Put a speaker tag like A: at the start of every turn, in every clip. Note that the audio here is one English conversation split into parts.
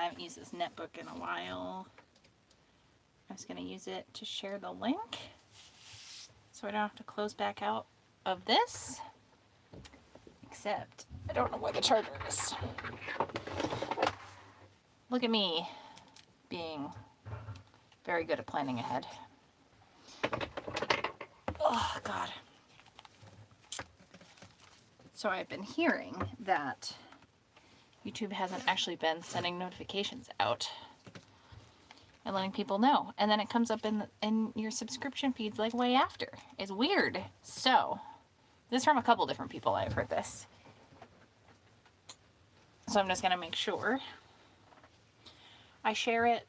A: haven't used this netbook in a while. I'm just going to use it to share the link so I don't have to close back out of this. Except I don't know where the charger is. Look at me being very good at planning ahead. Oh, God. So I've been hearing that YouTube hasn't actually been sending notifications out and letting people know. And then it comes up in your subscription feeds like way after. It's weird. So, this is from a couple different people I've heard this. So I'm just going to make sure I share it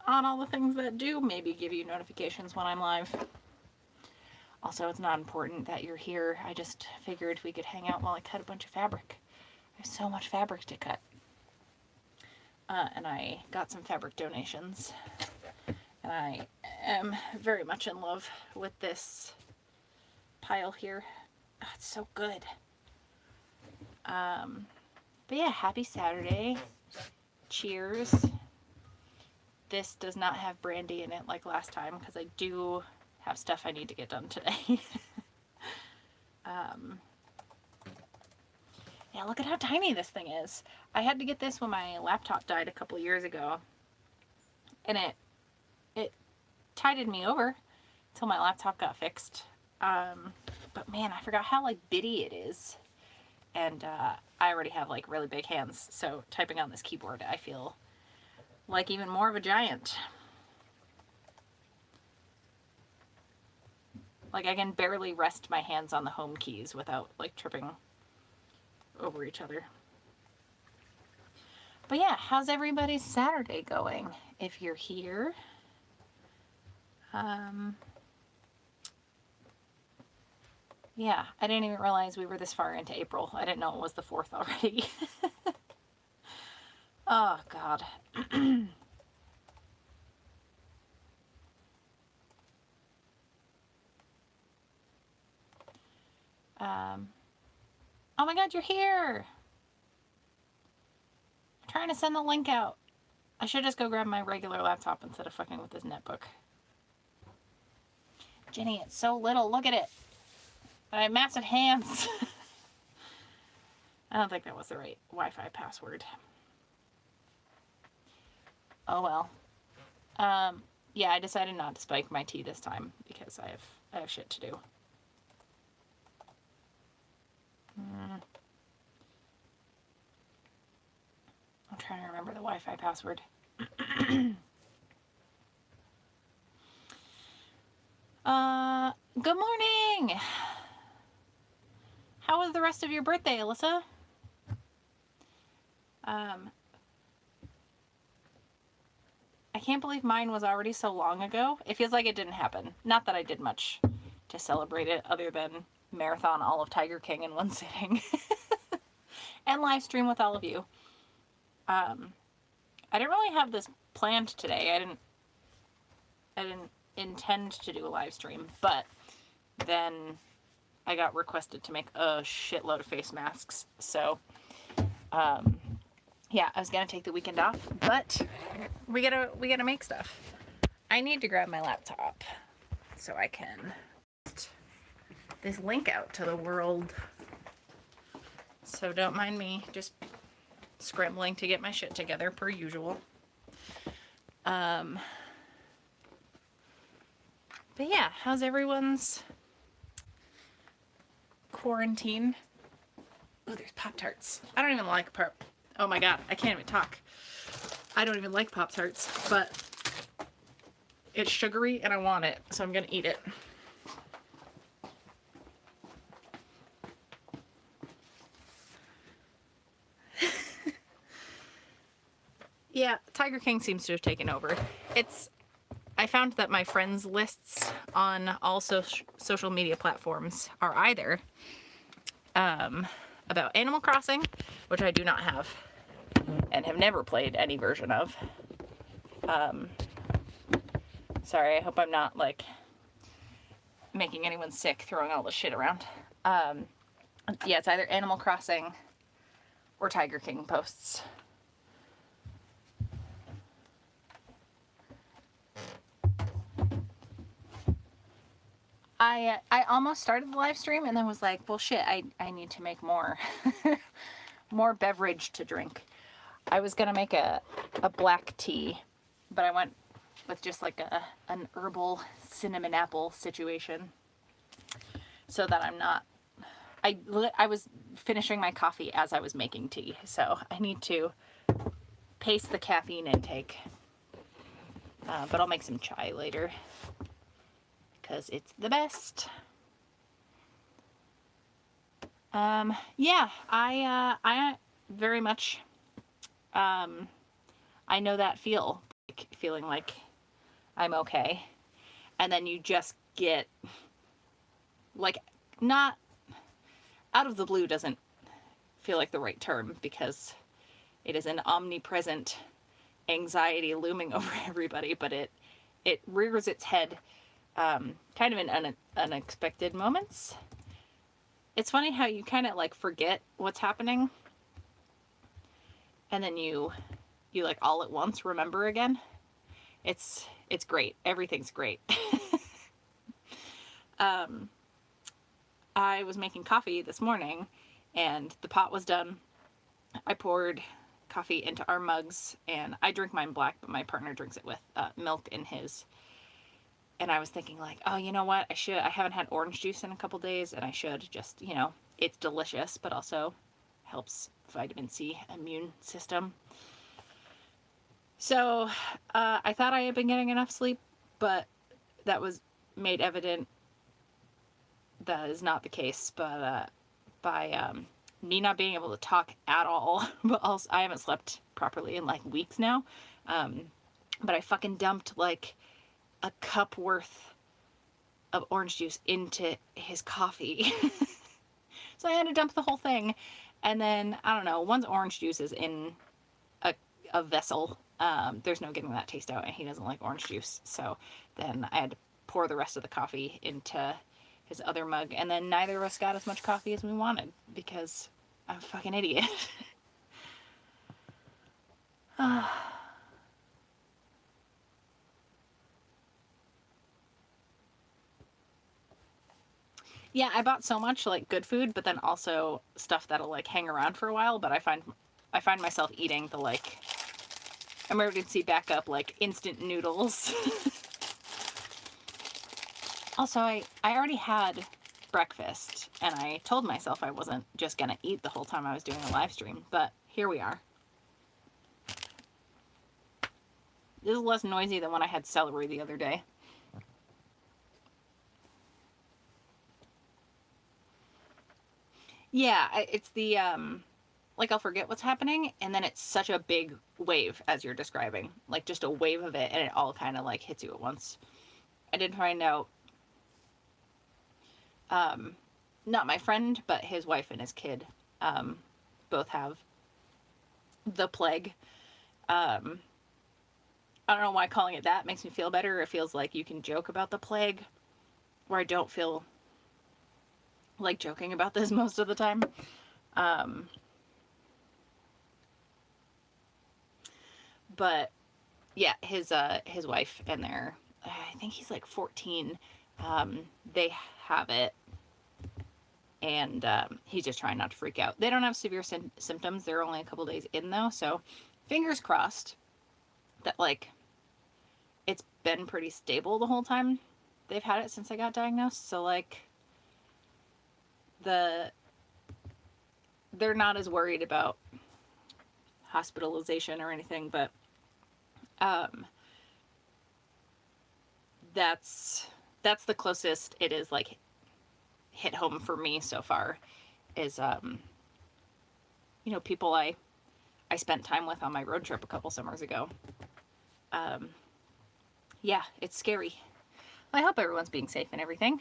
A: on all the things that do maybe give you notifications when I'm live. Also, it's not important that you're here. I just figured we could hang out while I cut a bunch of fabric. I have so much fabric to cut. And I got some fabric donations. And I am very much in love with this pile here. Oh, it's so good. But yeah, happy Saturday. Cheers. This does not have brandy in it like last time because I do have stuff I need to get done today. Yeah, look at how tiny this thing is. I had to get this when my laptop died a couple years ago. And it tided me over until my laptop got fixed. But man, I forgot how like bitty it is. And I already have like really big hands, so typing on this keyboard I feel like even more of a giant. Like I can barely rest my hands on the home keys without like tripping over each other. But yeah, how's everybody's Saturday going? If you're here, yeah, I didn't even realize we were this far into April. I didn't know it was the 4th already. Oh, God. Oh my God, you're here. I'm trying to send the link out. I should just go grab my regular laptop instead of fucking with this netbook. Jenny, it's so little. Look at it. I have massive hands. I don't think that was the right Wi-Fi password. Oh well. Yeah, I decided not to spike my tea this time because I have shit to do. I'm trying to remember the Wi-Fi password. Good morning! How was the rest of your birthday, Alyssa? I can't believe mine was already so long ago. It feels like it didn't happen. Not that I did much to celebrate it other than marathon all of Tiger King in one sitting. And live stream with all of you. I didn't really have this planned today. I didn't intend to do a live stream, but then I got requested to make a shitload of face masks. So, yeah, I was gonna take the weekend off, but we gotta make stuff. I need to grab my laptop so I can put this link out to the world. So don't mind me just scrambling to get my shit together per usual. But yeah, how's everyone's quarantine? Oh, there's Pop-Tarts. I don't even like oh my God, I can't even talk. I don't even like Pop-Tarts, but it's sugary and I want it, so I'm gonna eat it. Yeah, Tiger King seems to have taken over. I found that my friends lists on all social media platforms are either about Animal Crossing, which I do not have and have never played any version of. Sorry, I hope I'm not like making anyone sick throwing all this shit around. Yeah, it's either Animal Crossing or Tiger King posts. I almost started the live stream and then was like, well, shit, I need to make more more beverage to drink. I was gonna make a black tea, but I went with just like an herbal cinnamon apple situation, so that I'm not. I was finishing my coffee as I was making tea, so I need to pace the caffeine intake. But I'll make some chai later because it's the best. Yeah, I very much, I know that feeling like I'm okay, and then you just get, like, not, out of the blue doesn't feel like the right term, because it is an omnipresent anxiety looming over everybody, but it rears its head, kind of in unexpected moments. It's funny how you kind of like forget what's happening, and then you like all at once remember again. It's great. Everything's great. I was making coffee this morning and the pot was done. I poured coffee into our mugs, and I drink mine black, but my partner drinks it with milk in his. And I was thinking like, oh, you know what? I haven't had orange juice in a couple days, and I should just, it's delicious, but also helps vitamin C immune system. So I thought I had been getting enough sleep, but that was made evident that is not the case. But by me not being able to talk at all, but also I haven't slept properly in like weeks now. But I fucking dumped like a cup worth of orange juice into his coffee. So I had to dump the whole thing. And then, I don't know, once orange juice is in a vessel, there's no getting that taste out, and he doesn't like orange juice. So then I had to pour the rest of the coffee into his other mug, and then neither of us got as much coffee as we wanted because I'm a fucking idiot. Yeah, I bought so much like good food, but then also stuff that'll like hang around for a while, but I find myself eating the like emergency backup like instant noodles. Also, I already had breakfast, and I told myself I wasn't just gonna eat the whole time I was doing a live stream, but here we are. This is less noisy than when I had celery the other day. Yeah, it's the, like I'll forget what's happening, and then it's such a big wave as you're describing. Like just a wave of it, and it all kind of like hits you at once. I did find out, not my friend, but his wife and his kid, both have the plague. I don't know why calling it that makes me feel better. It feels like you can joke about the plague, where I don't feel like joking about this most of the time. But yeah, his wife and I think he's like 14, they have it, and he's just trying not to freak out. They don't have severe symptoms. They're only a couple days in though, so fingers crossed that like it's been pretty stable the whole time they've had it since I got diagnosed. So like they're not as worried about hospitalization or anything, but that's the closest it is like hit home for me so far, is people I spent time with on my road trip a couple summers ago. Yeah, it's scary. I hope everyone's being safe and everything.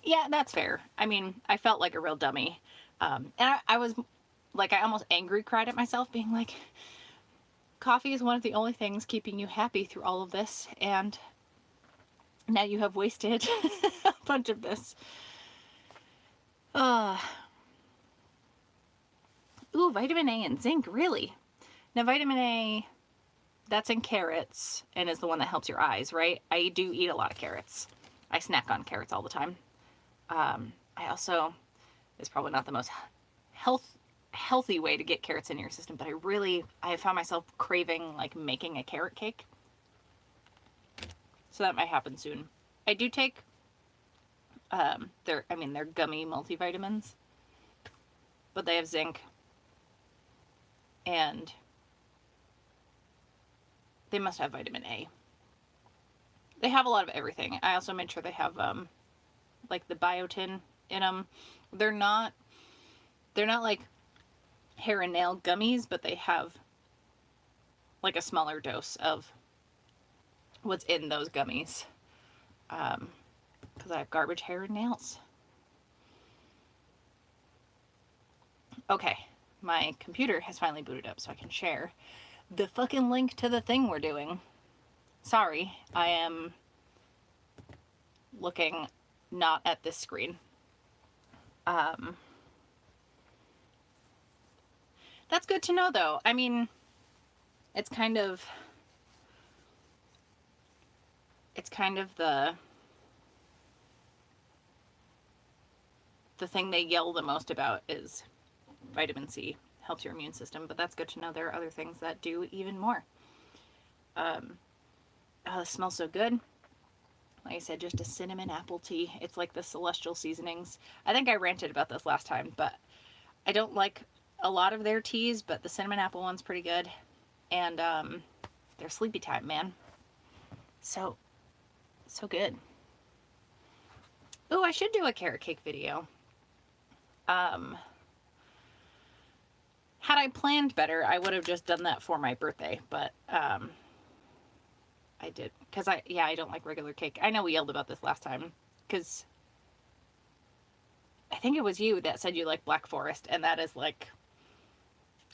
A: Yeah, that's fair. I mean, I felt like a real dummy. And I was like, I almost angry cried at myself, being like, coffee is one of the only things keeping you happy through all of this, and now you have wasted a bunch of this. Ooh, vitamin A and zinc, really? Now, vitamin A, that's in carrots and is the one that helps your eyes, right? I do eat a lot of carrots. I snack on carrots all the time. I also, it's probably not the most healthy way to get carrots in your system, but I have found myself craving like making a carrot cake. So that might happen soon. I do take, they're gummy multivitamins, but they have zinc and they must have vitamin A. They have a lot of everything. I also made sure they have, like the biotin in them. They're not like hair and nail gummies, but they have like a smaller dose of what's in those gummies. Because I have garbage hair and nails. Okay, my computer has finally booted up so I can share the fucking link to the thing we're doing. Sorry, I am looking not at this screen. That's good to know though. I mean, it's kind of the thing they yell the most about is vitamin C helps your immune system, but that's good to know there are other things that do even more. Oh, this smells so good. Like I said, just a cinnamon apple tea. It's like the Celestial Seasonings. I think I ranted about this last time, but I don't like a lot of their teas, but the cinnamon apple one's pretty good. And they're sleepy time, man. So good. Oh, I should do a carrot cake video. Had I planned better, I would have just done that for my birthday, but I did, because I don't like regular cake. I know we yelled about this last time, because I think it was you that said you like Black Forest, and that is like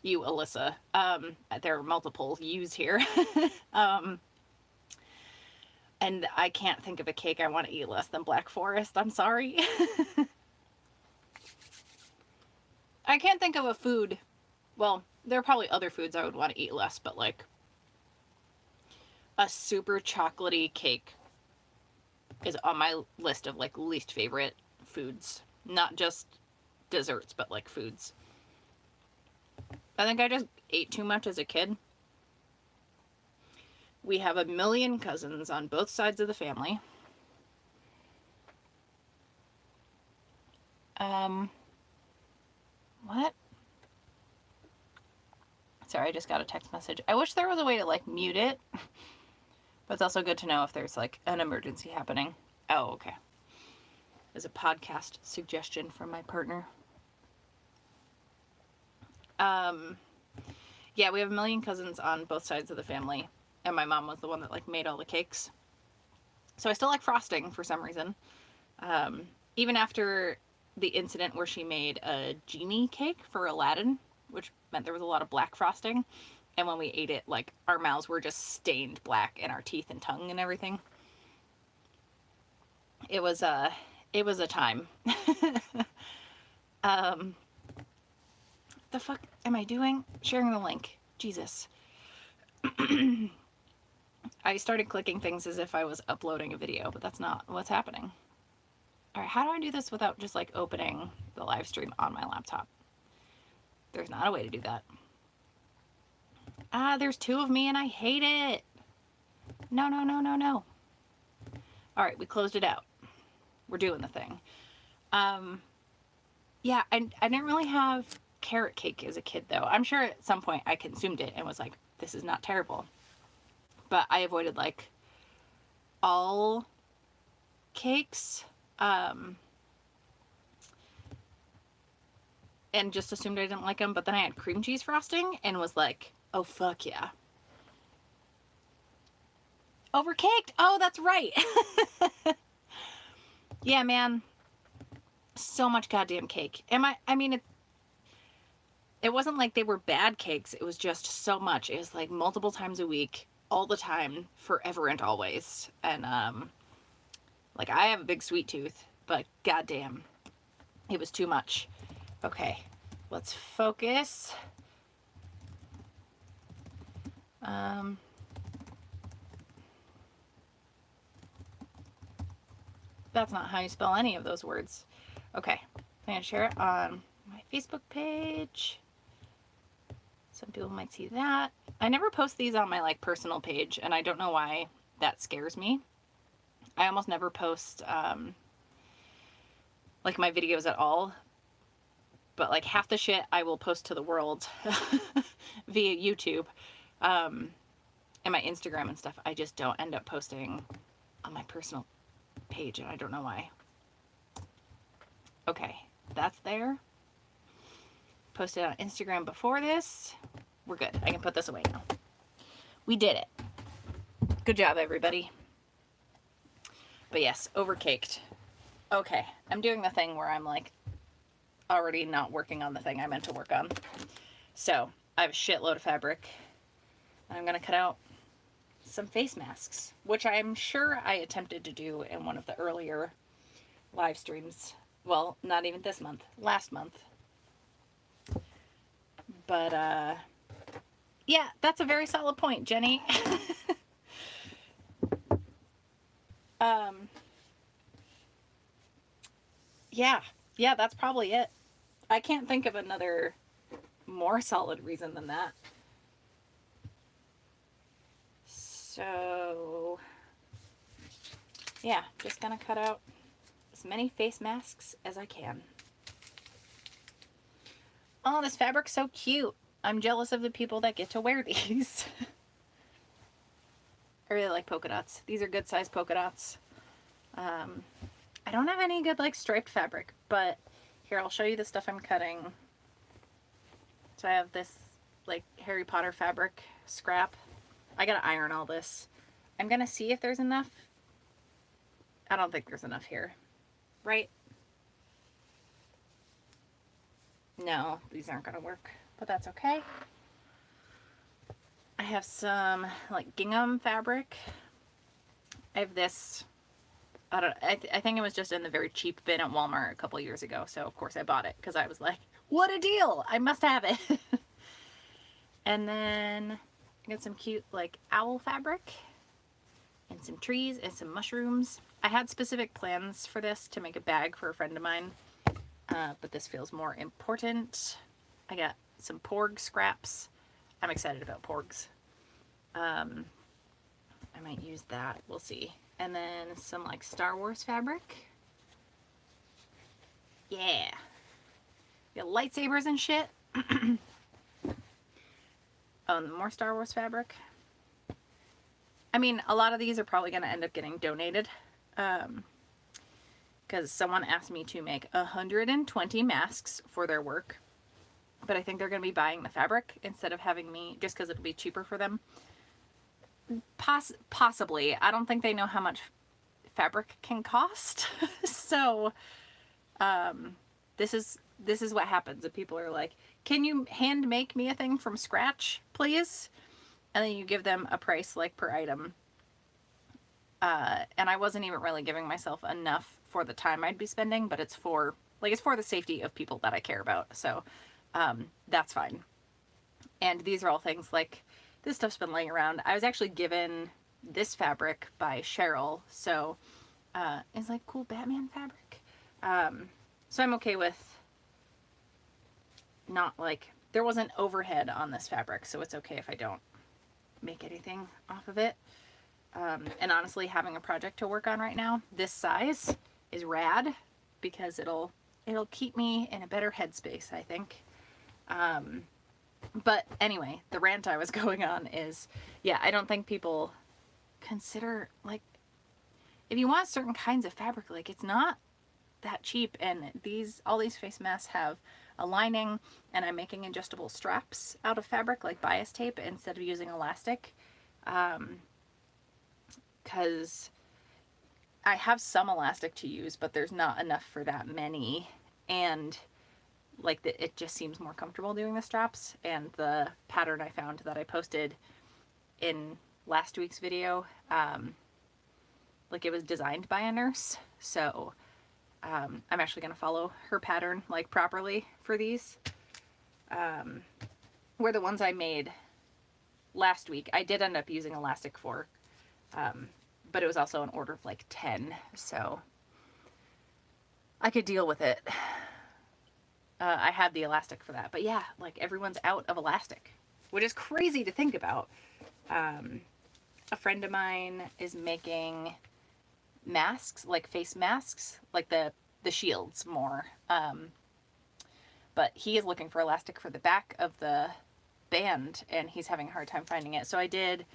A: you, Alyssa. There are multiple yous here. And I can't think of a cake I want to eat less than Black Forest. I'm sorry. I can't think of a food. Well, there are probably other foods I would want to eat less, but like a super chocolatey cake is on my list of like least favorite foods. Not just desserts, but like foods. I think I just ate too much as a kid. We have 1 million cousins on both sides of the family. What? Sorry, I just got a text message. I wish there was a way to like mute it, but it's also good to know if there's like an emergency happening. Oh, okay. There's a podcast suggestion from my partner. Yeah, we have 1 million cousins on both sides of the family, and my mom was the one that like made all the cakes. So I still like frosting for some reason. Even after the incident where she made a genie cake for Aladdin, which meant there was a lot of black frosting, and when we ate it, like our mouths were just stained black and our teeth and tongue and everything. It was a time. The fuck am I doing? Sharing the link. Jesus. I started clicking things as if I was uploading a video, but that's not what's happening. All right, how do I do this without just like opening the live stream on my laptop? There's not a way to do that. There's 2 of me and I hate it. No. All right, we closed it out. We're doing the thing. Yeah, I didn't really have carrot cake as a kid though. I'm sure at some point I consumed it and was like, this is not terrible. But I avoided like all cakes. And just assumed I didn't like them, but then I had cream cheese frosting and was like, oh fuck yeah. Overcaked. Oh, that's right. Yeah, man. So much goddamn cake. I mean, it wasn't like they were bad cakes. It was just so much. It was like multiple times a week, all the time, forever and always. And, like I have a big sweet tooth, but goddamn, it was too much. Okay, let's focus. That's not how you spell any of those words. Okay, I'm gonna share it on my Facebook page. Some people might see that. I never post these on my like personal page, and I don't know why that scares me. I almost never post like my videos at all, but like half the shit I will post to the world via YouTube and my Instagram and stuff. I just don't end up posting on my personal page, and I don't know why. Okay, that's there. Posted on Instagram before this. We're good. I can put this away now. We did it. Good job, everybody. But yes, overcaked. Okay, I'm doing the thing where I'm like already not working on the thing I meant to work on. So I have a shitload of fabric, and I'm gonna cut out some face masks, which I'm sure I attempted to do in one of the earlier live streams. Well, not even this month, last month. But yeah, that's a very solid point, Jenny. Yeah, that's probably it. I can't think of another more solid reason than that. So, yeah, just gonna cut out as many face masks as I can. Oh, this fabric's so cute. I'm jealous of the people that get to wear these. I really like polka dots. These are good size polka dots. I don't have any good like striped fabric, but here, I'll show you the stuff I'm cutting. So I have this like Harry Potter fabric scrap. I gotta iron all this. I'm gonna see if there's enough. I don't think there's enough here, right? No, these aren't gonna work, but that's okay. I have some like gingham fabric. I have this, I think it was just in the very cheap bin at Walmart a couple years ago. So of course I bought it because I was like, what a deal, I must have it. And then I got some cute like owl fabric and some trees and some mushrooms. I had specific plans for this to make a bag for a friend of mine, but this feels more important. I got some porg scraps. I'm excited about porgs. I might use that, we'll see. And then some like Star Wars fabric. Yeah. Got lightsabers and shit. Oh, and more Star Wars fabric. I mean, a lot of these are probably going to end up getting donated. Because someone asked me to make 120 masks for their work. But I think they're going to be buying the fabric instead of having me, just because it'll be cheaper for them. Possibly. I don't think they know how much fabric can cost. So, this is what happens if people are like, can you hand make me a thing from scratch, please? And then you give them a price like per item. And I wasn't even really giving myself enough for the time I'd be spending, but it's for the safety of people that I care about. So, that's fine. And these are all things like, this stuff's been laying around. I was actually given this fabric by Cheryl. So, it's like cool Batman fabric. So I'm okay with not like, there wasn't overhead on this fabric, so it's okay if I don't make anything off of it. And honestly, having a project to work on right now, this size is rad because it'll keep me in a better headspace, I think. But anyway, the rant I was going on is, yeah, I don't think people consider, like, if you want certain kinds of fabric, like, it's not that cheap. And all these face masks have a lining, and I'm making adjustable straps out of fabric, like bias tape, instead of using elastic. Because I have some elastic to use, but there's not enough for that many. And like it just seems more comfortable doing the straps. And the pattern I found that I posted in last week's video, like it was designed by a nurse. So I'm actually going to follow her pattern like properly for these. Where the ones I made last week, I did end up using elastic for, but it was also an order of like 10. So I could deal with it. I had the elastic for that. But yeah, like everyone's out of elastic, which is crazy to think about. A friend of mine is making masks, like face masks, like the shields more. But he is looking for elastic for the back of the band, and he's having a hard time finding it. So I did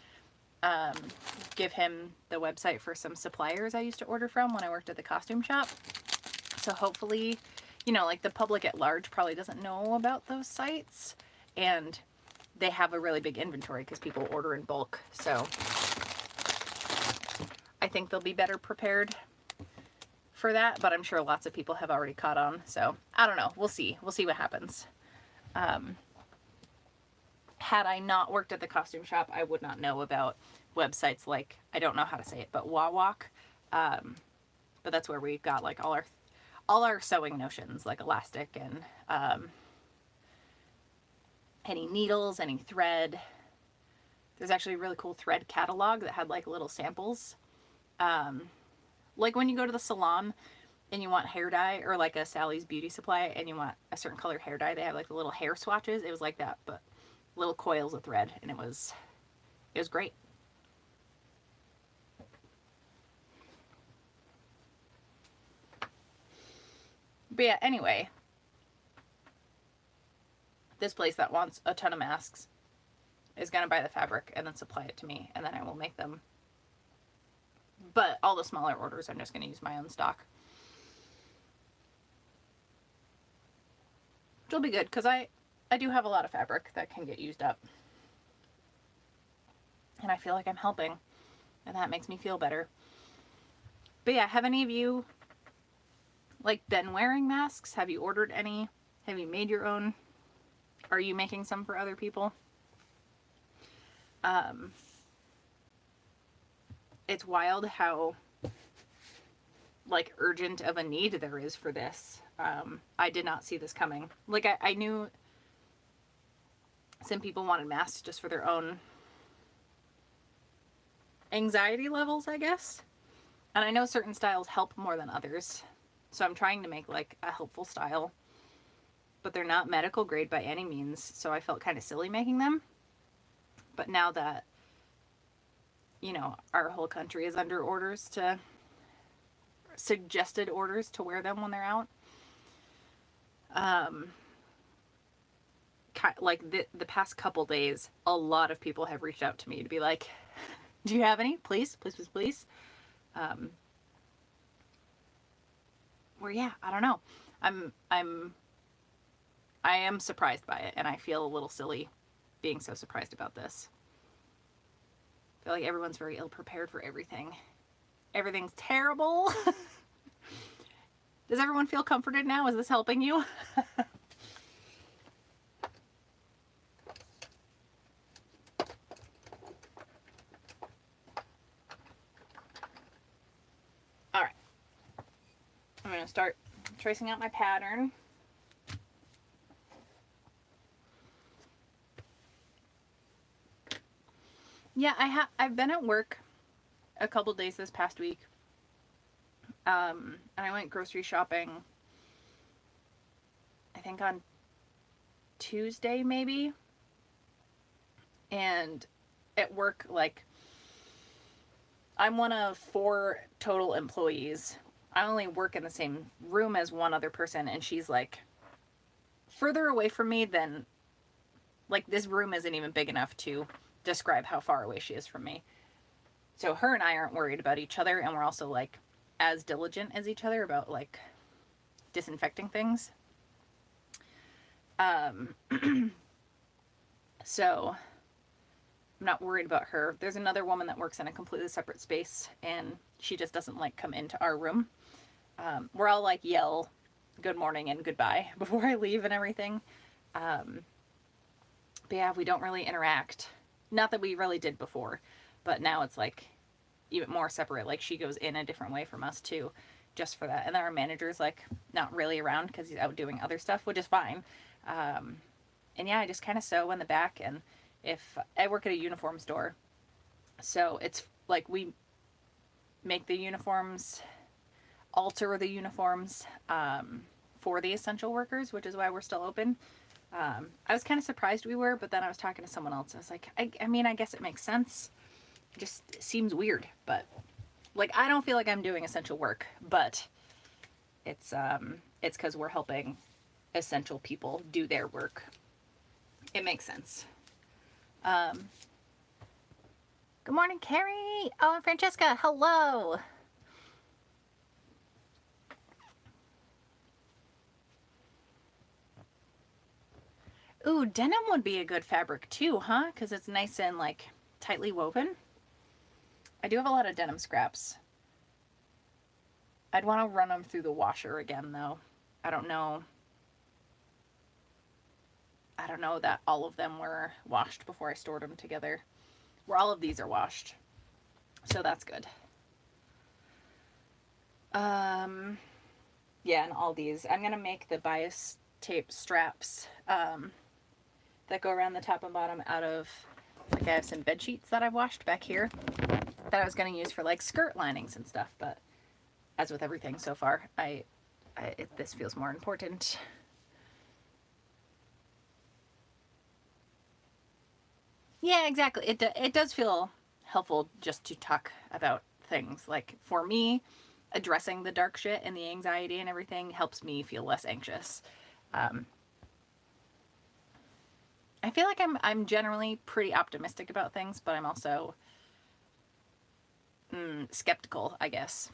A: give him the website for some suppliers I used to order from when I worked at the costume shop. So hopefully, you know, like the public at large probably doesn't know about those sites, and they have a really big inventory because people order in bulk. So I think they'll be better prepared for that, but I'm sure lots of people have already caught on. So I don't know. We'll see. We'll see what happens. Had I not worked at the costume shop, I would not know about websites like, I don't know how to say it, but Wawak. But that's where we got like all our sewing notions, like elastic and any needles, any thread. There's actually a really cool thread catalog that had like little samples. Like when you go to the salon and you want hair dye, or like a Sally's Beauty Supply and you want a certain color hair dye, they have like the little hair swatches. It was like that, but little coils of thread, and it was great. But yeah, anyway, this place that wants a ton of masks is going to buy the fabric and then supply it to me, and then I will make them. But all the smaller orders, I'm just going to use my own stock. Which will be good, because I do have a lot of fabric that can get used up. And I feel like I'm helping, and that makes me feel better. But yeah, have any of you like been wearing masks? Have you ordered any? Have you made your own? Are you making some for other people? It's wild how like urgent of a need there is for this. I did not see this coming. Like I knew some people wanted masks just for their own anxiety levels, I guess. And I know certain styles help more than others. So I'm trying to make like a helpful style, but they're not medical grade by any means. So I felt kind of silly making them. But now that, you know, our whole country is under orders to, suggested orders to wear them when they're out. Like the past couple days, a lot of people have reached out to me to be like, do you have any? Please, please, please, please. Where, yeah, I don't know. I am surprised by it, and I feel a little silly being so surprised about this. I feel like everyone's very ill prepared for everything. Everything's terrible. Does everyone feel comforted now? Is this helping you? All right. I'm going to start tracing out my pattern. Yeah, I've been at work a couple days this past week. And I went grocery shopping, I think on Tuesday maybe. And at work, like, I'm one of 4 total employees. I only work in the same room as one other person, and she's like further away from me than, like, this room isn't even big enough to describe how far away she is from me. So her and I aren't worried about each other, and we're also like as diligent as each other about like disinfecting things. So I'm not worried about her. There's another woman that works in a completely separate space, and she just doesn't like come into our room. We're all like yell good morning and goodbye before I leave and everything. But yeah, we don't really interact. Not that we really did before, but now it's like even more separate. Like she goes in a different way from us too, just for that. And then our manager's like not really around because he's out doing other stuff, which is fine. And yeah, I just kind of sew in the back. And if I work at a uniform store, so it's like we make the uniforms alter the uniforms for the essential workers, which is why we're still open. I was kind of surprised we were, but then I was talking to someone else. I was like, I mean, I guess it makes sense. It just seems weird, but like, I don't feel like I'm doing essential work, but it's because we're helping essential people do their work. It makes sense. Good morning, Carrie. Oh, and Francesca. Hello. Ooh, denim would be a good fabric too, huh? Because it's nice and like tightly woven. I do have a lot of denim scraps. I'd want to run them through the washer again though. I don't know that all of them were washed before I stored them together. Where all of these are washed. So that's good. Yeah, and all these. I'm going to make the bias tape straps that go around the top and bottom out of, like, I have some bed sheets that I've washed back here that I was going to use for like skirt linings and stuff, but as with everything so far, this feels more important. Yeah, exactly. It does feel helpful just to talk about things. Like, for me, addressing the dark shit and the anxiety and everything helps me feel less anxious. I feel like I'm generally pretty optimistic about things, but I'm also skeptical, I guess.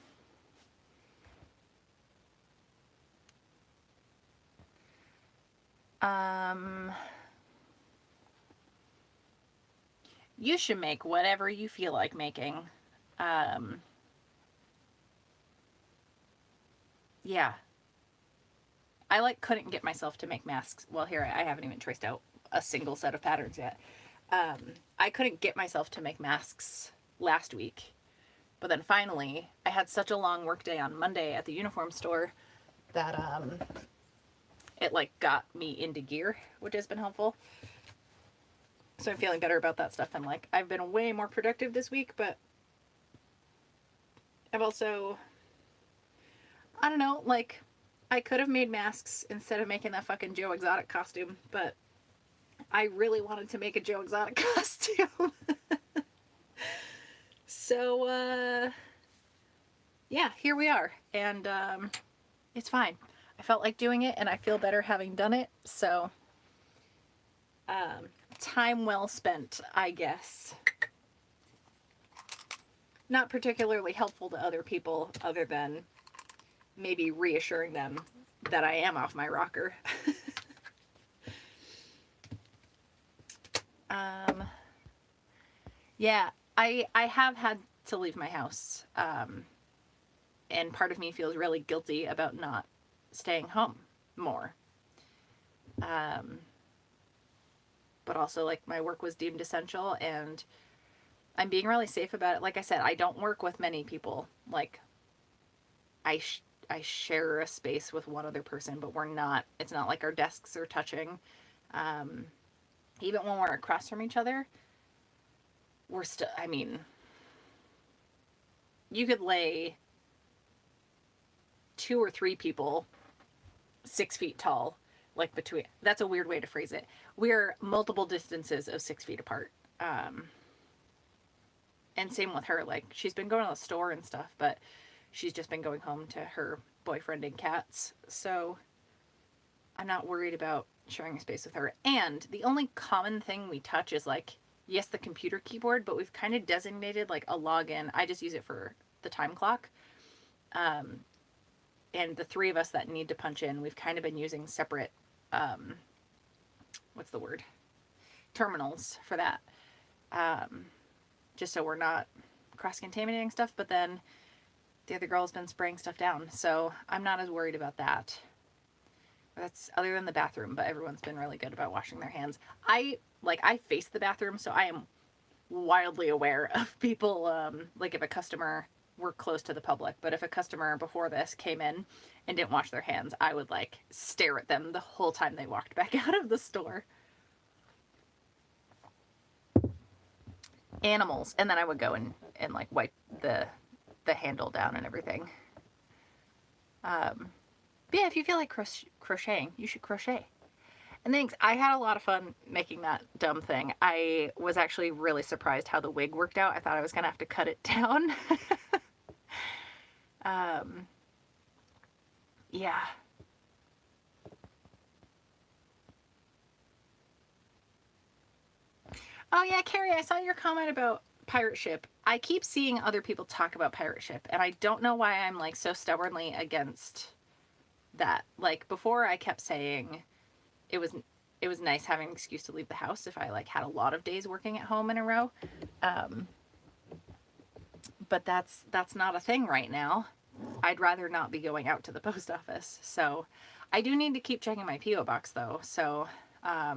A: You should make whatever you feel like making. Yeah. I like couldn't get myself to make masks. Well, here, I haven't even traced out a single set of patterns yet. I couldn't get myself to make masks last week. But then finally, I had such a long work day on Monday at the uniform store that it like got me into gear, which has been helpful. So I'm feeling better about that stuff. I'm like, I've been way more productive this week, but I've also, I don't know, like, I could have made masks instead of making that fucking Joe Exotic costume, but I really wanted to make a Joe Exotic costume. So, yeah, here we are. And it's fine. I felt like doing it, and I feel better having done it. So, time well spent, I guess. Not particularly helpful to other people, other than maybe reassuring them that I am off my rocker. Yeah, I have had to leave my house. And part of me feels really guilty about not staying home more. But also, like, my work was deemed essential, and I'm being really safe about it. Like I said, I don't work with many people. Like, I share a space with one other person, but it's not like our desks are touching. Even when we're across from each other, we're still, I mean, you could lay 2 or 3 people 6 feet tall, like between, that's a weird way to phrase it. We're multiple distances of 6 feet apart. And same with her, like, she's been going to the store and stuff, but she's just been going home to her boyfriend and cats. So I'm not worried about sharing a space with her. And the only common thing we touch is, like, yes, the computer keyboard, but we've kind of designated like a login. I just use it for the time clock. And the 3 of us that need to punch in, we've kind of been using separate, what's the word? Terminals for that. Just so we're not cross-contaminating stuff, but then the other girl's been spraying stuff down, so I'm not as worried about that. That's other than the bathroom, but everyone's been really good about washing their hands. I face the bathroom, so I am wildly aware of people, like if a customer, we're close to the public, but if a customer before this came in and didn't wash their hands, I would like stare at them the whole time they walked back out of the store. Animals, and then I would go and like wipe the handle down and everything. But yeah, if you feel like crocheting, you should crochet. And thanks. I had a lot of fun making that dumb thing. I was actually really surprised how the wig worked out. I thought I was gonna have to cut it down. Yeah. Oh yeah, Carrie, I saw your comment about Pirate Ship. I keep seeing other people talk about Pirate Ship, and I don't know why I'm like so stubbornly against that. Like before, I kept saying it was nice having an excuse to leave the house if I like had a lot of days working at home in a row. But that's not a thing right now. I'd rather not be going out to the post office. So I do need to keep checking my P.O. box though. So I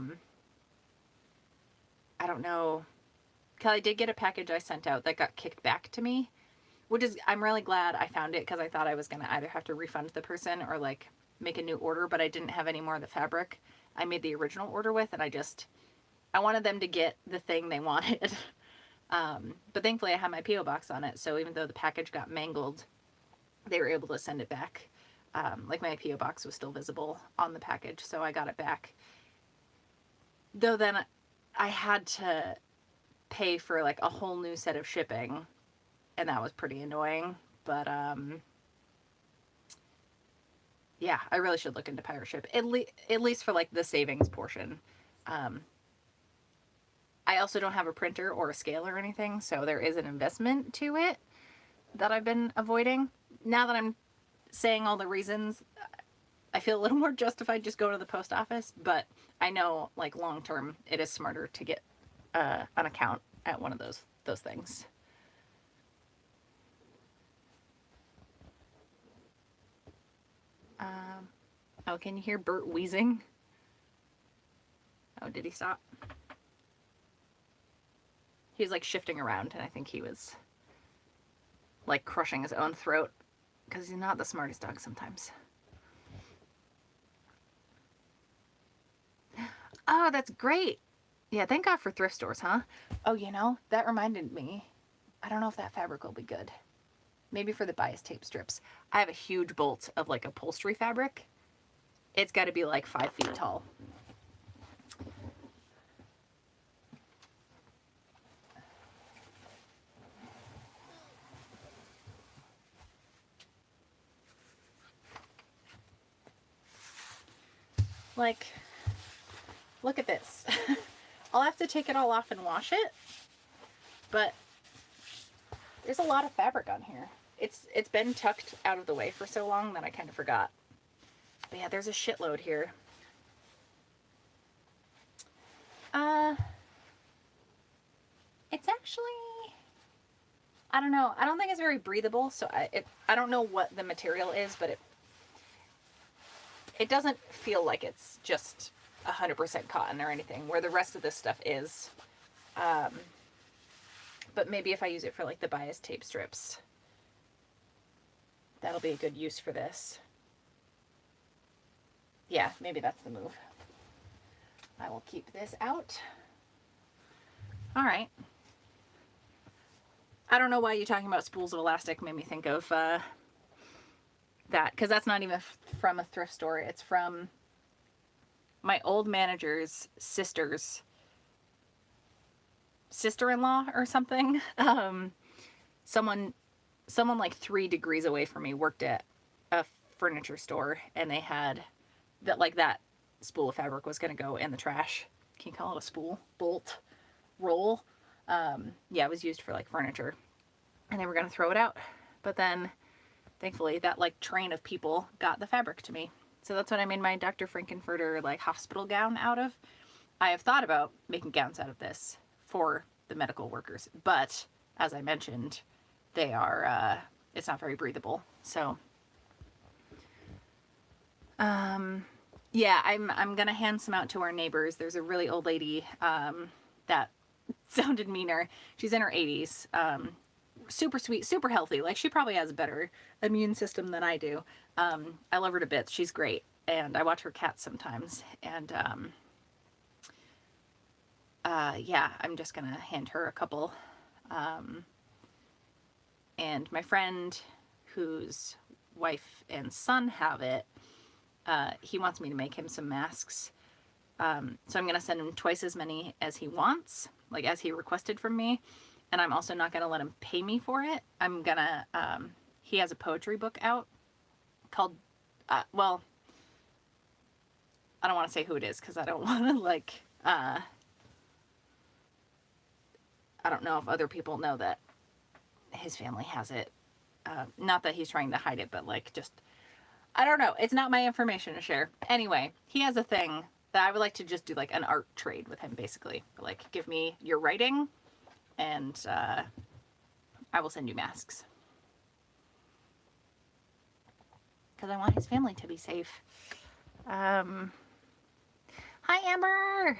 A: don't know. Kelly did get a package I sent out that got kicked back to me, which is, I'm really glad I found it because I thought I was going to either have to refund the person or like make a new order, but I didn't have any more of the fabric I made the original order with, and I wanted them to get the thing they wanted. But thankfully I had my P.O. box on it, so even though the package got mangled, they were able to send it back. Like my P.O. box was still visible on the package, so I got it back. Though then I had to pay for like a whole new set of shipping, and that was pretty annoying. But yeah, I really should look into Pirate Ship, at least for like the savings portion. I also don't have a printer or a scale or anything, so there is an investment to it that I've been avoiding. Now that I'm saying all the reasons, I feel a little more justified just go to the post office, but I know like long term it is smarter to get an account at one of those things. Oh, can you hear Bert wheezing? Oh, did he stop? He was like shifting around, and I think he was like crushing his own throat because he's not the smartest dog sometimes. Oh, that's great. Yeah, thank God for thrift stores, huh? Oh, you know, that reminded me. I don't know if that fabric will be good. Maybe for the bias tape strips. I have a huge bolt of like upholstery fabric. It's got to be like 5 feet tall. Like, look at this. I'll have to take it all off and wash it, but there's a lot of fabric on here. It's been tucked out of the way for so long that I kind of forgot. But yeah, there's a shitload here. It's actually, I don't know. I don't think it's very breathable, so I don't know what the material is, but it doesn't feel like it's just 100% cotton or anything, where the rest of this stuff is. But maybe if I use it for like the bias tape strips, that'll be a good use for this. Yeah, maybe that's the move. I will keep this out. All right. I don't know why you talking about spools of elastic made me think of that, because that's not even from a thrift store. It's from my old manager's sister's sister-in-law or something. Someone like 3 degrees away from me worked at a furniture store, and they had that spool of fabric was going to go in the trash. Can you call it a spool? Bolt? Roll? Yeah, it was used for like furniture, and they were going to throw it out. But then thankfully that like train of people got the fabric to me. So that's what I made my Dr. Frankenfurter like hospital gown out of. I have thought about making gowns out of this for the medical workers, but as I mentioned, they are it's not very breathable. So yeah, I'm gonna hand some out to our neighbors. There's a really old lady that sounded meaner. She's in her 80s. Super sweet, super healthy. Like, she probably has a better immune system than I do. I love her to bits. She's great. And I watch her cats sometimes. And yeah, I'm just gonna hand her a couple. And my friend whose wife and son have it. He wants me to make him some masks. So I'm going to send him twice as many as he wants, like as he requested from me. And I'm also not going to let him pay me for it. I'm going to, he has a poetry book out called, well, I don't want to say who it is because I don't want to like, I don't know if other people know that his family has it. Not that he's trying to hide it, but like just, I don't know. It's not my information to share. Anyway, he has a thing that I would like to just do like an art trade with him, basically. Like, give me your writing and I will send you masks. Because I want his family to be safe. Hi, Amber!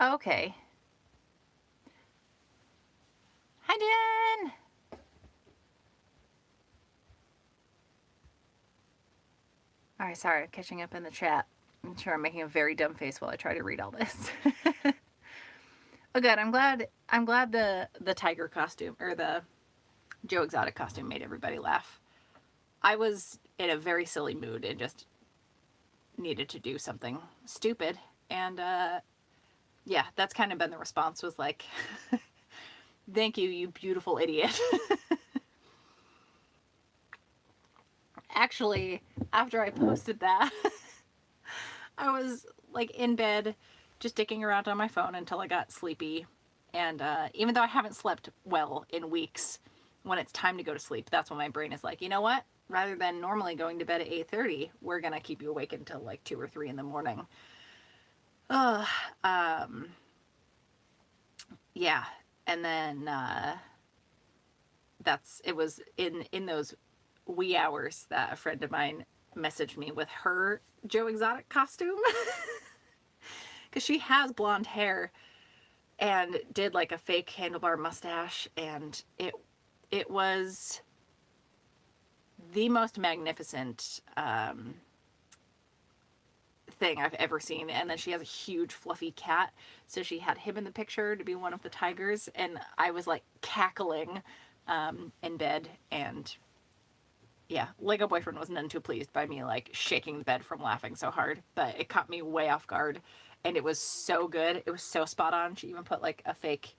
A: Okay. Hi, Jen! Alright, sorry, catching up in the chat. I'm sure I'm making a very dumb face while I try to read all this. Oh, good. I'm glad the tiger costume, or the Joe Exotic costume, made everybody laugh. I was in a very silly mood and just needed to do something stupid. And yeah, that's kind of been the response, was like, thank you, you beautiful idiot. Actually, after I posted that, I was like in bed just dicking around on my phone until I got sleepy. And even though I haven't slept well in weeks, when it's time to go to sleep, that's when my brain is like, you know what? Rather than normally going to bed at 8:30, we're going to keep you awake until like 2 or 3 in the morning. Yeah. And then it was in those wee hours that a friend of mine messaged me with her Joe Exotic costume. Because she has blonde hair and did like a fake handlebar mustache, and it was the most magnificent thing I've ever seen. And then she has a huge fluffy cat, so she had him in the picture to be one of the tigers, and I was like cackling in bed. And yeah, Lego boyfriend was none too pleased by me like shaking the bed from laughing so hard, but it caught me way off guard, and it was so good. It was so spot on. She even put like a fake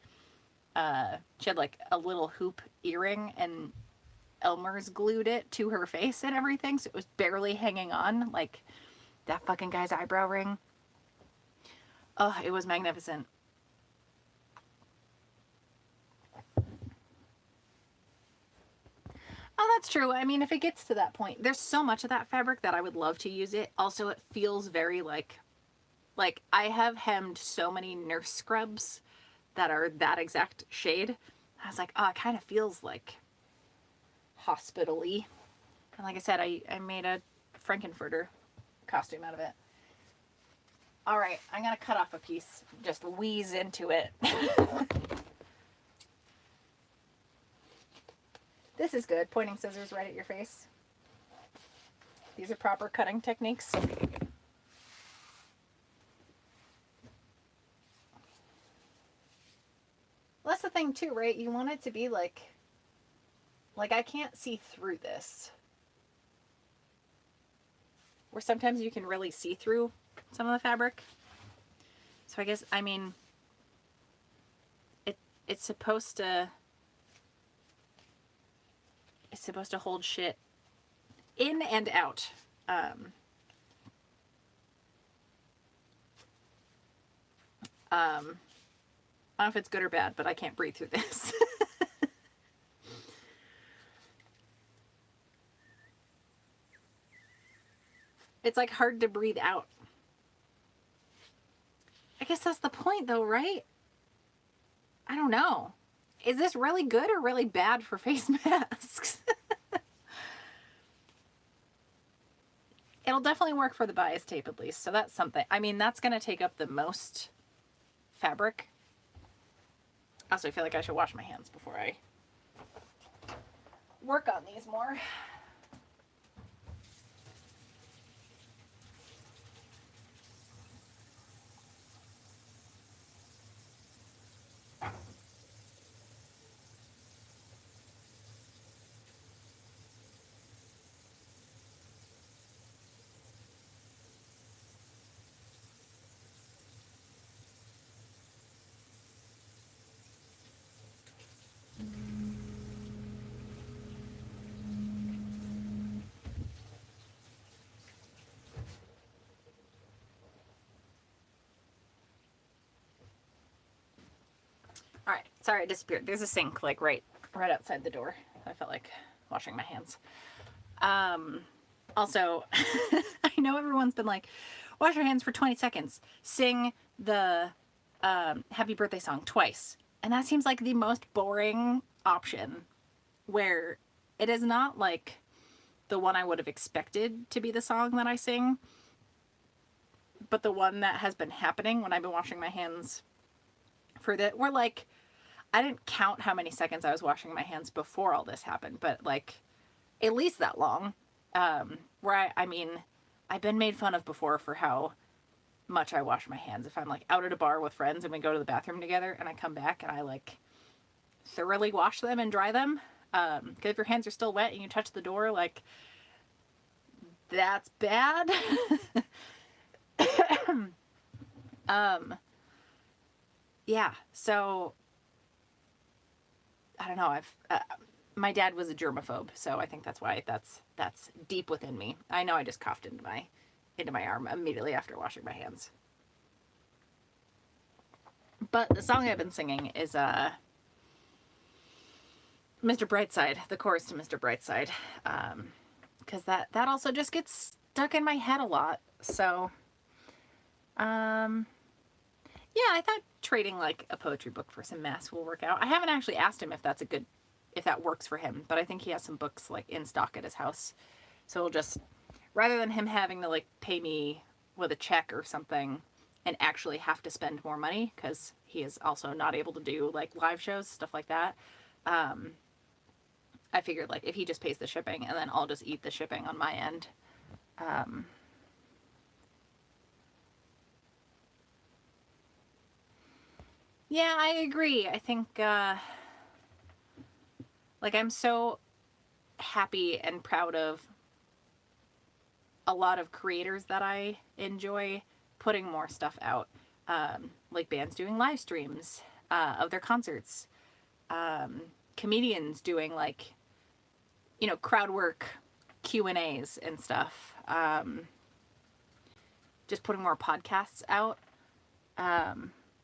A: she had like a little hoop earring, and Elmer's glued it to her face and everything, so it was barely hanging on, like that fucking guy's eyebrow ring. Oh, it was magnificent. Oh, that's true. I mean, if it gets to that point, there's so much of that fabric that I would love to use it. Also, it feels very like I have hemmed so many nurse scrubs that are that exact shade. I was like, oh, it kind of feels like hospital-y. And like I said, I made a Frankenfurter costume out of it. All right, I'm gonna cut off a piece, just wheeze into it. This is good, pointing scissors right at your face. These are proper cutting techniques. Well, that's the thing too, right? You want it to be like I can't see through this. Where sometimes you can really see through some of the fabric. So I guess, I mean, it's supposed to hold shit in and out. I don't know if it's good or bad, but I can't breathe through this. It's like hard to breathe out. I guess that's the point though, right? I don't know. Is this really good or really bad for face masks? It'll definitely work for the bias tape at least. So that's something. I mean, that's going to take up the most fabric. Also, I feel like I should wash my hands before I work on these more. All right, sorry, it disappeared. There's a sink like right outside the door. I felt like washing my hands. Also, I know everyone's been like, wash your hands for 20 seconds, sing the happy birthday song twice. And that seems like the most boring option, where it is not like the one I would have expected to be the song that I sing, but the one that has been happening when I've been washing my hands for we're like, I didn't count how many seconds I was washing my hands before all this happened, but like at least that long. Where I mean, I've been made fun of before for how much I wash my hands. If I'm like out at a bar with friends and we go to the bathroom together and I come back and I like thoroughly wash them and dry them. Because if your hands are still wet and you touch the door, like, that's bad. Yeah, so I don't know. My dad was a germaphobe, so I think that's why that's deep within me. I know I just coughed into my arm immediately after washing my hands. But the song I've been singing is Mr. Brightside, the chorus to Mr. Brightside, because that also just gets stuck in my head a lot. So, yeah, I thought trading like a poetry book for some mass will work out. I haven't actually asked him if that works for him, but I think he has some books like in stock at his house. So we'll just, rather than him having to like pay me with a check or something and actually have to spend more money, because he is also not able to do like live shows, stuff like that. I figured like if he just pays the shipping and then I'll just eat the shipping on my end. Yeah, I agree. I think, like, I'm so happy and proud of a lot of creators that I enjoy putting more stuff out. Like bands doing live streams of their concerts. Comedians doing, like, crowd work Q&As and stuff. Just putting more podcasts out.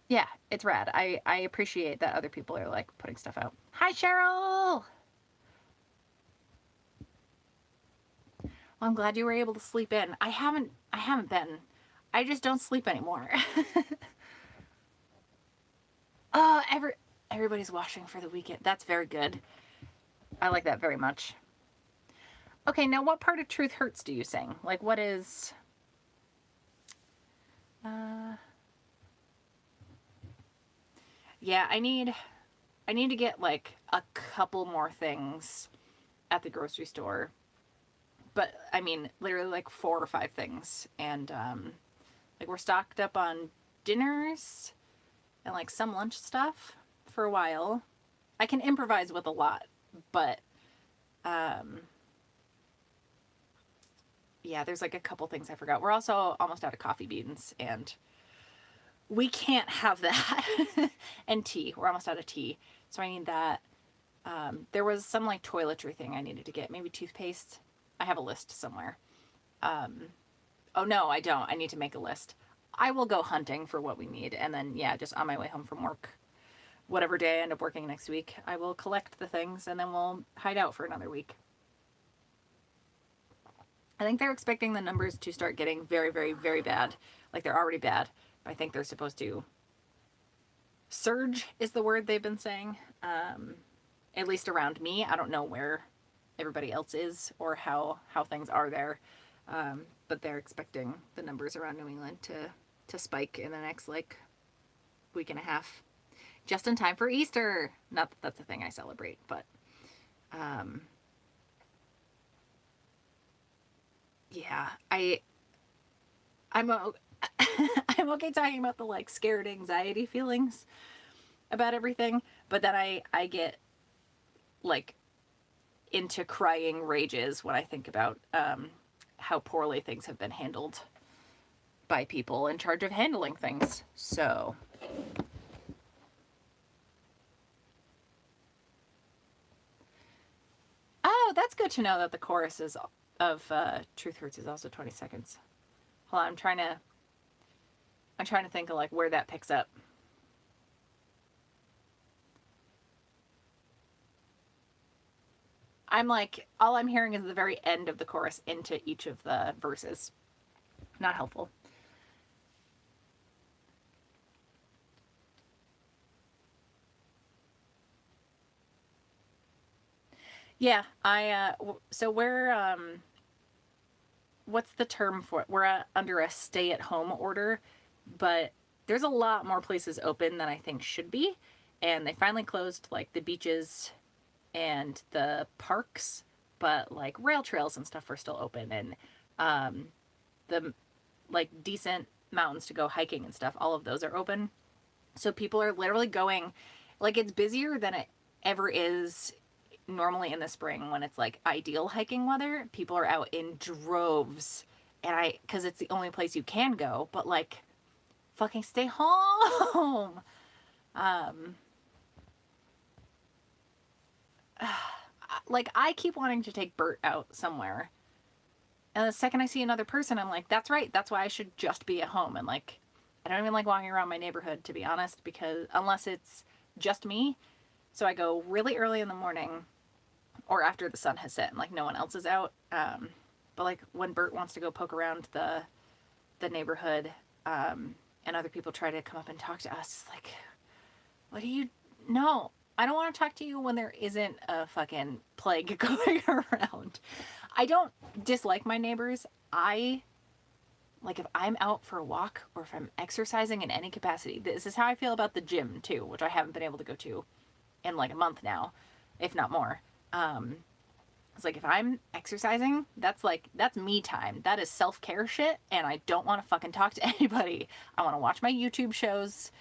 A: Yeah, it's rad. I appreciate that other people are like putting stuff out. Hi, Cheryl! Well, I'm glad you were able to sleep in. I haven't been. I just don't sleep anymore. Oh, everybody's washing for the weekend. That's very good. I like that very much. Okay, now what part of Truth Hurts do you sing? Like, what is... Yeah, I need to get like a couple more things at the grocery store. But I mean, literally like 4 or 5 things. And like we're stocked up on dinners and like some lunch stuff for a while. I can improvise with a lot, but yeah, there's like a couple things I forgot. We're also almost out of coffee beans and we can't have that. And tea. We're almost out of tea. So I need that. There was some like toiletry thing I needed to get. Maybe toothpaste. I have a list somewhere. Oh no, I don't. I need to make a list. I will go hunting for what we need. And then, yeah, just on my way home from work, whatever day I end up working next week, I will collect the things and then we'll hide out for another week. I think they're expecting the numbers to start getting very, very, very bad. Like they're already bad. I think they're supposed to surge is the word they've been saying. At least around me. I don't know where everybody else is or how things are there. But they're expecting the numbers around New England to spike in the next like week and a half, just in time for Easter. Not that that's a thing I celebrate, but yeah, I'm I'm okay talking about the like scared anxiety feelings about everything, but then I get like into crying rages when I think about how poorly things have been handled by people in charge of handling things. So oh, that's good to know that the chorus is of Truth Hurts is also 20 seconds. Hold on, I'm trying to think of like where that picks up. I'm like, all I'm hearing is the very end of the chorus into each of the verses. Not helpful. Yeah, so we're what's the term for it? We're under a stay-at-home order, but there's a lot more places open than I think should be, and they finally closed like the beaches and the parks, but like rail trails and stuff are still open, and the like decent mountains to go hiking and stuff, all of those are open. So people are literally going, like it's busier than it ever is normally in the spring when it's like ideal hiking weather. People are out in droves, and because it's the only place you can go, but like fucking stay home. Like I keep wanting to take Bert out somewhere, and the second I see another person, I'm like, that's right, that's why I should just be at home. And like I don't even like walking around my neighborhood, to be honest, because unless it's just me. So I go really early in the morning or after the sun has set and like no one else is out. But like when Bert wants to go poke around the neighborhood, and other people try to come up and talk to us, it's like, what do you? No, I don't want to talk to you when there isn't a fucking plague going around. I don't dislike my neighbors. I like if I'm out for a walk or if I'm exercising in any capacity. This is how I feel about the gym too, which I haven't been able to go to in like a month now, if not more. It's like if I'm exercising, that's me time. That is self-care shit, and I don't want to fucking talk to anybody. I want to watch my YouTube shows,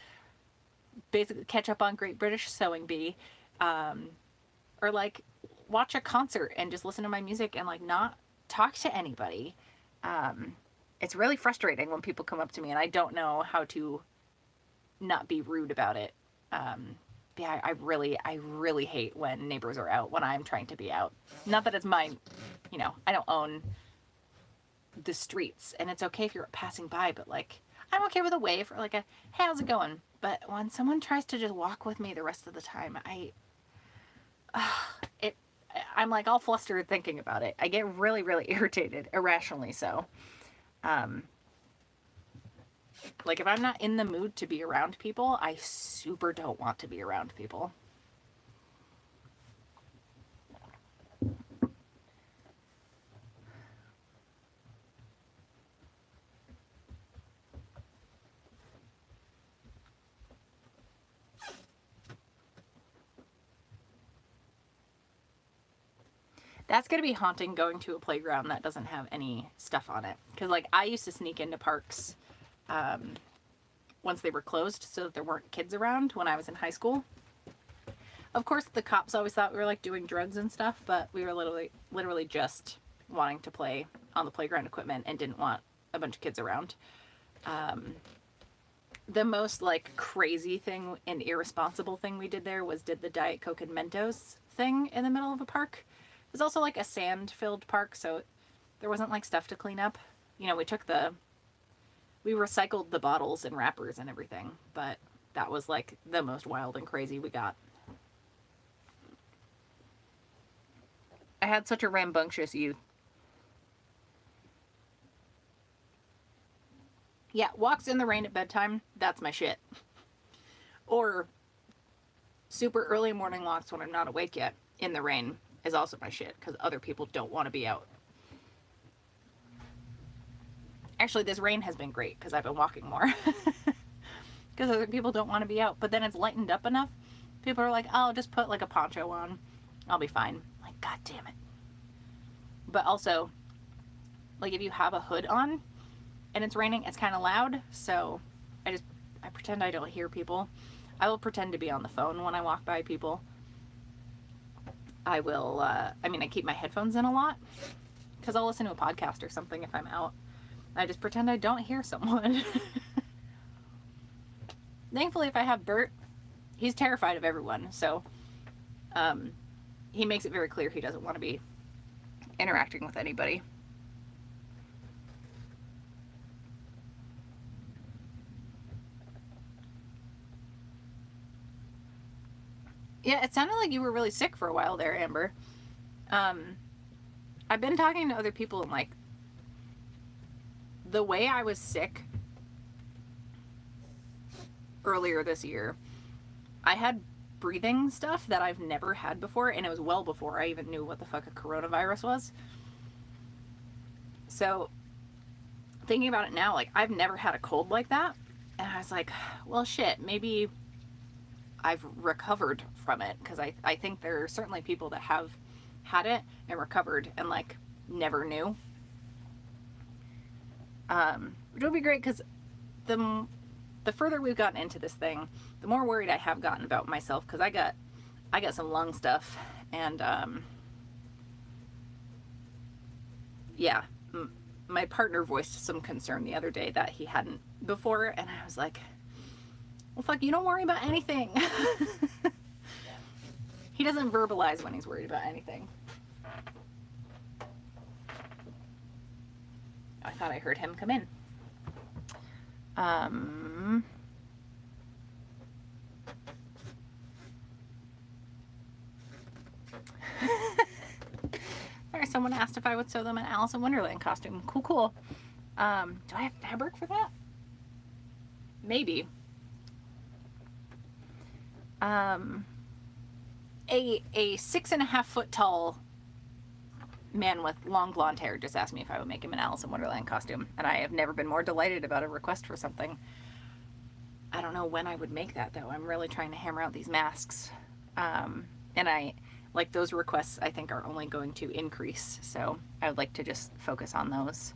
A: basically catch up on Great British Sewing Bee, or like watch a concert and just listen to my music and like not talk to anybody. It's really frustrating when people come up to me and I don't know how to not be rude about it. Yeah, I really hate when neighbors are out when I'm trying to be out. Not that it's mine, I don't own the streets, and it's okay if you're passing by, but like, I'm okay with a wave or like a, hey, how's it going? But when someone tries to just walk with me the rest of the time, I'm like all flustered thinking about it. I get really, really irritated, irrationally so. Like if I'm not in the mood to be around people, I super don't want to be around people. That's going to be haunting, going to a playground that doesn't have any stuff on it. Because like I used to sneak into parks once they were closed so that there weren't kids around when I was in high school. Of course, the cops always thought we were like doing drugs and stuff, but we were literally just wanting to play on the playground equipment and didn't want a bunch of kids around. The most like crazy thing and irresponsible thing we did there was did the Diet Coke and Mentos thing in the middle of a park. It was also like a sand-filled park, so there wasn't like stuff to clean up. We recycled the bottles and wrappers and everything, but that was like the most wild and crazy we got. I had such a rambunctious youth. Yeah, walks in the rain at bedtime, that's my shit. Or super early morning walks when I'm not awake yet in the rain is also my shit, because other people don't want to be out. Actually, this rain has been great because I've been walking more. Because other people don't want to be out. But then it's lightened up enough. People are like, oh, just put like a poncho on. I'll be fine. Like, God damn it. But also, like if you have a hood on and it's raining, it's kind of loud. So I pretend I don't hear people. I will pretend to be on the phone when I walk by people. I will, I keep my headphones in a lot because I'll listen to a podcast or something if I'm out. I just pretend I don't hear someone. Thankfully, if I have Bert, he's terrified of everyone. So he makes it very clear he doesn't want to be interacting with anybody. Yeah, it sounded like you were really sick for a while there, Amber. I've been talking to other people and like the way I was sick earlier this year, I had breathing stuff that I've never had before, and it was well before I even knew what the fuck a coronavirus was. So thinking about it now, like I've never had a cold like that, and I was like, well shit, maybe I've recovered from it, because I think there are certainly people that have had it and recovered and like never knew. Which would be great, because the further we've gotten into this thing, the more worried I have gotten about myself, because I got some lung stuff, and yeah, my partner voiced some concern the other day that he hadn't before, and I was like, well, fuck, you don't worry about anything. He doesn't verbalize when he's worried about anything. I thought I heard him come in. Someone asked if I would sew them an Alice in Wonderland costume. Cool. Do I have fabric for that? Maybe. A 6.5 foot tall man with long blonde hair just asked me if I would make him an Alice in Wonderland costume, and I have never been more delighted about a request for something. I don't know when I would make that though. I'm really trying to hammer out these masks, and I like those requests. I think are only going to increase, so I would like to just focus on those.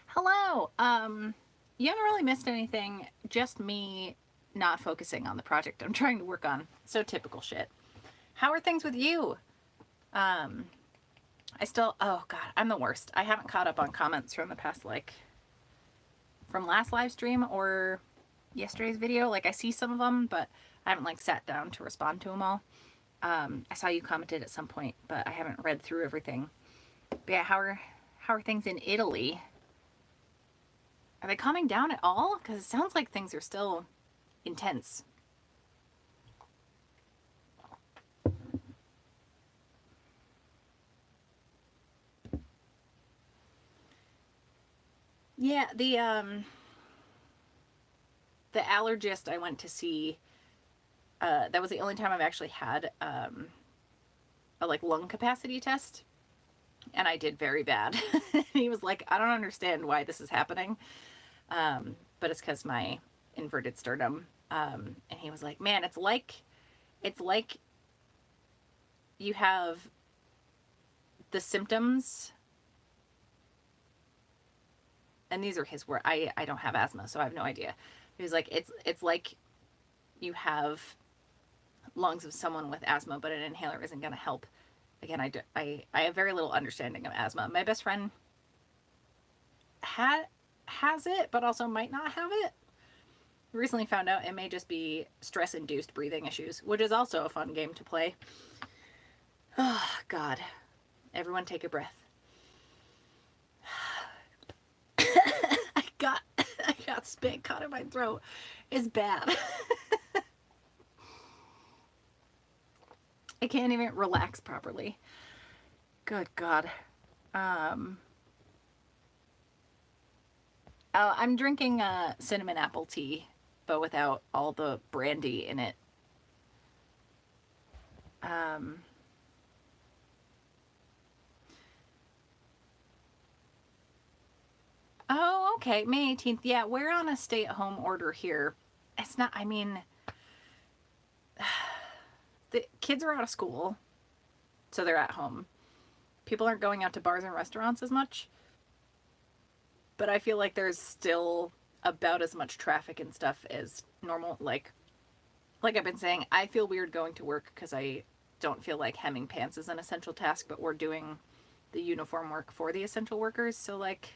A: Hello. You haven't really missed anything. Just me not focusing on the project I'm trying to work on. So typical shit. How are things with you? Oh God, I'm the worst. I haven't caught up on comments from the past, like, from last live stream or yesterday's video. Like, I see some of them, but I haven't, like, sat down to respond to them all. I saw you commented at some point, but I haven't read through everything. But yeah, how are things in Italy? Are they calming down at all? Because it sounds like things are still intense. Yeah, the allergist I went to see, that was the only time I've actually had a like lung capacity test, and I did very bad. He was like, I don't understand why this is happening, but it's because my inverted sternum, and he was like, man, it's like you have the symptoms, and these are his words. I don't have asthma, so I have no idea. He was like, it's like you have lungs of someone with asthma, but an inhaler isn't going to help. Again, I have very little understanding of asthma. My best friend has it, but also might not have it. Recently found out it may just be stress-induced breathing issues, which is also a fun game to play. Oh, God. Everyone take a breath. I got spit caught in my throat. It's bad. I can't even relax properly. Good God. I'm drinking cinnamon apple tea but without all the brandy in it. Oh, okay, May 18th. Yeah, we're on a stay-at-home order here. It's not, I mean, the kids are out of school, so they're at home. People aren't going out to bars and restaurants as much, but I feel like there's still about as much traffic and stuff as normal. Like I've been saying, I feel weird going to work because I don't feel like hemming pants is an essential task, but we're doing the uniform work for the essential workers, so like,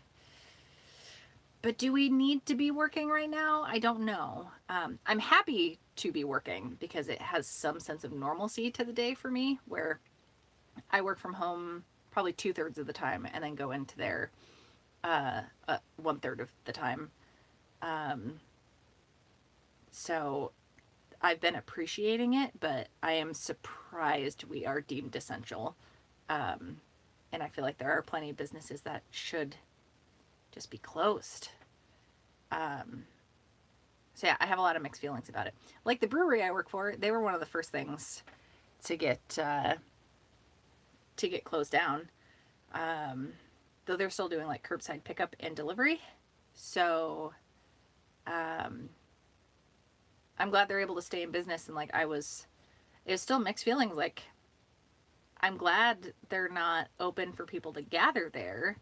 A: but do we need to be working right now? I don't know. I'm happy to be working because it has some sense of normalcy to the day for me, where I work from home probably 2/3 of the time and then go into there 1/3 of the time. So I've been appreciating it, but I am surprised we are deemed essential. And I feel like there are plenty of businesses that should just be closed. So yeah, I have a lot of mixed feelings about it. Like the brewery I work for, they were one of the first things to get closed down. Though they're still doing like curbside pickup and delivery. So I'm glad they're able to stay in business, and like it was still mixed feelings. Like, I'm glad they're not open for people to gather there.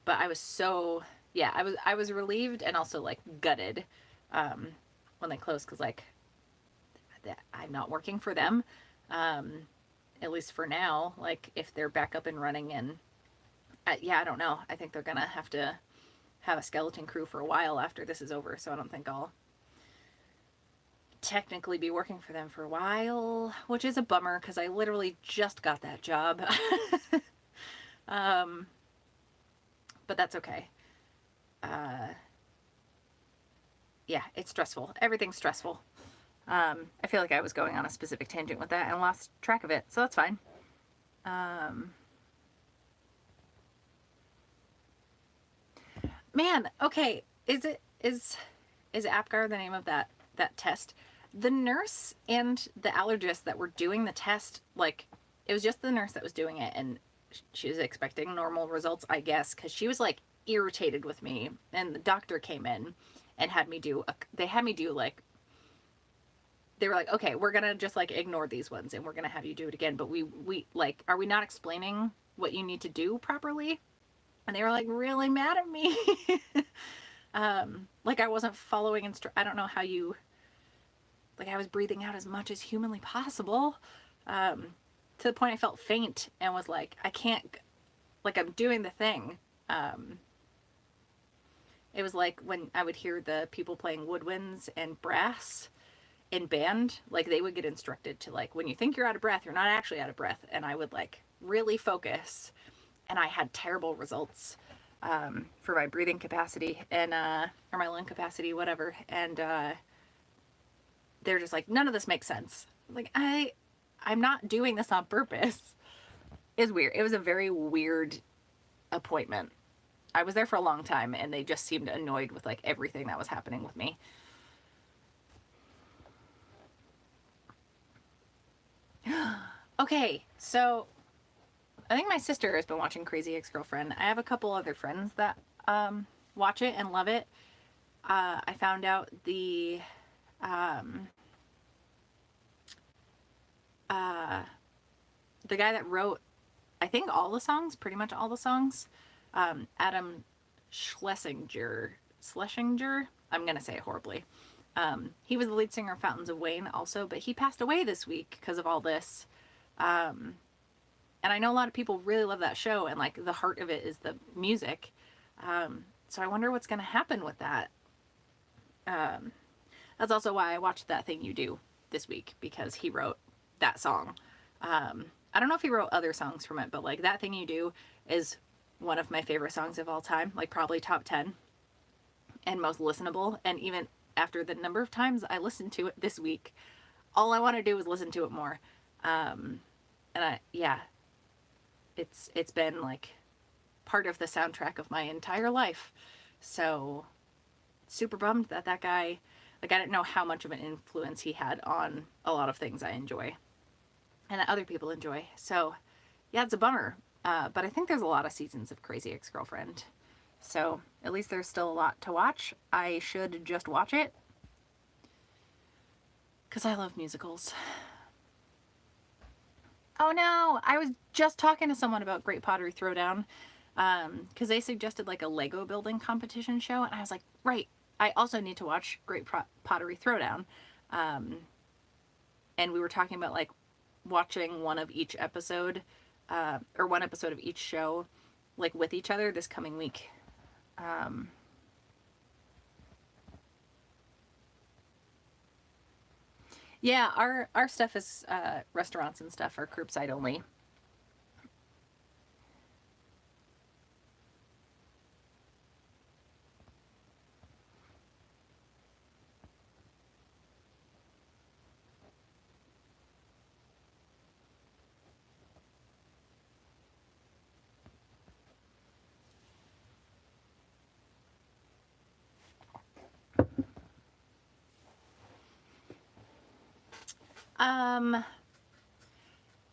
A: But I was so, yeah, I was relieved and also like gutted when they closed, because like I'm not working for them, at least for now. Like if they're back up and running, and yeah, I don't know. I think they're gonna have to have a skeleton crew for a while after this is over, so I don't think I'll technically be working for them for a while, which is a bummer because I literally just got that job. But that's okay. Yeah, it's stressful. Everything's stressful. I feel like I was going on a specific tangent with that and lost track of it, so that's fine. Man, okay, is Apgar the name of that test? The nurse and the allergist that were doing the test, like, it was just the nurse that was doing it, and she was expecting normal results, I guess, because she was like irritated with me, and the doctor came in and had me do like, they were like, okay, we're gonna just like ignore these ones and we're gonna have you do it again, but we like, are we not explaining what you need to do properly? And they were like really mad at me. Like I wasn't following I don't know how you, like I was breathing out as much as humanly possible, to the point I felt faint and was like, I can't, like I'm doing the thing. It was like when I would hear the people playing woodwinds and brass in band, like they would get instructed to, like, when you think you're out of breath, you're not actually out of breath. And I would like really focus, and I had terrible results for my breathing capacity and or my lung capacity, whatever. And they're just like, none of this makes sense. Like I'm not doing this on purpose. It's weird. It was a very weird appointment. I was there for a long time, and they just seemed annoyed with like everything that was happening with me. Okay, so I think my sister has been watching Crazy Ex-Girlfriend. I have a couple other friends that watch it and love it. I found out the guy that wrote, I think, all the songs, pretty much all the songs, Adam Schlesinger, I'm gonna say it horribly. He was the lead singer of Fountains of Wayne also, but he passed away this week because of all this. And I know a lot of people really love that show, and like the heart of it is the music. So I wonder what's going to happen with that. That's also why I watched That Thing You Do this week, because he wrote that song. I don't know if he wrote other songs from it, but like That Thing You Do is one of my favorite songs of all time, like probably top 10 and most listenable. And even after the number of times I listened to it this week, all I want to do is listen to it more. And yeah, it's been like part of the soundtrack of my entire life. So super bummed that that guy, like, I didn't know how much of an influence he had on a lot of things I enjoy and that other people enjoy. So, yeah, it's a bummer. But I think there's a lot of seasons of Crazy Ex-Girlfriend. So, at least there's still a lot to watch. I should just watch it because I love musicals. Oh no, I was just talking to someone about Great Pottery Throwdown because they suggested like a Lego building competition show, and I was like, right, I also need to watch Great Pottery Throwdown. And we were talking about like watching one of each episode or one episode of each show like with each other this coming week. Yeah, our stuff is restaurants and stuff are curbside only.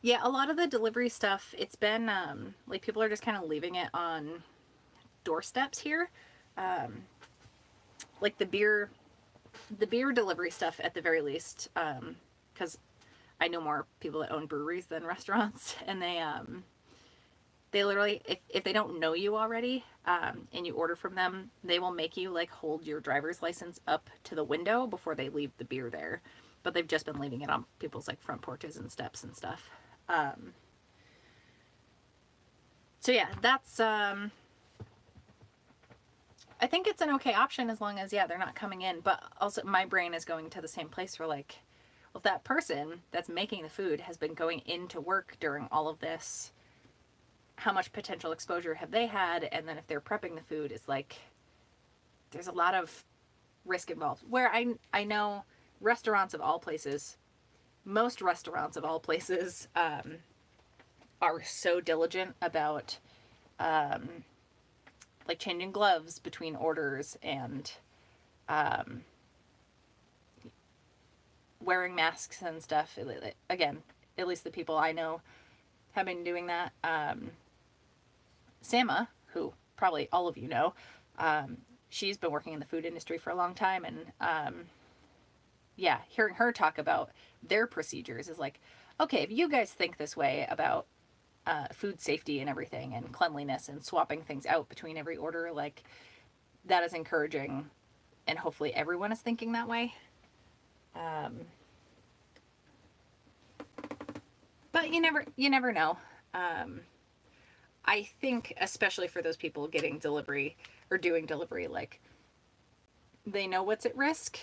A: Yeah, a lot of the delivery stuff, it's been like people are just kind of leaving it on doorsteps here. Like the beer delivery stuff at the very least, because I know more people that own breweries than restaurants, and they literally, if they don't know you already, and you order from them, they will make you like hold your driver's license up to the window before they leave the beer there. But they've just been leaving it on people's like front porches and steps and stuff. So yeah, that's I think it's an okay option as long as, yeah, they're not coming in. But also my brain is going to the same place where like, well, if that person that's making the food has been going into work during all of this, how much potential exposure have they had? And then if they're prepping the food, it's like, there's a lot of risk involved. Where I know restaurants of all places, most restaurants of all places, are so diligent about like changing gloves between orders and wearing masks and stuff. Again, at least the people I know have been doing that. Sama, who probably all of you know, she's been working in the food industry for a long time, and yeah, hearing her talk about their procedures is like, okay, if you guys think this way about food safety and everything and cleanliness and swapping things out between every order, like that is encouraging, and hopefully everyone is thinking that way. But you never know. I think especially for those people getting delivery or doing delivery, like they know what's at risk,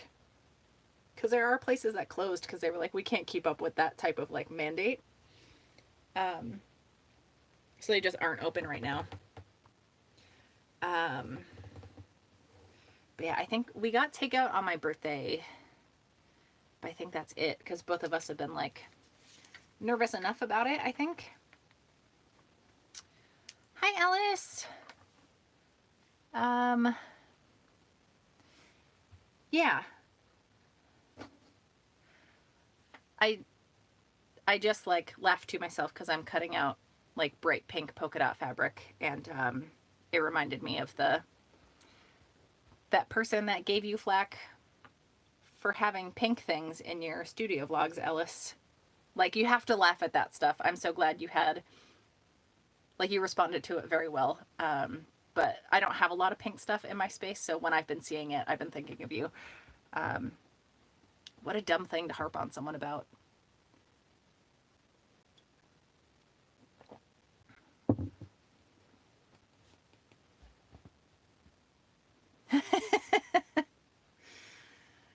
A: because there are places that closed because they were like, we can't keep up with that type of like mandate. So they just aren't open right now. But yeah, I think we got takeout on my birthday, but I think that's it because both of us have been like nervous enough about it, I think. Hi, Ellis. Yeah. I just like laughed to myself because I'm cutting out like bright pink polka dot fabric, and it reminded me of that person that gave you flack for having pink things in your studio vlogs, Ellis. Like, you have to laugh at that stuff. I'm so glad you had, like, you responded to it very well. But I don't have a lot of pink stuff in my space, so when I've been seeing it, I've been thinking of you. What a dumb thing to harp on someone about.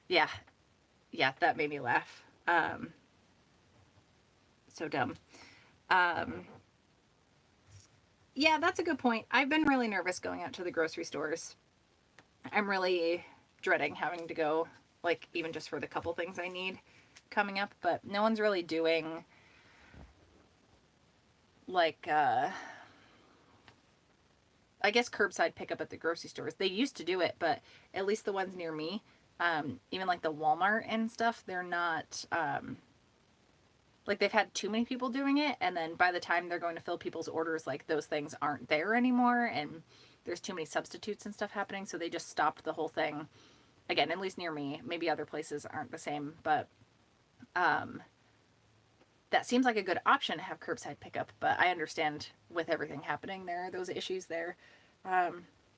A: Yeah. Yeah, that made me laugh. So dumb. Yeah, that's a good point. I've been really nervous going out to the grocery stores. I'm really dreading having to go, like, even just for the couple things I need coming up, but no one's really doing, like, a I guess curbside pickup at the grocery stores. They used to do it, but at least the ones near me, even like the Walmart and stuff, they're not, like they've had too many people doing it. And then by the time they're going to fill people's orders, like those things aren't there anymore. And there's too many substitutes and stuff happening. So they just stopped the whole thing. Again, at least near me. Maybe other places aren't the same, but that seems like a good option to have curbside pickup. But I understand with everything happening, there are those issues there.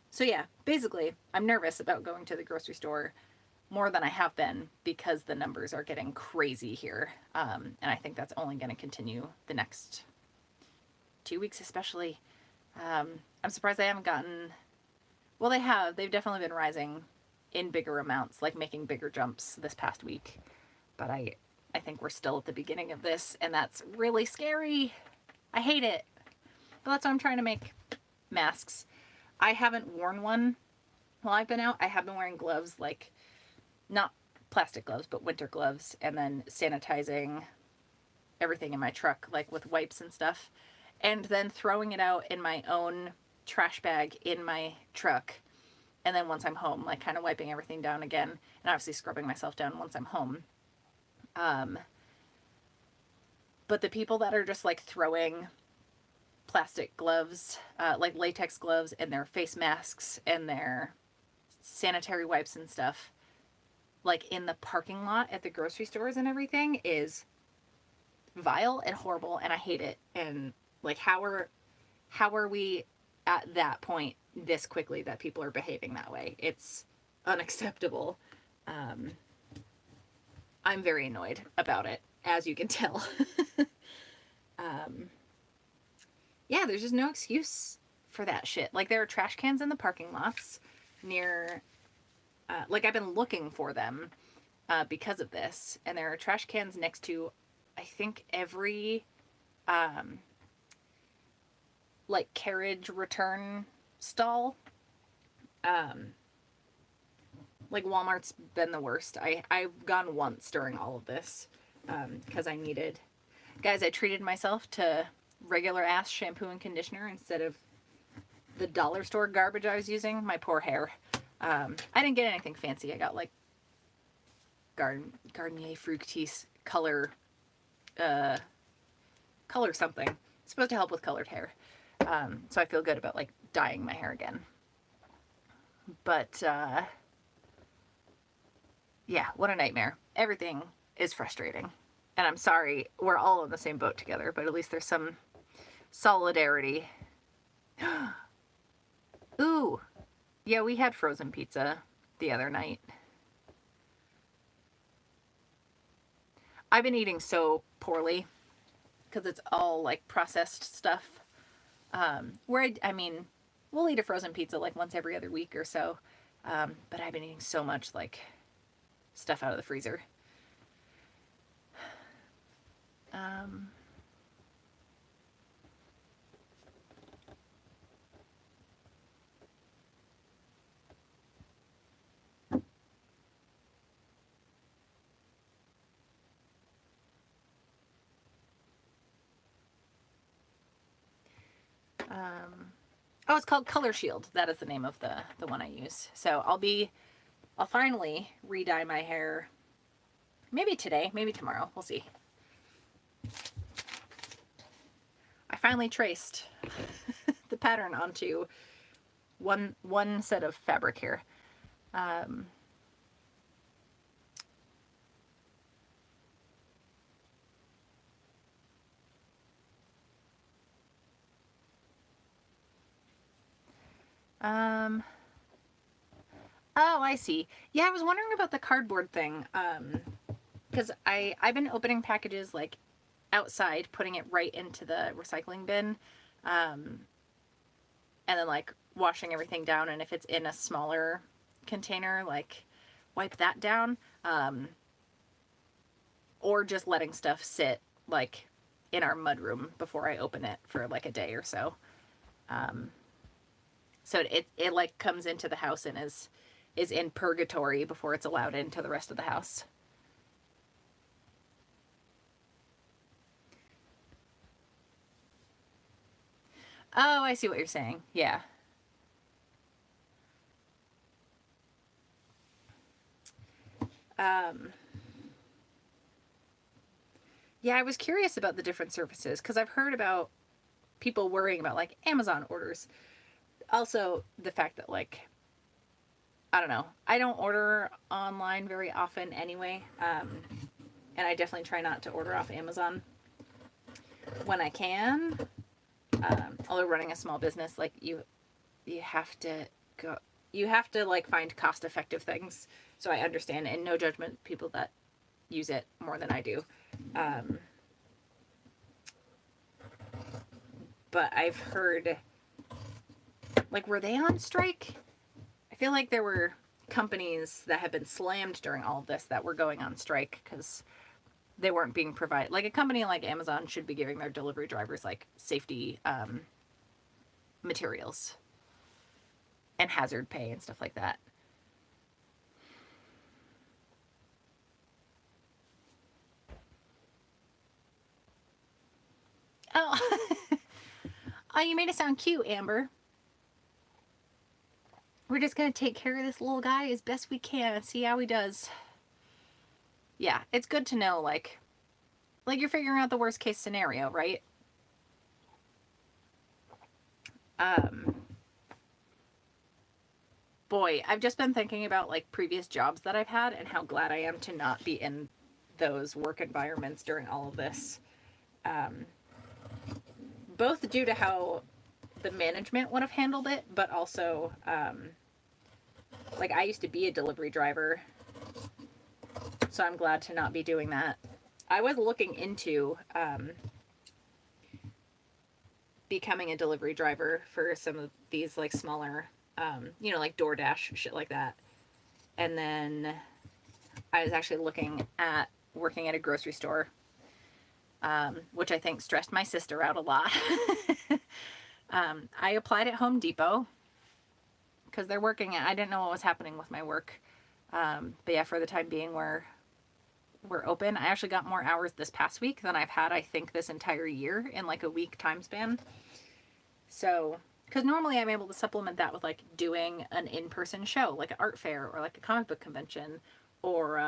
A: So yeah, basically, I'm nervous about going to the grocery store more than I have been because the numbers are getting crazy here. And I think that's only going to continue the next 2 weeks, especially. I'm surprised they haven't gotten, well, they have. They've definitely been rising in bigger amounts, like making bigger jumps this past week. But I think we're still at the beginning of this, and that's really scary. I hate it. But that's why I'm trying to make masks. I haven't worn one while I've been out. I have been wearing gloves, like not plastic gloves, but winter gloves, and then sanitizing everything in my truck, like with wipes and stuff, and then throwing it out in my own trash bag in my truck. And then once I'm home, like kind of wiping everything down again, and obviously scrubbing myself down once I'm home. But the people that are just like throwing plastic gloves, like latex gloves, and their face masks and their sanitary wipes and stuff, like in the parking lot at the grocery stores and everything, is vile and horrible, and I hate it. And like, how are we at that point this quickly that people are behaving that way? It's unacceptable. I'm very annoyed about it, as you can tell. Yeah, there's just no excuse for that shit. Like, there are trash cans in the parking lots near, like, I've been looking for them because of this, and there are trash cans next to, I think, every, like, carriage return stall. Like, Walmart's been the worst. I've gone once during all of this because I needed, guys, I treated myself to regular ass shampoo and conditioner instead of the dollar store garbage I was using. My poor hair. I didn't get anything fancy. I got like Garnier Fructis color something. It's supposed to help with colored hair. So I feel good about like dyeing my hair again. But yeah, what a nightmare. Everything is frustrating. And I'm sorry, we're all in the same boat together, but at least there's some solidarity. Ooh, yeah, we had frozen pizza the other night. I've been eating so poorly because it's all like processed stuff. Where I mean, we'll eat a frozen pizza like once every other week or so. But I've been eating so much like stuff out of the freezer. Oh, it's called Color Shield. That is the name of the one I use. So I'll finally re-dye my hair. Maybe today, maybe tomorrow. We'll see. I finally traced the pattern onto one set of fabric here. Oh, I see. Yeah, I was wondering about the cardboard thing. Because I've been opening packages like outside, putting it right into the recycling bin, and then like washing everything down. And if it's in a smaller container, like wipe that down, or just letting stuff sit like in our mudroom before I open it for like a day or so. So it like comes into the house and is in purgatory before it's allowed into the rest of the house. Oh, I see what you're saying. Yeah. Yeah, I was curious about the different services because I've heard about people worrying about like Amazon orders. Also, the fact that like, I don't know, I don't order online very often anyway. And I definitely try not to order off Amazon when I can. Although running a small business, like you have to go, you have to like find cost effective things. So I understand, and no judgment people that use it more than I do. But I've heard, like, were they on strike? I feel like there were companies that had been slammed during all of this that were going on strike because they weren't being provided. Like a company like Amazon should be giving their delivery drivers like safety materials and hazard pay and stuff like that. Oh, oh, you made it sound cute, Amber. We're just gonna take care of this little guy as best we can and see how he does. Yeah, it's good to know, like you're figuring out the worst case scenario, right? Boy, I've just been thinking about like previous jobs that I've had and how glad I am to not be in those work environments during all of this. Both due to how the management would have handled it, but also like I used to be a delivery driver, so I'm glad to not be doing that. I was looking into becoming a delivery driver for some of these like smaller, you know, like DoorDash, shit like that. And then I was actually looking at working at a grocery store, which I think stressed my sister out a lot. I applied at Home Depot because they're working. I didn't know what was happening with my work. But yeah, for the time being, we're open. I actually got more hours this past week than I've had, I think, this entire year in like a week time span. So, because normally I'm able to supplement that with like doing an in-person show, like an art fair or like a comic book convention or,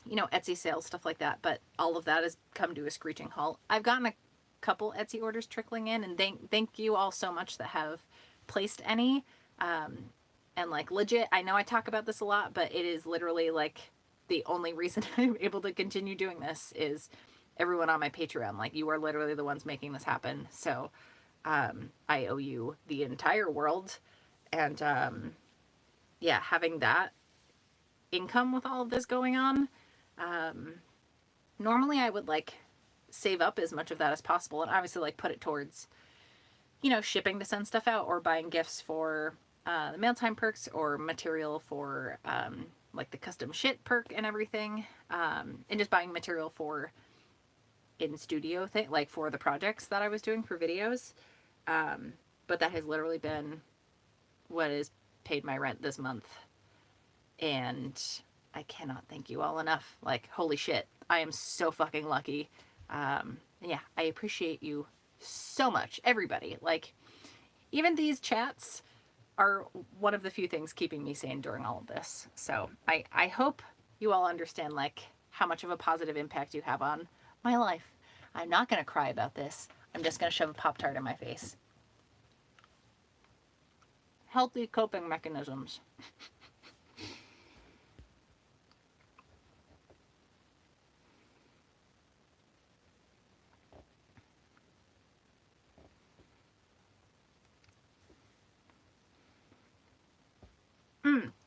A: you know, Etsy sales, stuff like that. But all of that has come to a screeching halt. I've gotten a couple Etsy orders trickling in, and thank you all so much that have placed any. And like legit, I know I talk about this a lot, but it is literally like the only reason I'm able to continue doing this is everyone on my Patreon. Like you are literally the ones making this happen. So I owe you the entire world. And yeah, having that income with all of this going on, normally I would like save up as much of that as possible and obviously like put it towards, you know, shipping to send stuff out or buying gifts for the mail time perks or material for like the custom shit perk and everything, and just buying material for in studio thing, like for the projects that I was doing for videos. But that has literally been what has paid my rent this month. And I cannot thank you all enough. Like, holy shit. I am so fucking lucky. Yeah, I appreciate you so much. Everybody. Like, even these chats are one of the few things keeping me sane during all of this. So I hope you all understand like how much of a positive impact you have on my life. I'm not going to cry about this. I'm just going to shove a Pop-Tart in my face. Healthy coping mechanisms.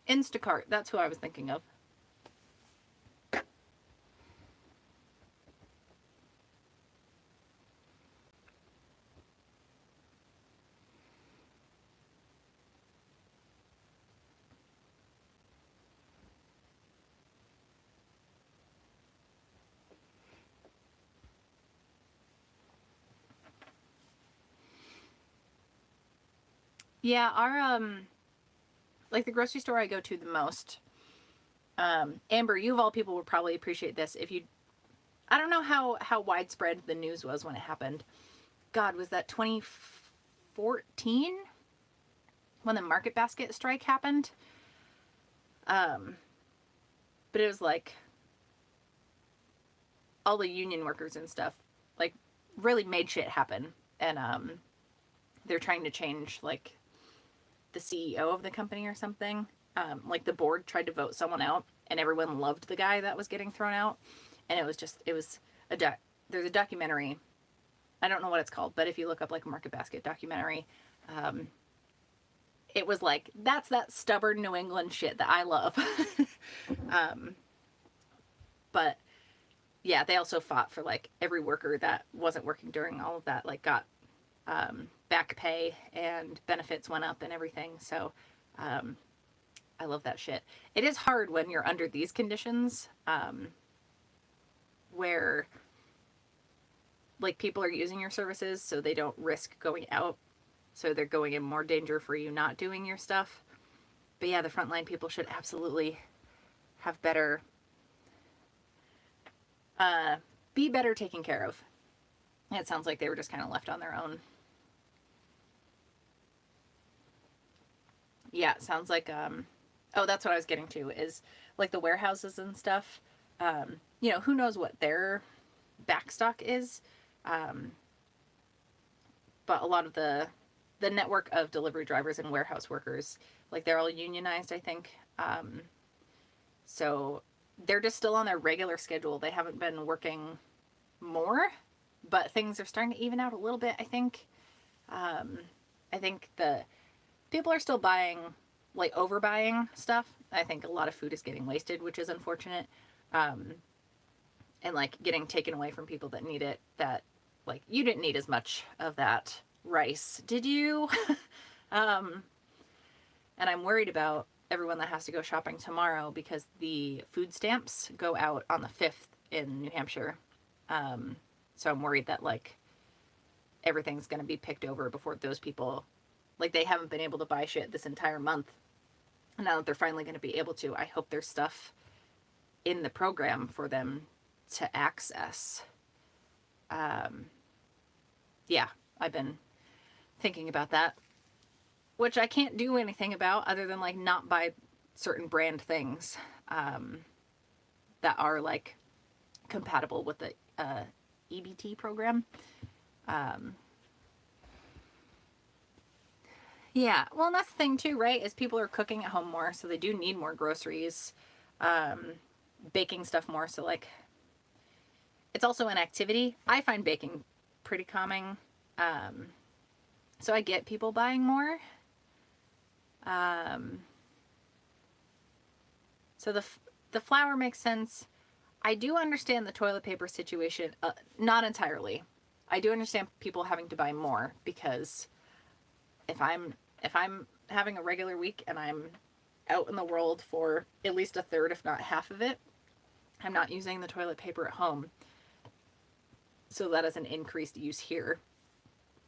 A: Instacart. That's who I was thinking of. Yeah, our like the grocery store I go to the most. Amber, you of all people would probably appreciate this if you. I don't know how widespread the news was when it happened. God, was that 2014 when the Market Basket strike happened? but it was like all the union workers and stuff like really made shit happen. And they're trying to change like the CEO of the company or something. Like the board tried to vote someone out, and everyone loved the guy that was getting thrown out. And it was there's a documentary. I don't know what it's called, but if you look up like Market Basket documentary, it was like, that's that stubborn New England shit that I love. But yeah, they also fought for like every worker that wasn't working during all of that, like got back pay and benefits went up and everything. So I love that shit. It is hard when you're under these conditions where like people are using your services so they don't risk going out. So they're going in more danger for you not doing your stuff. But yeah, the frontline people should absolutely have better, be better taken care of. It sounds like they were just kind of left on their own. Yeah, it sounds like, oh, that's what I was getting to, is like the warehouses and stuff. You know, who knows what their backstock is. But a lot of the network of delivery drivers and warehouse workers, like they're all unionized, I think. So they're just still on their regular schedule. They haven't been working more, but things are starting to even out a little bit, I think. I think the people are still buying, like overbuying stuff. I think a lot of food is getting wasted, which is unfortunate. And like getting taken away from people that need it, that like you didn't need as much of that rice, did you? And I'm worried about everyone that has to go shopping tomorrow because the food stamps go out on the 5th in New Hampshire. So I'm worried that like everything's going to be picked over before those people, like they haven't been able to buy shit this entire month. And now that they're finally going to be able to, I hope there's stuff in the program for them to access. Yeah, I've been thinking about that, which I can't do anything about other than like not buy certain brand things that are like compatible with the EBT program. Yeah, well, and that's the thing too, right? Is people are cooking at home more, so they do need more groceries, baking stuff more. So like, it's also an activity. I find baking pretty calming. So I get people buying more. So the flour makes sense. I do understand the toilet paper situation, not entirely. I do understand people having to buy more because if I'm having a regular week and I'm out in the world for at least a third, if not half of it, I'm not using the toilet paper at home. So that is an increased use here.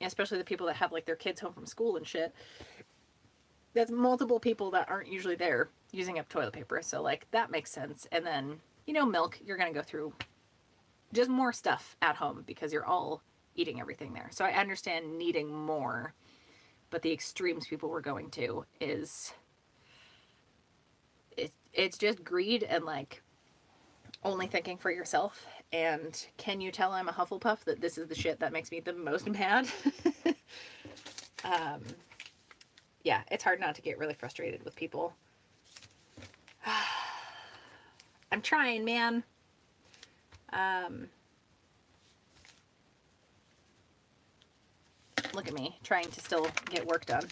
A: Especially the people that have like their kids home from school and shit. That's multiple people that aren't usually there using up toilet paper. So like that makes sense. And then, you know, milk, you're going to go through just more stuff at home because you're all eating everything there. So I understand needing more, but the extremes people were going to is it's just greed and like only thinking for yourself. And can you tell I'm a Hufflepuff that this is the shit that makes me the most mad? Yeah, it's hard not to get really frustrated with people. I'm trying, man. Look at me, trying to still get work done.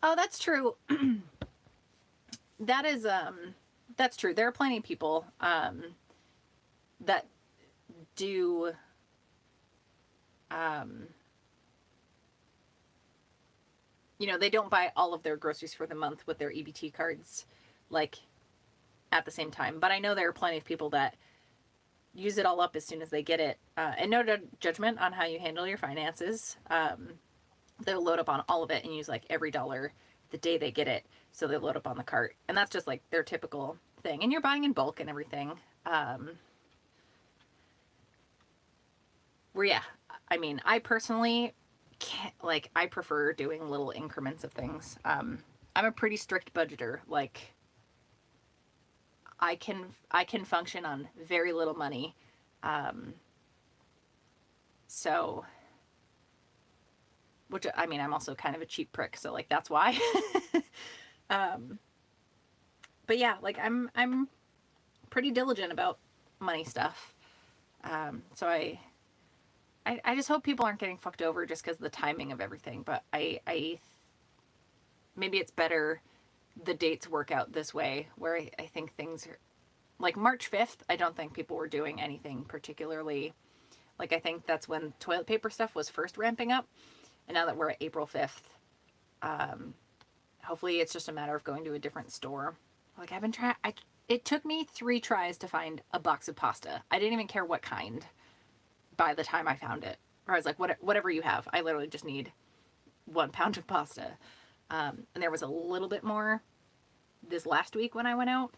A: Oh, that's true. That is, that's true. There are plenty of people, that do, you know, they don't buy all of their groceries for the month with their EBT cards, like, at the same time. But I know there are plenty of people that use it all up as soon as they get it. And no judgment on how you handle your finances. They'll load up on all of it and use like every dollar the day they get it. So they load up on the cart. And that's just like their typical thing. And you're buying in bulk and everything. where, yeah, I mean, I personally can't, like, I prefer doing little increments of things. I'm a pretty strict budgeter. Like, I can function on very little money. Um, so, which, I mean, I'm also kind of a cheap prick, so like that's why. um, but yeah, like I'm pretty diligent about money stuff. So I just hope people aren't getting fucked over just because of the timing of everything. But I maybe it's better the dates work out this way, where I think things are like March 5th. I don't think people were doing anything particularly. Like, I think that's when toilet paper stuff was first ramping up. And now that we're at April 5th, hopefully it's just a matter of going to a different store. Like, I've been trying, it took me 3 tries to find a box of pasta. I didn't even care what kind by the time I found it. Or I was like, whatever you have. I literally just need 1 pound of pasta. And there was a little bit more this last week when I went out.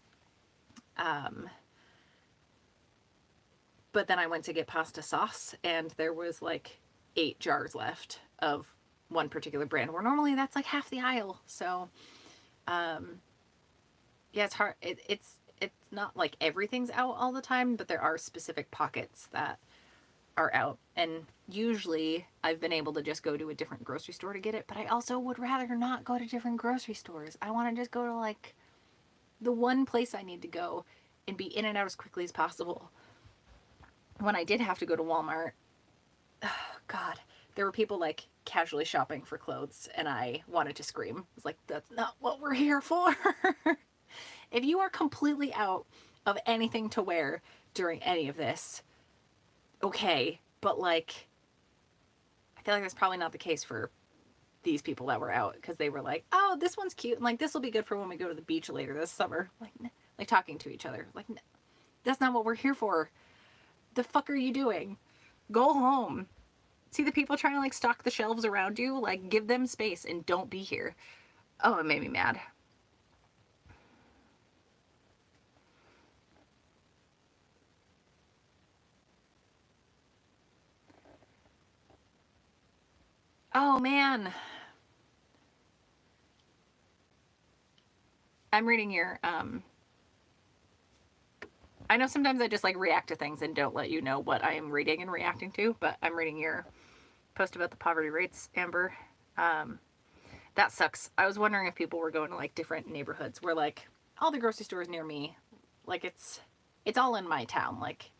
A: But then I went to get pasta sauce, and there was like 8 jars left of one particular brand, where normally that's like half the aisle. So, yeah, it's hard. It's not like everything's out all the time, but there are specific pockets that are out. And usually I've been able to just go to a different grocery store to get it, but I also would rather not go to different grocery stores. I want to just go to like the one place I need to go and be in and out as quickly as possible. When I did have to go to Walmart, oh God, there were people like casually shopping for clothes, and I wanted to scream. I was like, that's not what we're here for. If you are completely out of anything to wear during any of this, okay, but like, I feel like that's probably not the case for these people that were out, because they were like, oh, this one's cute, and like, this will be good for when we go to the beach later this summer. Like talking to each other. Like, that's not what we're here for. The fuck are you doing? Go home. See the people trying to like stock the shelves around you? Like, give them space and don't be here. Oh, it made me mad. Oh man. I'm reading your I know sometimes I just like react to things and don't let you know what I am reading and reacting to, but I'm reading your post about the poverty rates, Amber. That sucks. I was wondering if people were going to like different neighborhoods where like all the grocery stores near me, like it's all in my town. Like,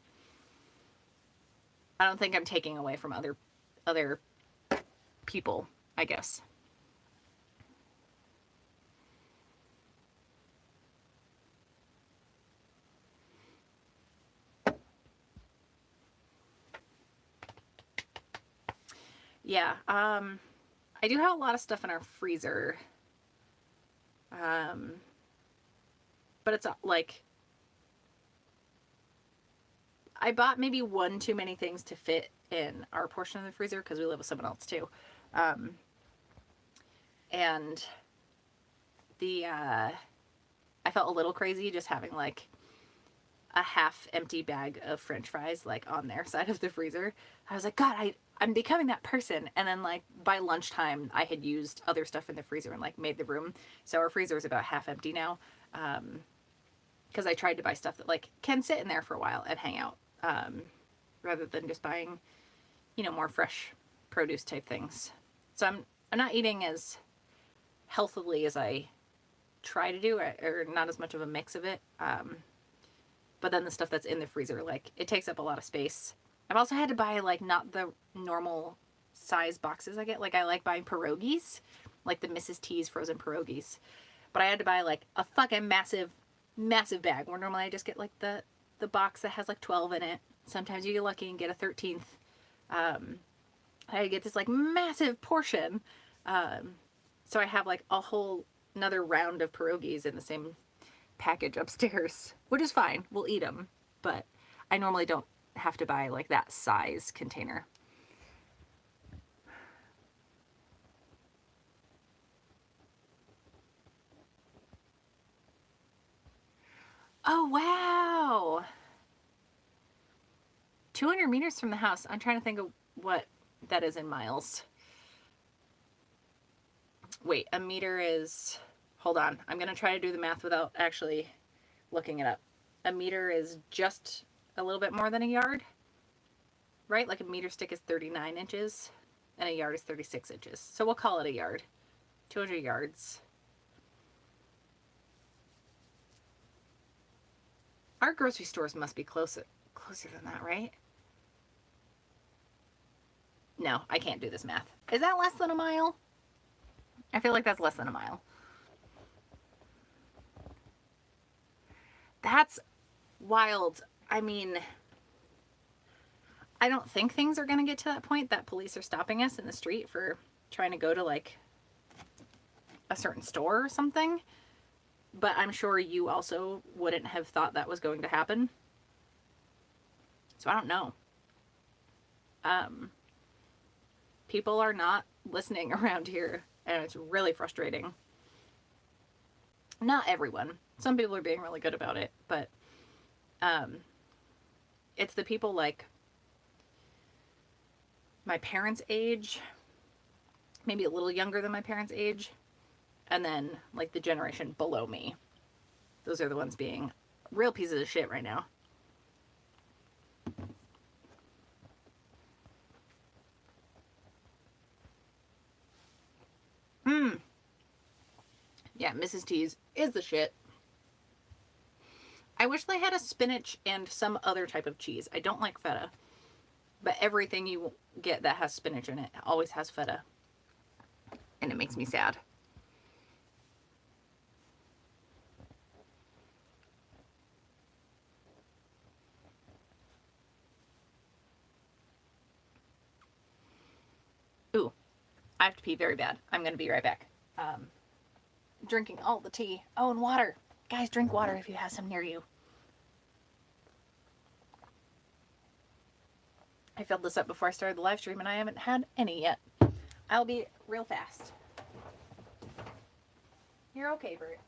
A: I don't think I'm taking away from other people, I guess. Yeah, I do have a lot of stuff in our freezer. But it's like, I bought maybe 1 too many things to fit in our portion of the freezer because we live with someone else too. And I felt a little crazy just having like a half empty bag of French fries like on their side of the freezer. I was like, God, I'm becoming that person. And then like by lunchtime, I had used other stuff in the freezer and like made the room. So our freezer is about half empty now. Because I tried to buy stuff that like can sit in there for a while and hang out, rather than just buying, more fresh produce type things. So I'm not eating as healthily as I try to do, or not as much of a mix of it. But then the stuff that's in the freezer, like, it takes up a lot of space. I've also had to buy like not the normal size boxes I get. Like, I like buying pierogies, like the Mrs. T's frozen pierogies. But I had to buy like a fucking massive bag, where normally I just get like the box that has like 12 in it. Sometimes you get lucky and get a 13th. I had to get this like massive portion. So I have like a whole another round of pierogies in the same package upstairs, which is fine. We'll eat them. But I normally don't have to buy like that size container. Oh, wow. 200 meters from the house. I'm trying to think of what that is in miles. Wait, a meter is, hold on. I'm going to try to do the math without actually looking it up. A meter is just a little bit more than a yard, right? Like a meter stick is 39 inches and a yard is 36 inches. So we'll call it a yard. 200 yards. Our grocery stores must be closer than that, right? No, I can't do this math. Is that less than a mile? I feel like that's less than a mile. That's wild. I mean, I don't think things are going to get to that point that police are stopping us in the street for trying to go to like a certain store or something. But I'm sure you also wouldn't have thought that was going to happen. So I don't know. People are not listening around here, and it's really frustrating. Not everyone. Some people are being really good about it, but it's the people like my parents' age, maybe a little younger than my parents' age, and then like the generation below me. Those are the ones being real pieces of shit right now. Yeah, Mrs. T's is the shit. I wish they had a spinach and some other type of cheese. I don't like feta, but everything you get that has spinach in it always has feta, and it makes me sad. Ooh, I have to pee very bad. I'm going to be right back. Drinking all the tea. Oh, and water. Guys, drink water if you have some near you. I filled this up before I started the live stream and I haven't had any yet. I'll be real fast. You're okay, Bert.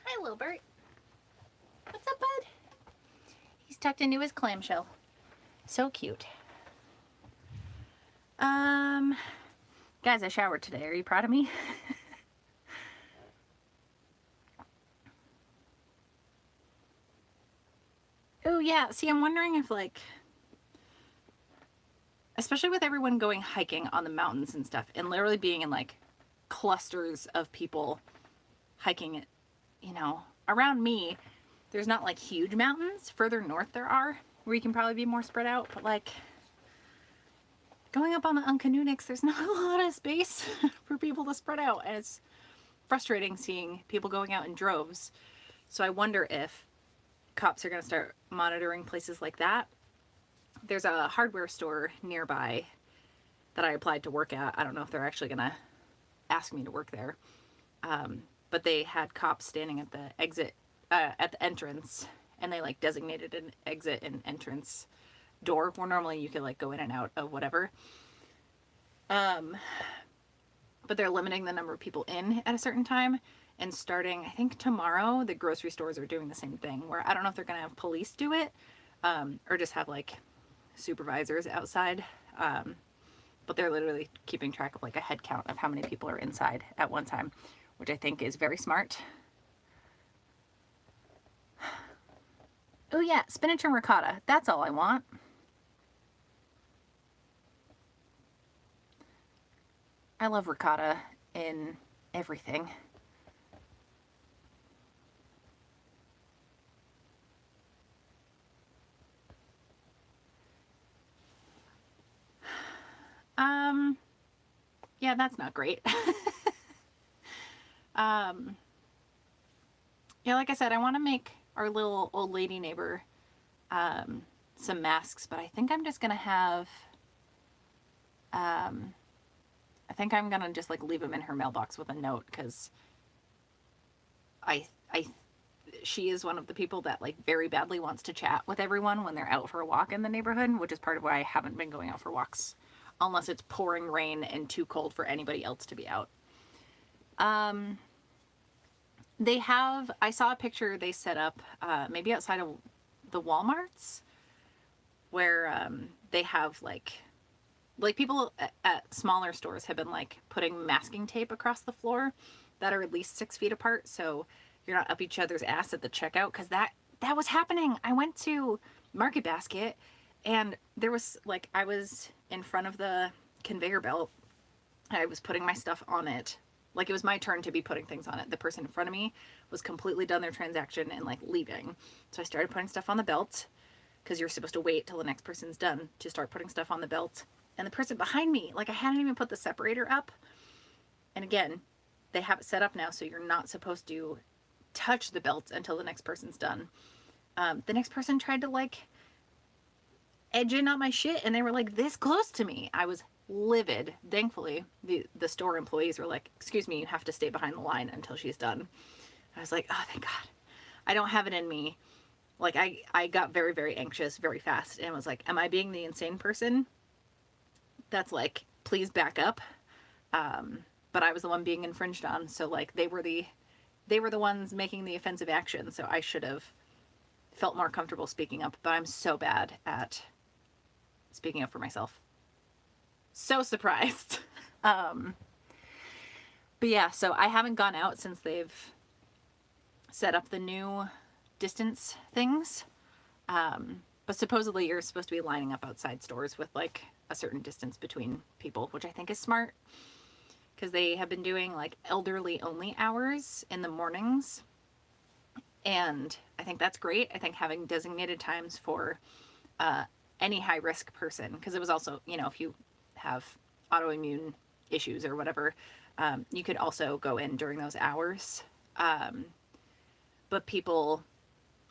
A: Hi, Wilbert. What's up, bud? He's tucked into his clamshell. So cute. Guys, I showered today. Are you proud of me? Oh, yeah. See, I'm wondering if, like, especially with everyone going hiking on the mountains and stuff, and literally being in, like, clusters of people hiking it, you know, around me, there's not, like, huge mountains. Further north there are, where you can probably be more spread out, but, like, going up on the Uncanunics, there's not a lot of space for people to spread out, and it's frustrating seeing people going out in droves. So I wonder if cops are going to start monitoring places like that. There's a hardware store nearby that I applied to work at. I don't know if they're actually going to ask me to work there. But they had cops standing at the exit, at the entrance, and they like designated an exit and entrance door where normally you could like go in and out of whatever. But they're limiting the number of people in at a certain time. And starting, I think tomorrow, the grocery stores are doing the same thing, where I don't know if they're going to have police do it, or just have like supervisors outside. But they're literally keeping track of like a head count of how many people are inside at one time, which I think is very smart. Oh yeah, spinach and ricotta. That's all I want. I love ricotta in everything. Yeah, that's not great. Yeah, like I said, I want to make our little old lady neighbor some masks, but I think I'm just gonna have I think I'm gonna just like leave them in her mailbox with a note, because I she is one of the people that like very badly wants to chat with everyone when they're out for a walk in the neighborhood, which is part of why I haven't been going out for walks unless it's pouring rain and too cold for anybody else to be out. They have, I saw a picture they set up maybe outside of the Walmarts, where they have like people at smaller stores have been like putting masking tape across the floor that are at least 6 feet apart, so you're not up each other's ass at the checkout, because that was happening. I went to Market Basket and there was like, I was in front of the conveyor belt. I was putting my stuff on it. Like it was my turn to be putting things on it. The person in front of me was completely done their transaction and like leaving. So I started putting stuff on the belt, because you're supposed to wait till the next person's done to start putting stuff on the belt. And the person behind me, like I hadn't even put the separator up. And again, they have it set up now so you're not supposed to touch the belt until the next person's done. The next person tried to like edge in on my shit, and they were like this close to me. I was livid. Thankfully, the store employees were like, excuse me, you have to stay behind the line until she's done. I was like, oh, thank God. I don't have it in me. Like I got very, very anxious very fast and was like, am I being the insane person that's like, please back up? But I was the one being infringed on. So like they were the ones making the offensive action. So I should have felt more comfortable speaking up, but I'm so bad at speaking up for myself. So surprised. But yeah, so I haven't gone out since they've set up the new distance things. But supposedly you're supposed to be lining up outside stores with like a certain distance between people, which I think is smart, because they have been doing like elderly only hours in the mornings. And I think that's great. I think having designated times for any high risk person, because it was also, you know, if you have autoimmune issues or whatever, you could also go in during those hours. But people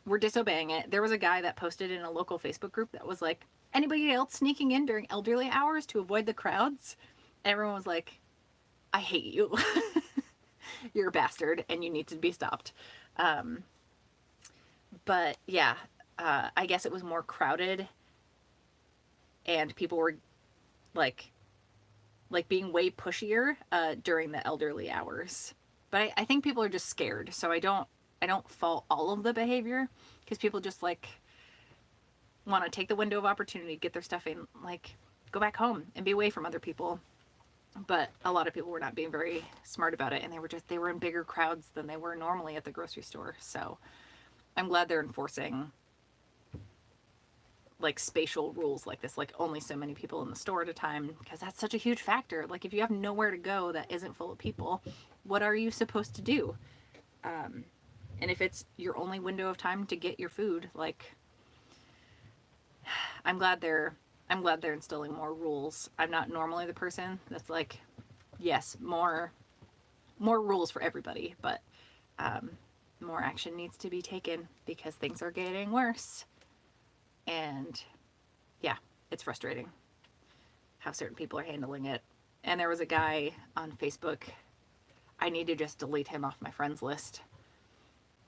A: were disobeying it. There was a guy that posted in a local Facebook group that was like, anybody else sneaking in during elderly hours to avoid the crowds? And everyone was like, I hate you. You're a bastard and you need to be stopped. But yeah, I guess it was more crowded and people were like being way pushier during the elderly hours. But I think people are just scared. So I don't fault all of the behavior, because people just like want to take the window of opportunity, get their stuff in, like go back home and be away from other people. But a lot of people were not being very smart about it, and they were in bigger crowds than they were normally at the grocery store. So I'm glad they're enforcing like spatial rules like this, like only so many people in the store at a time, because that's such a huge factor. Like if you have nowhere to go that isn't full of people, what are you supposed to do? And if it's your only window of time to get your food, like I'm glad they're instilling more rules. I'm not normally the person that's like, yes, more rules for everybody, but more action needs to be taken because things are getting worse. And yeah, it's frustrating how certain people are handling it. And there was a guy on Facebook, I need to just delete him off my friends list,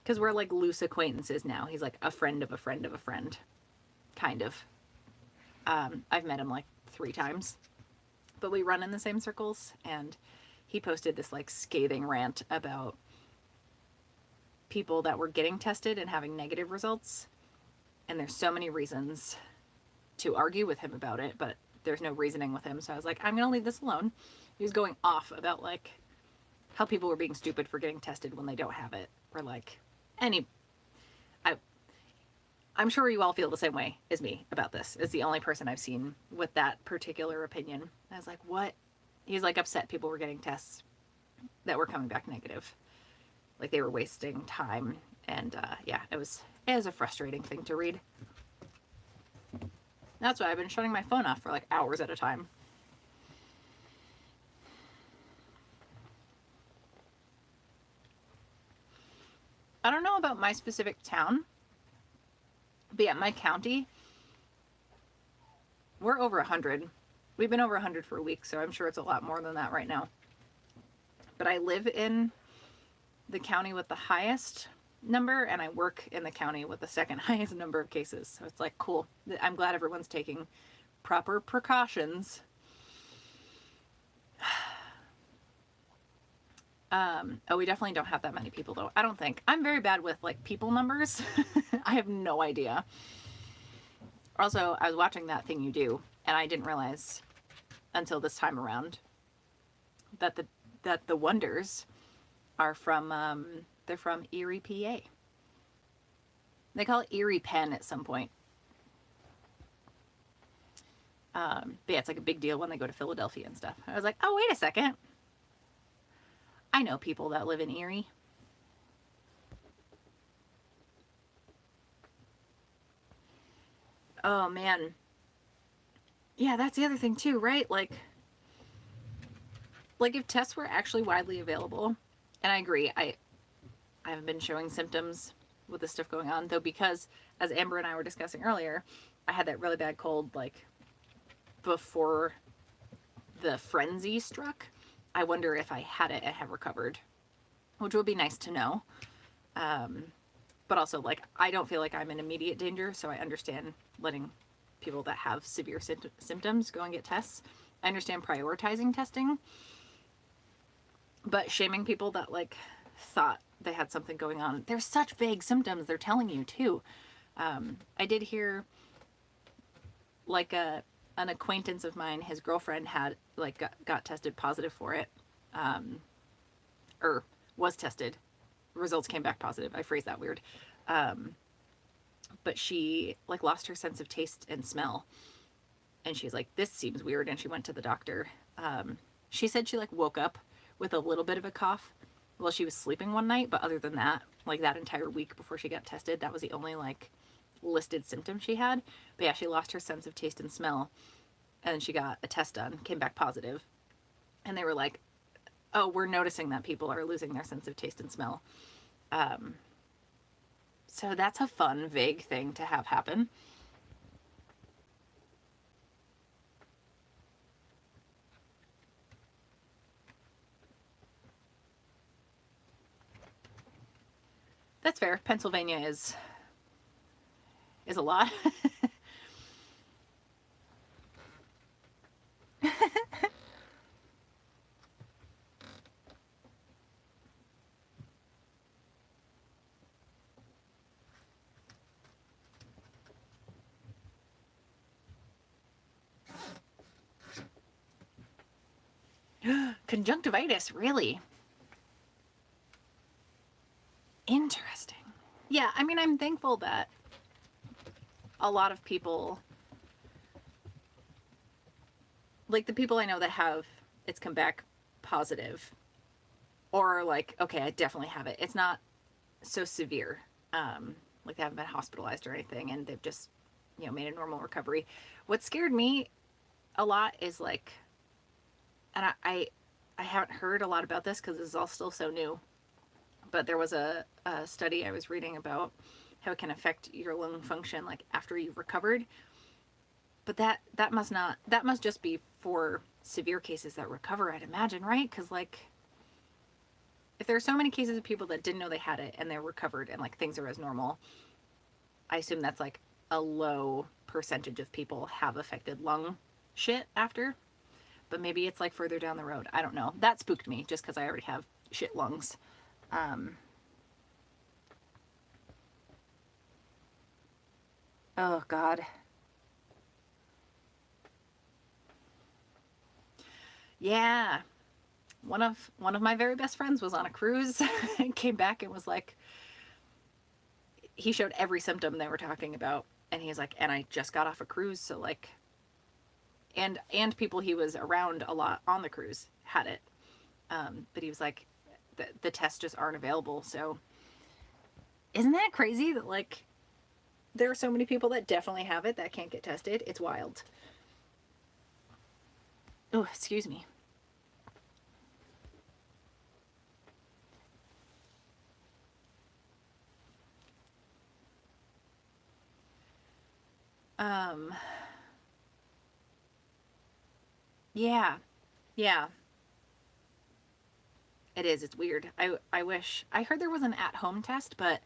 A: because we're like loose acquaintances now. He's like a friend of a friend of a friend, kind of. I've met him like 3 times, but we run in the same circles, and he posted this like scathing rant about people that were getting tested and having negative results. And there's so many reasons to argue with him about it, but there's no reasoning with him. So I was like, I'm going to leave this alone. He was going off about like how people were being stupid for getting tested when they don't have it, or like I'm sure you all feel the same way as me about this. It's the only person I've seen with that particular opinion. And I was like, what? He's like upset people were getting tests that were coming back negative. Like they were wasting time. And yeah, it was a frustrating thing to read. That's why I've been shutting my phone off for like hours at a time. I don't know about my specific town, but yeah, my county, we're over 100. We've been over 100 for a week, so I'm sure it's a lot more than that right now. But I live in the county with the highest number, and I work in the county with the second highest number of cases. So it's like, cool. I'm glad everyone's taking proper precautions. Oh, we definitely don't have that many people though. I don't think. I'm very bad with like people numbers. I have no idea. Also, I was watching That Thing You Do, and I didn't realize until this time around that the Wonders are from they're from Erie, PA. They call it Erie Penn at some point. But yeah, it's like a big deal when they go to Philadelphia and stuff. I was like, oh, wait a second. I know people that live in Erie. Oh, man. Yeah, that's the other thing too, right? Like if tests were actually widely available, and I agree, I haven't been showing symptoms with this stuff going on, though, because as Amber and I were discussing earlier, I had that really bad cold like before the frenzy struck. I wonder if I had it and have recovered, which would be nice to know. But also, like, I don't feel like I'm in immediate danger, so I understand letting people that have severe symptoms go and get tests. I understand prioritizing testing, but shaming people that like thought they had something going on. There's such vague symptoms they're telling you too. I did hear like an acquaintance of mine, his girlfriend had like got tested positive for it, or was tested. Results came back positive. I phrased that weird. But she like lost her sense of taste and smell, and she's like, this seems weird, and she went to the doctor. She said she like woke up with a little bit of a cough while she was sleeping one night, but other than that, like that entire week before she got tested, that was the only like listed symptom she had. But yeah, she lost her sense of taste and smell, and she got a test done, came back positive, and they were like, oh, we're noticing that people are losing their sense of taste and smell. So that's a fun, vague thing to have happen. That's fair. Pennsylvania is a lot. Conjunctivitis, really? Interesting. Yeah, I mean, I'm thankful that a lot of people, like the people I know that have it's come back positive, or like, okay, I definitely have it. It's not so severe. Like they haven't been hospitalized or anything, and they've just, made a normal recovery. What scared me a lot is like, and I haven't heard a lot about this because this is all still so new, but there was a study I was reading about how it can affect your lung function like after you've recovered. But that must just be for severe cases that recover, I'd imagine, right? Because like if there are so many cases of people that didn't know they had it and they're recovered and like things are as normal, I assume that's like a low percentage of people have affected lung shit after. But maybe it's like further down the road. I don't know. That spooked me just because I already have shit lungs. Oh God. Yeah. One of my very best friends was on a cruise and came back and was like, he showed every symptom they were talking about, and he's like, and I just got off a cruise, so like, and people he was around a lot on the cruise had it, but he was like, the tests just aren't available. So isn't that crazy that like there are so many people that definitely have it that can't get tested? It's wild. Oh, excuse me. Yeah. Yeah. It is. It's weird. I wish I heard there was an at-home test, but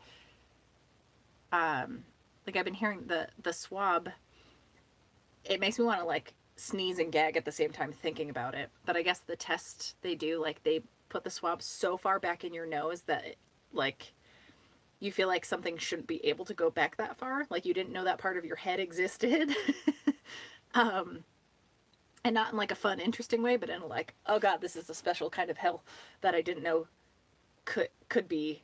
A: like I've been hearing the swab, it makes me want to like sneeze and gag at the same time thinking about it. But I guess the test they do, like they put the swab so far back in your nose that like you feel like something shouldn't be able to go back that far. Like you didn't know that part of your head existed. And not in like a fun, interesting way, but in a like, oh God, this is a special kind of hell that I didn't know could be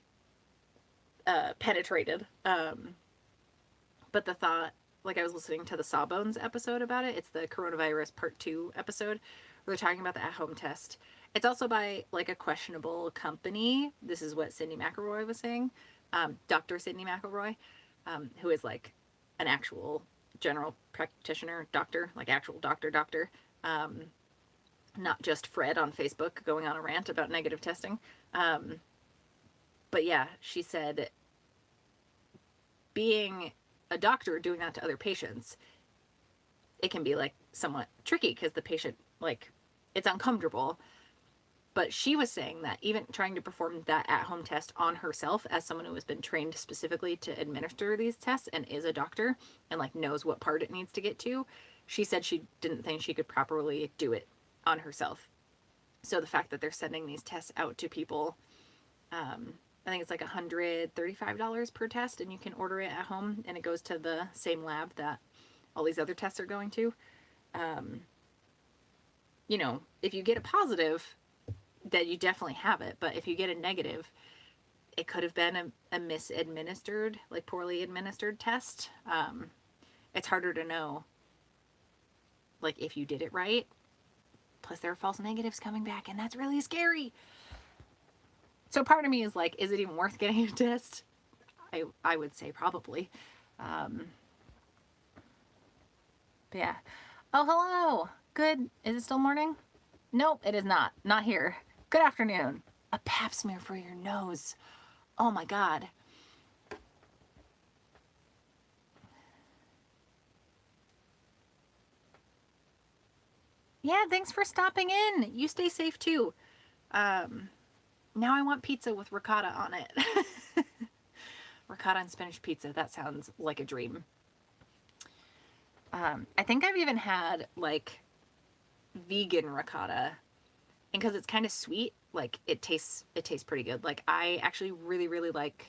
A: penetrated. But the thought, like I was listening to the Sawbones episode about it. It's the coronavirus part 2 episode where they're talking about the at-home test. It's also by like a questionable company. This is what Cindy McElroy was saying. Dr. Cindy McElroy, who is like an actual general practitioner doctor, like actual doctor. Not just Fred on Facebook going on a rant about negative testing. But yeah, she said being a doctor doing that to other patients, it can be like somewhat tricky because the patient, like, it's uncomfortable. But she was saying that even trying to perform that at-home test on herself as someone who has been trained specifically to administer these tests and is a doctor and like knows what part it needs to get to, she said she didn't think she could properly do it on herself. So the fact that they're sending these tests out to people, I think it's like $135 per test, and you can order it at home, and it goes to the same lab that all these other tests are going to. You know, if you get a positive, that you definitely have it, but if you get a negative, it could have been a misadministered, like poorly administered test. It's harder to know, like, if you did it right. Plus, there are false negatives coming back, and that's really scary. So part of me is like, is it even worth getting a test? I would say probably. But yeah. Oh, hello. Good. Is it still morning? Nope, it is not. Not here. Good afternoon. A pap smear for your nose. Oh my God. Yeah, thanks for stopping in. You stay safe too. Now I want pizza with ricotta on it. Ricotta and spinach pizza. That sounds like a dream. I think I've even had like vegan ricotta, and because it's kind of sweet, like it tastes pretty good. Like I actually really like,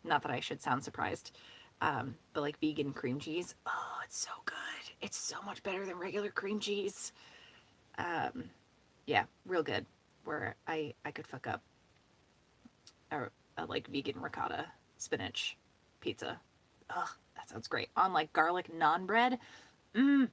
A: not that I should sound surprised, but like vegan cream cheese. Oh, it's so good. It's so much better than regular cream cheese. Yeah, real good. Where I could fuck up a like vegan ricotta spinach pizza. Ugh, that sounds great. On like garlic naan bread. Mmm.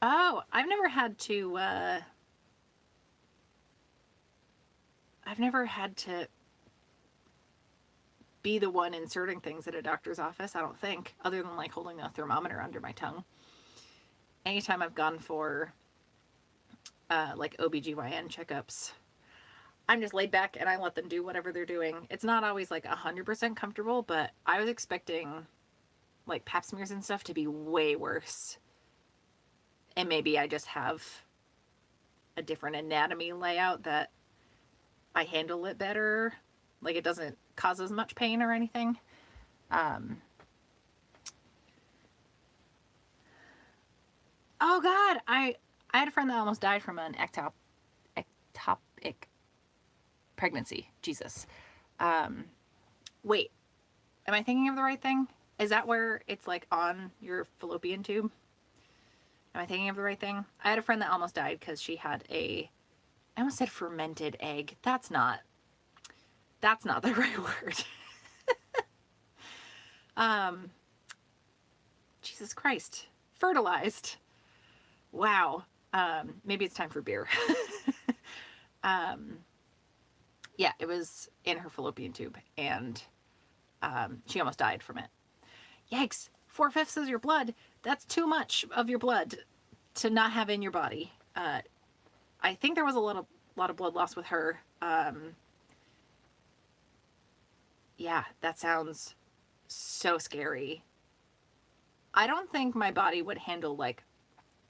A: Oh, I've never had to be the one inserting things at a doctor's office, I don't think, other than like holding a thermometer under my tongue. Anytime I've gone for like OBGYN checkups, I'm just laid back and I let them do whatever they're doing. It's not always like 100% comfortable, but I was expecting like pap smears and stuff to be way worse. And maybe I just have a different anatomy layout that I handle it better. Like it doesn't cause as much pain or anything. Oh God, I had a friend that almost died from an ectopic pregnancy. Jesus. Wait, am I thinking of the right thing? Is that where it's like on your fallopian tube? Am I thinking of the right thing? I had a friend that almost died because she had I almost said fermented egg. That's not the right word. Jesus Christ. Fertilized. Wow. Maybe it's time for beer. Yeah, it was in her fallopian tube, and she almost died from it. Yikes. 4/5 of your blood. That's too much of your blood to not have in your body. I think there was a lot of blood loss with her. Yeah, that sounds so scary. I don't think my body would handle like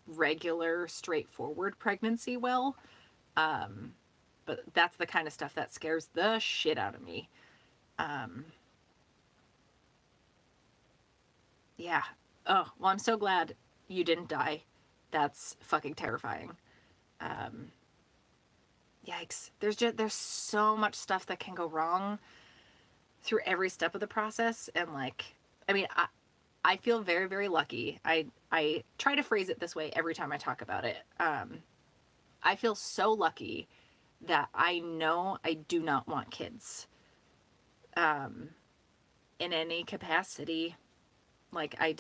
A: regular, straightforward pregnancy well. But that's the kind of stuff that scares the shit out of me. Yeah. Oh, well, I'm so glad you didn't die. That's fucking terrifying. Yikes. There's so much stuff that can go wrong through every step of the process. And like, I mean, I feel very, very lucky. I try to phrase it this way every time I talk about it. I feel so lucky that I know I do not want kids. In any capacity. Like I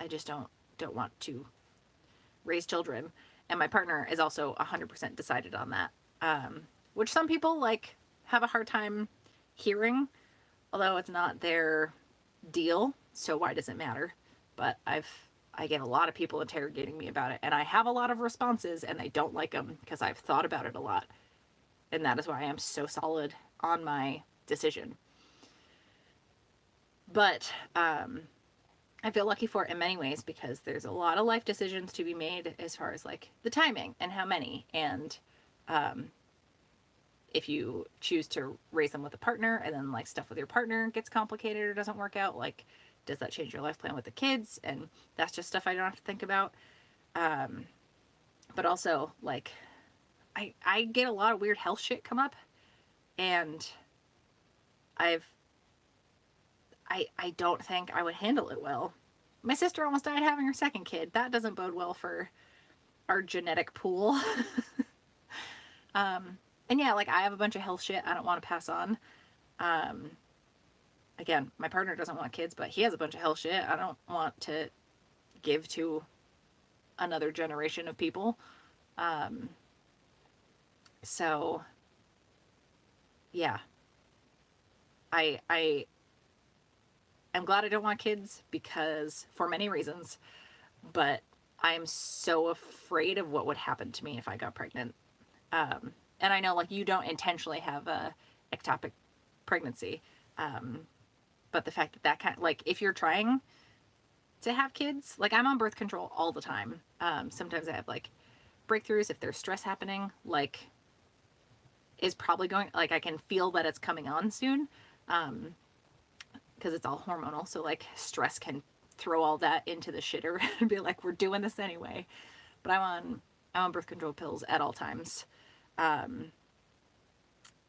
A: just don't want to raise children. And my partner is also 100% decided on that. Which some people like have a hard time hearing, although it's not their deal, so why does it matter? But I get a lot of people interrogating me about it, and I have a lot of responses, and they don't like them because I've thought about it a lot. And that is why I am so solid on my decision. But I feel lucky for it in many ways because there's a lot of life decisions to be made as far as like the timing and how many. And if you choose to raise them with a partner and then like stuff with your partner gets complicated or doesn't work out, like does that change your life plan with the kids? And that's just stuff I don't have to think about. But also like I get a lot of weird health shit come up, and I don't think I would handle it well. My sister almost died having her second kid. That doesn't bode well for our genetic pool. And yeah, like I have a bunch of health shit I don't want to pass on. Again, my partner doesn't want kids, but he has a bunch of health shit I don't want to give to another generation of people. So yeah, I'm glad I don't want kids because for many reasons, but I'm so afraid of what would happen to me if I got pregnant. And I know like you don't intentionally have a ectopic pregnancy. But the fact that kind of, like if you're trying to have kids, like I'm on birth control all the time. Sometimes I have like breakthroughs if there's stress happening, like is probably going, like I can feel that it's coming on soon. Because it's all hormonal, so like stress can throw all that into the shitter and be like, we're doing this anyway. But I'm on birth control pills at all times.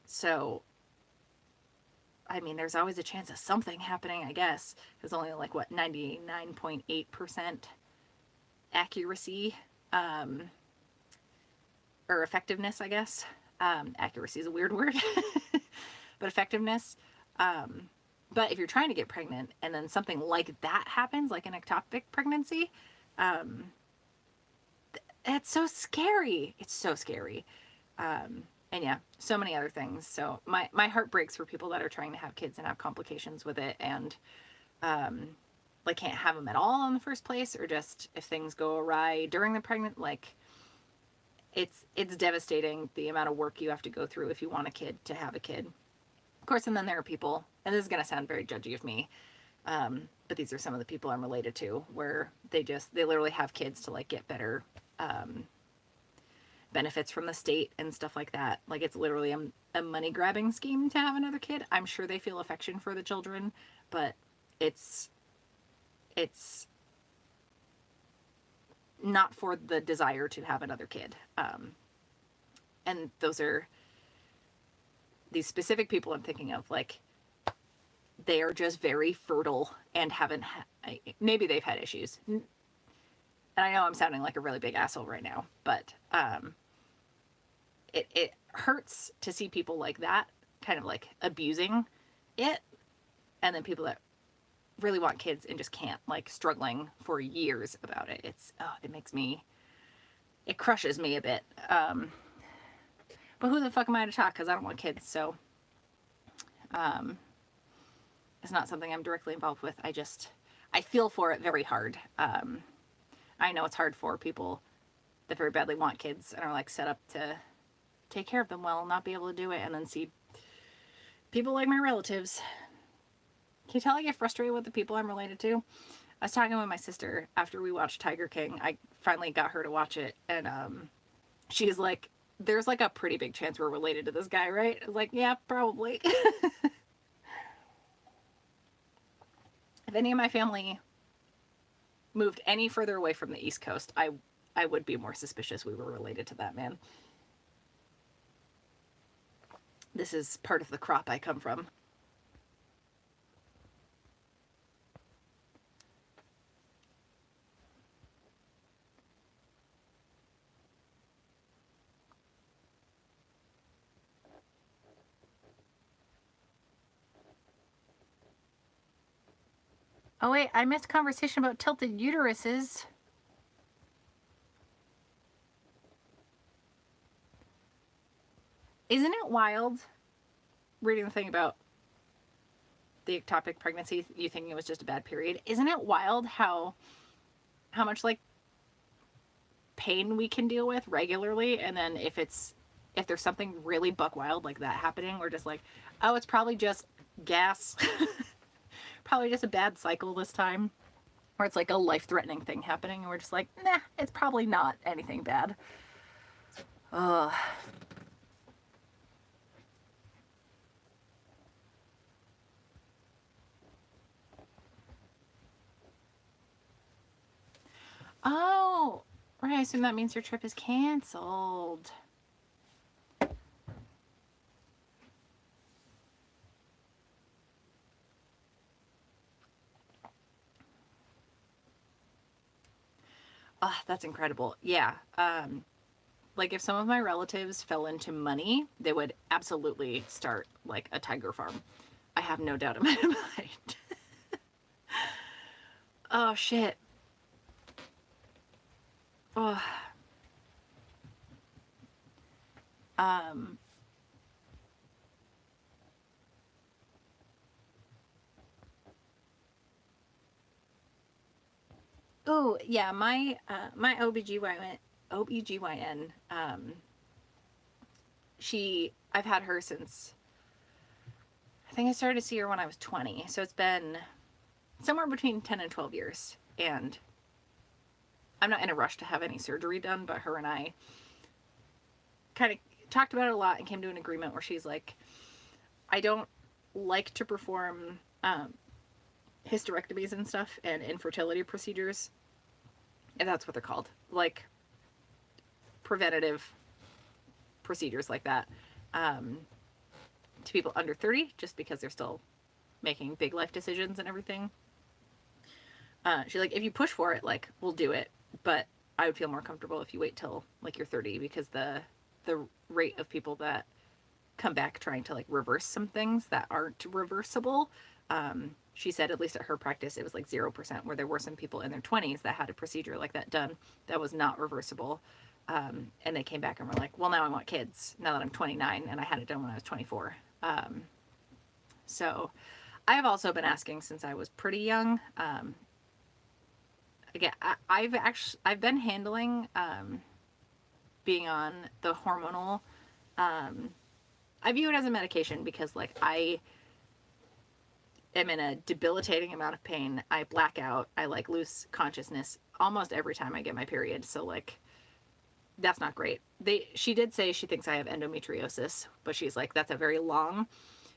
A: So I mean, there's always a chance of something happening, I guess. There's only like what 99.8% accuracy or effectiveness, I guess. Accuracy is a weird word, but effectiveness. But if you're trying to get pregnant and then something like that happens, like an ectopic pregnancy, it's so scary. It's so scary. And yeah, so many other things. So my heart breaks for people that are trying to have kids and have complications with it and like can't have them at all in the first place, or just if things go awry during the pregnant, like it's devastating the amount of work you have to go through if you want a kid to have a kid. Of course, and then there are people, and this is going to sound very judgy of me, but these are some of the people I'm related to, where they literally have kids to like get better benefits from the state and stuff like that. Like, it's literally a money grabbing scheme to have another kid. I'm sure they feel affection for the children, but it's not for the desire to have another kid. And those are these specific people I'm thinking of, like, they are just very fertile and maybe they've had issues. And I know I'm sounding like a really big asshole right now, but it hurts to see people like that kind of like abusing it, and then people that really want kids and just can't, like struggling for years about it. It crushes me a bit. But who the fuck am I to talk? Because I don't want kids, so it's not something I'm directly involved with. I feel for it very hard. I know it's hard for people that very badly want kids and are like set up to take care of them well, not be able to do it, and then see people like my relatives. Can you tell I get frustrated with the people I'm related to? I was talking with my sister after we watched Tiger King. I finally got her to watch it, and she's like, there's like a pretty big chance we're related to this guy, right? I was like, yeah, probably. If any of my family moved any further away from the East Coast, I would be more suspicious we were related to that man. This is part of the crop I come from. Oh wait, I missed conversation about tilted uteruses. Isn't it wild reading the thing about the ectopic pregnancy, you thinking it was just a bad period? Isn't it wild how much like pain we can deal with regularly, and then if there's something really buck wild like that happening, we're just like, oh, it's probably just gas. Probably just a bad cycle this time. Or it's like a life-threatening thing happening, and we're just like, nah, it's probably not anything bad. Ugh. Oh, right, I assume that means your trip is canceled. Oh, that's incredible. Yeah. Like, if some of my relatives fell into money, they would absolutely start like a tiger farm. I have no doubt in my mind. Oh shit. Oh. Oh yeah, my OBGYN, I've had her since, I think I started to see her when I was 20. So it's been somewhere between 10 and 12 years. And I'm not in a rush to have any surgery done, but her and I kind of talked about it a lot and came to an agreement where she's like, I don't like to perform hysterectomies and stuff and infertility procedures, if that's what they're called, like preventative procedures like that, to people under 30, just because they're still making big life decisions and everything. She's like, if you push for it, like, we'll do it, but I would feel more comfortable if you wait till like you're 30, because the rate of people that come back trying to like reverse some things that aren't reversible, she said, at least at her practice, it was like 0%, where there were some people in their 20s that had a procedure like that done that was not reversible. And they came back and were like, well, now I want kids now that I'm 29 and I had it done when I was 24. So I have also been asking since I was pretty young. Again, I've been handling being on the hormonal, I view it as a medication because like I am in a debilitating amount of pain. I black out. I like lose consciousness almost every time I get my period. So like that's not great. She did say she thinks I have endometriosis, but she's like, that's a very long,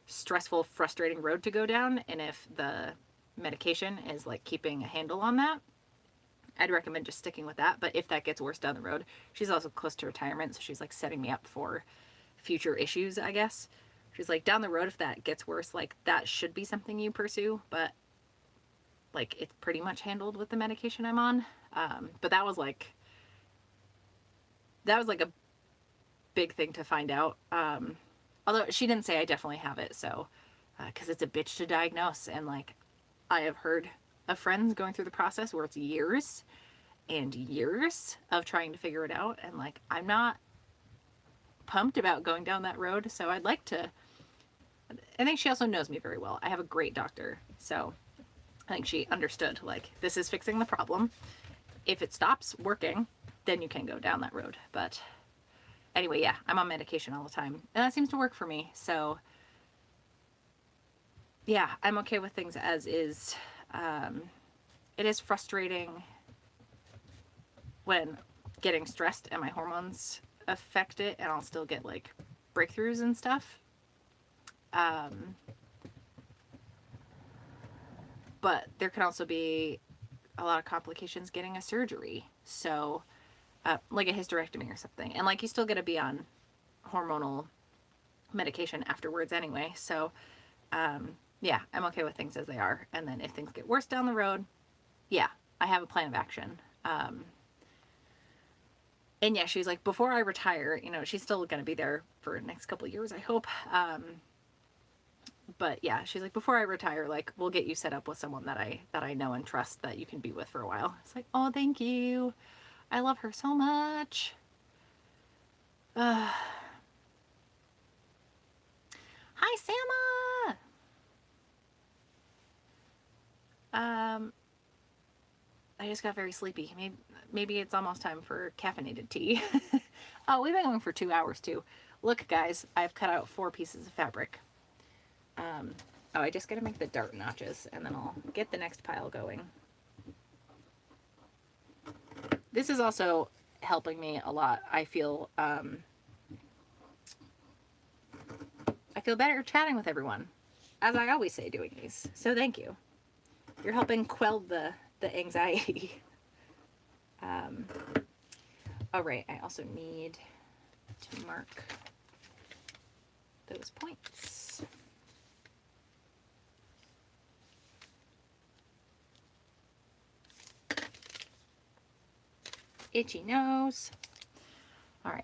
A: stressful, frustrating road to go down. And if the medication is like keeping a handle on that, I'd recommend just sticking with that. But if that gets worse down the road, she's also close to retirement. So she's like setting me up for future issues, I guess. She's like, down the road, if that gets worse, like that should be something you pursue. But like, it's pretty much handled with the medication I'm on. But that was like a big thing to find out. Although she didn't say I definitely have it. So, cause it's a bitch to diagnose. And like, I have heard of friends going through the process where it's years and years of trying to figure it out. And like, I'm not pumped about going down that road. So I'd like to, I think she also knows me very well. I have a great doctor. So I think she understood like, this is fixing the problem. If it stops working, then you can go down that road. But anyway, yeah, I'm on medication all the time and that seems to work for me. So yeah, I'm okay with things as is. It is frustrating when getting stressed and my hormones affect it and I'll still get like breakthroughs and stuff. But there can also be a lot of complications getting a surgery. So, like a hysterectomy or something. And like you still got to be on hormonal medication afterwards anyway. So, yeah, I'm okay with things as they are. And then if things get worse down the road, yeah, I have a plan of action. And yeah, she's like, before I retire, you know, she's still going to be there for the next couple of years, I hope. But yeah, she's like, before I retire, like, we'll get you set up with someone that I know and trust that you can be with for a while. It's like, oh, thank you. I love her so much. Hi, Sama. I just got very sleepy. Maybe it's almost time for caffeinated tea. Oh, we've been going for 2 hours too. Look, guys, I've cut out 4 pieces of fabric. Oh, I just gotta make the dart notches and then I'll get the next pile going. This is also helping me a lot. I feel better chatting with everyone, as I always say doing these. So thank you. You're helping quell the anxiety. Oh, right. I also need to mark those points. Itchy nose. All right.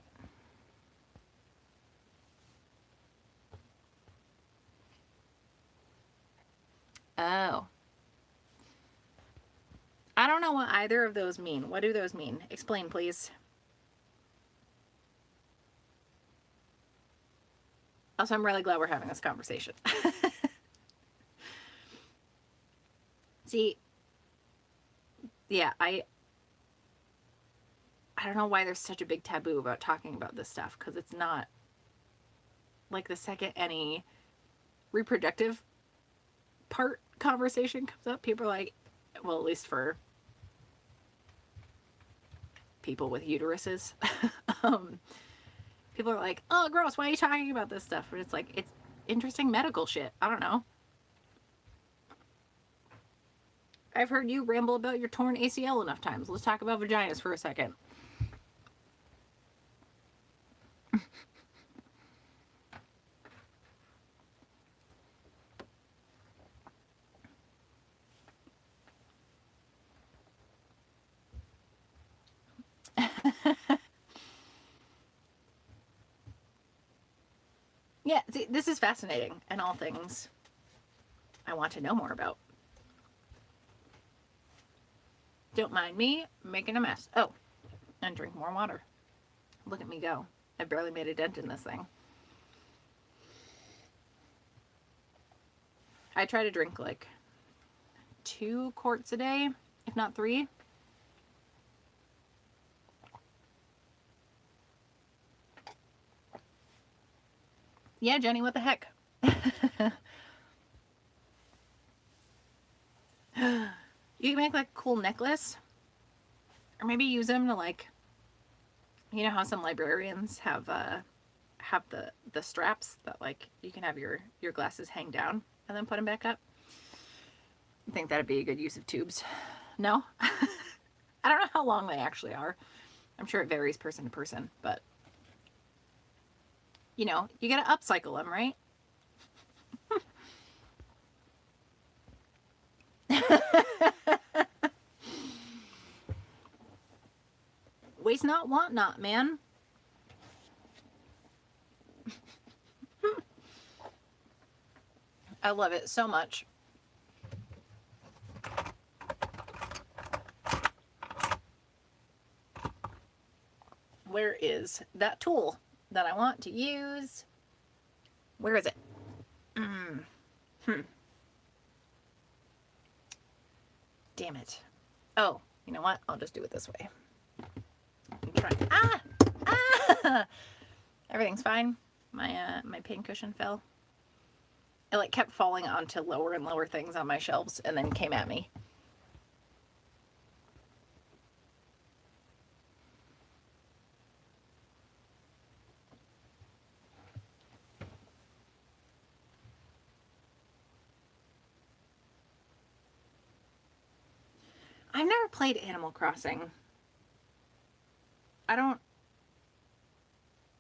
A: Oh. I don't know what either of those mean. What do those mean? Explain, please. Also, I'm really glad we're having this conversation. See, yeah, I don't know why there's such a big taboo about talking about this stuff, because it's not, like, the second any reproductive part conversation comes up, people are like, well, at least for people with uteruses, people are like, oh, gross, why are you talking about this stuff? But it's like, it's interesting medical shit. I don't know. I've heard you ramble about your torn ACL enough times. Let's talk about vaginas for a second. Yeah, see, this is fascinating and all things I want to know more about. Don't mind me making a mess. Oh, and drink more water. Look at me go. I barely made a dent in this thing. I try to drink like 2 quarts a day, if not 3. Yeah, Jenny, what the heck? You can make like a cool necklace, or maybe use them to like, you know how some librarians have the straps that like you can have your glasses hang down and then put them back up. I think that'd be a good use of tubes. No? I don't know how long they actually are. I'm sure it varies person to person, but you know, you gotta upcycle them, right? Waste not, want not, man. I love it so much. Where is that tool that I want to use? Where is it? Damn it. Oh, you know what? I'll just do it this way. Try. Ah! Ah! Everything's fine. My pin cushion fell. It like kept falling onto lower and lower things on my shelves and then came at me. I've never played Animal Crossing. I don't,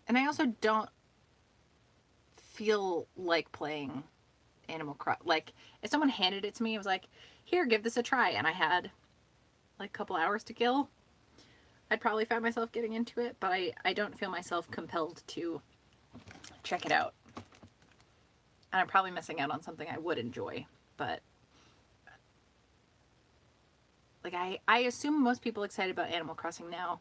A: and I also don't feel like playing Animal Crossing. Like, if someone handed it to me, it was like, here, give this a try, and I had like a couple hours to kill, I'd probably find myself getting into it, but I don't feel myself compelled to check it out. And I'm probably missing out on something I would enjoy, but like I assume most people excited about Animal Crossing now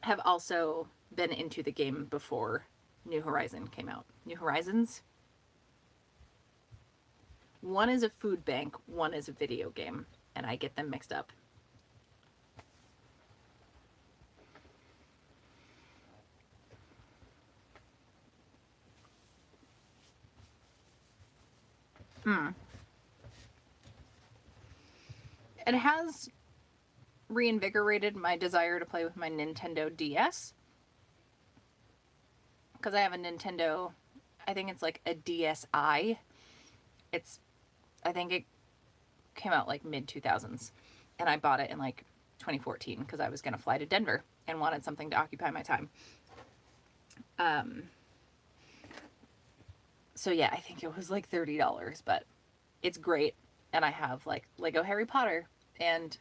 A: have also been into the game before New Horizon came out. New Horizons? One is a food bank, one is a video game, and I get them mixed up. It has reinvigorated my desire to play with my Nintendo DS. Because I have a Nintendo, I think it's like a DSi. I think it came out like mid 2000s. And I bought it in like 2014 because I was going to fly to Denver and wanted something to occupy my time. So yeah, I think it was like $30, but it's great. And I have like Lego Harry Potter and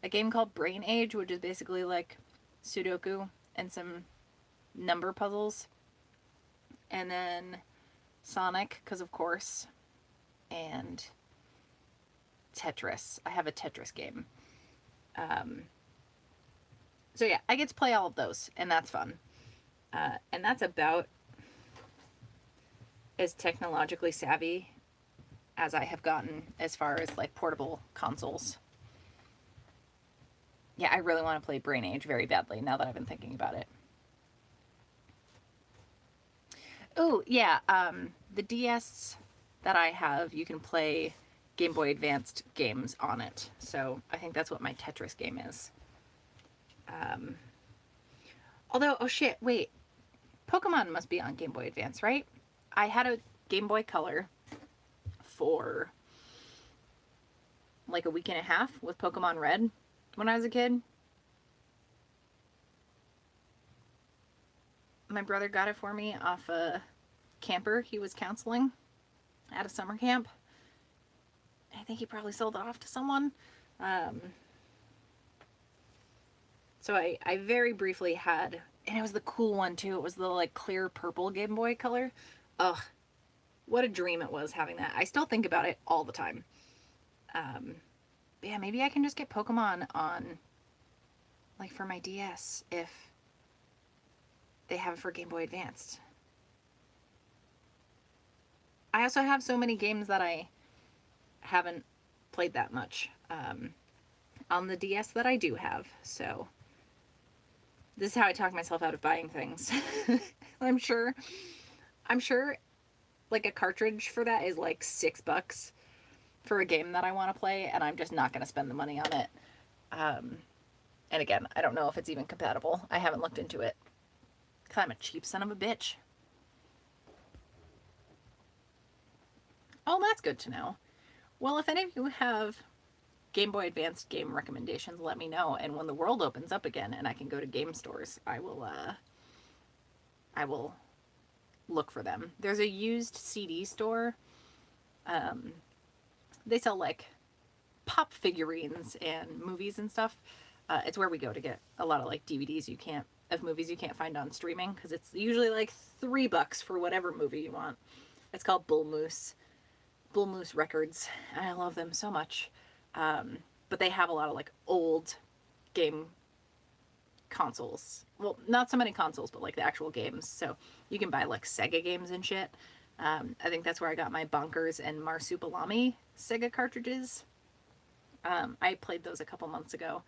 A: a game called Brain Age, which is basically like Sudoku and some number puzzles. And then Sonic, because of course, and Tetris. I have a Tetris game. So yeah, I get to play all of those, and that's fun. And that's about as technologically savvy as I have gotten as far as like portable consoles. Yeah, I really want to play Brain Age very badly now that I've been thinking about it. Oh, yeah, the DS that I have, you can play Game Boy Advanced games on it. So I think that's what my Tetris game is. Although, oh shit, wait. Pokemon must be on Game Boy Advance, right? I had a Game Boy Color for like a week and a half with Pokemon Red when I was a kid. My brother got it for me off a camper he was counseling at a summer camp. I think he probably sold it off to someone. So I very briefly had, and it was the cool one too. It was the like clear purple Game Boy Color. Ugh, what a dream it was having that. I still think about it all the time. Yeah, maybe I can just get Pokemon on, like for my DS if they have it for Game Boy Advanced. I also have so many games that I haven't played that much on the DS that I do have. So this is how I talk myself out of buying things. I'm sure I'm sure like a cartridge for that is like $6 for a game that I want to play, and I'm just not going to spend the money on it. And again, I don't know if it's even compatible. I haven't looked into it because I'm a cheap son of a bitch. Oh, that's good to know. Well, if any of you have Game Boy Advanced game recommendations, let me know. And when the world opens up again and I can go to game stores, I will look for them. There's a used CD store. They sell like pop figurines and movies and stuff. It's where we go to get a lot of like DVDs of movies you can't find on streaming, because it's usually like $3 for whatever movie you want. It's called Bull Moose Records, and I love them so much. But they have a lot of like old game consoles. Well, not so many consoles, but like the actual games. So you can buy like Sega games and shit. I think that's where I got my Bonkers and Marsupilami Sega cartridges. I played those a couple months ago.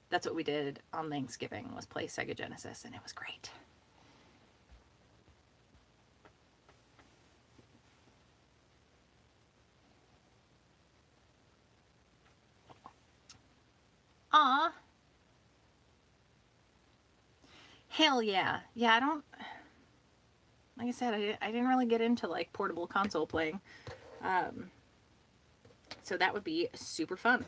A: That's what we did on Thanksgiving, was play Sega Genesis, and it was great. Aw. Hell yeah. Yeah, I don't... Like I said, I didn't really get into like portable console playing. So that would be super fun.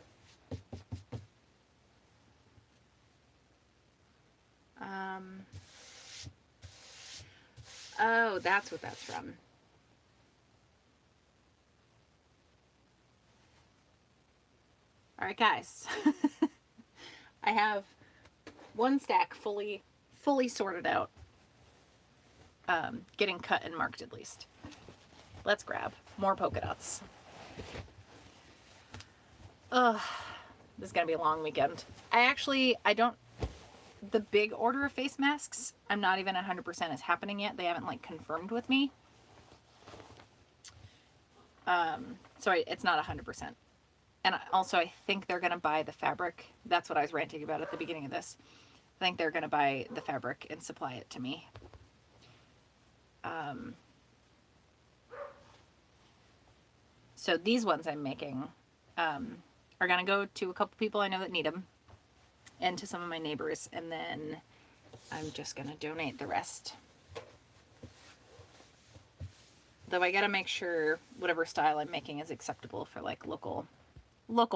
A: Oh, that's what that's from. All right, guys. I have one stack fully sorted out. Getting cut and marked at least. Let's grab more polka dots. Ugh, this is gonna be a long weekend. The big order of face masks, I'm not even 100% is happening yet. They haven't like confirmed with me. So it's not 100%. And also I think they're gonna buy the fabric. That's what I was ranting about at the beginning of this. I think they're gonna buy the fabric and supply it to me. So these ones I'm making are gonna go to a couple people I know that need them, and to some of my neighbors, and then I'm just gonna donate the rest. Though I gotta make sure whatever style I'm making is acceptable for like local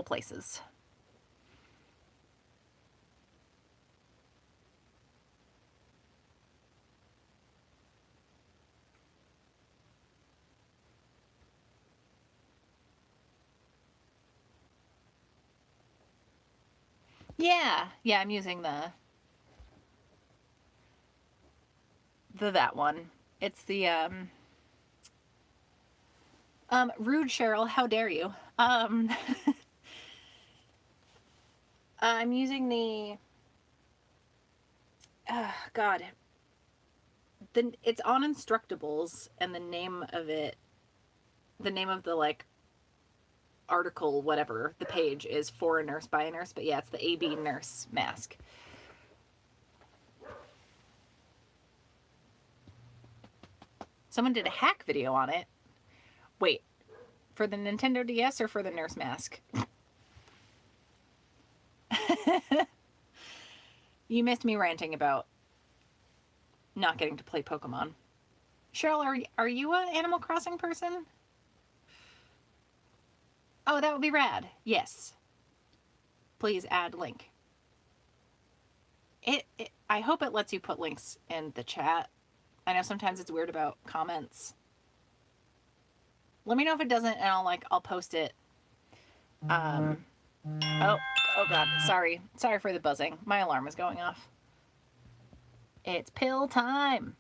A: places. Yeah, I'm using the that one. It's the rude Cheryl, how dare you? I'm using the God. It's on Instructables, and the name of the like article, whatever, the page is For a Nurse by a Nurse, but yeah, it's the AB Nurse mask. Someone did a hack video on it. Wait, for the Nintendo DS or for the nurse mask? You missed me ranting about not getting to play Pokemon. Cheryl, are you an Animal Crossing person? Oh, that would be rad. Yes. Please add link. I hope it lets you put links in the chat. I know sometimes it's weird about comments. Let me know if it doesn't, and I'll post it. Oh God, sorry for the buzzing. My alarm is going off. It's pill time.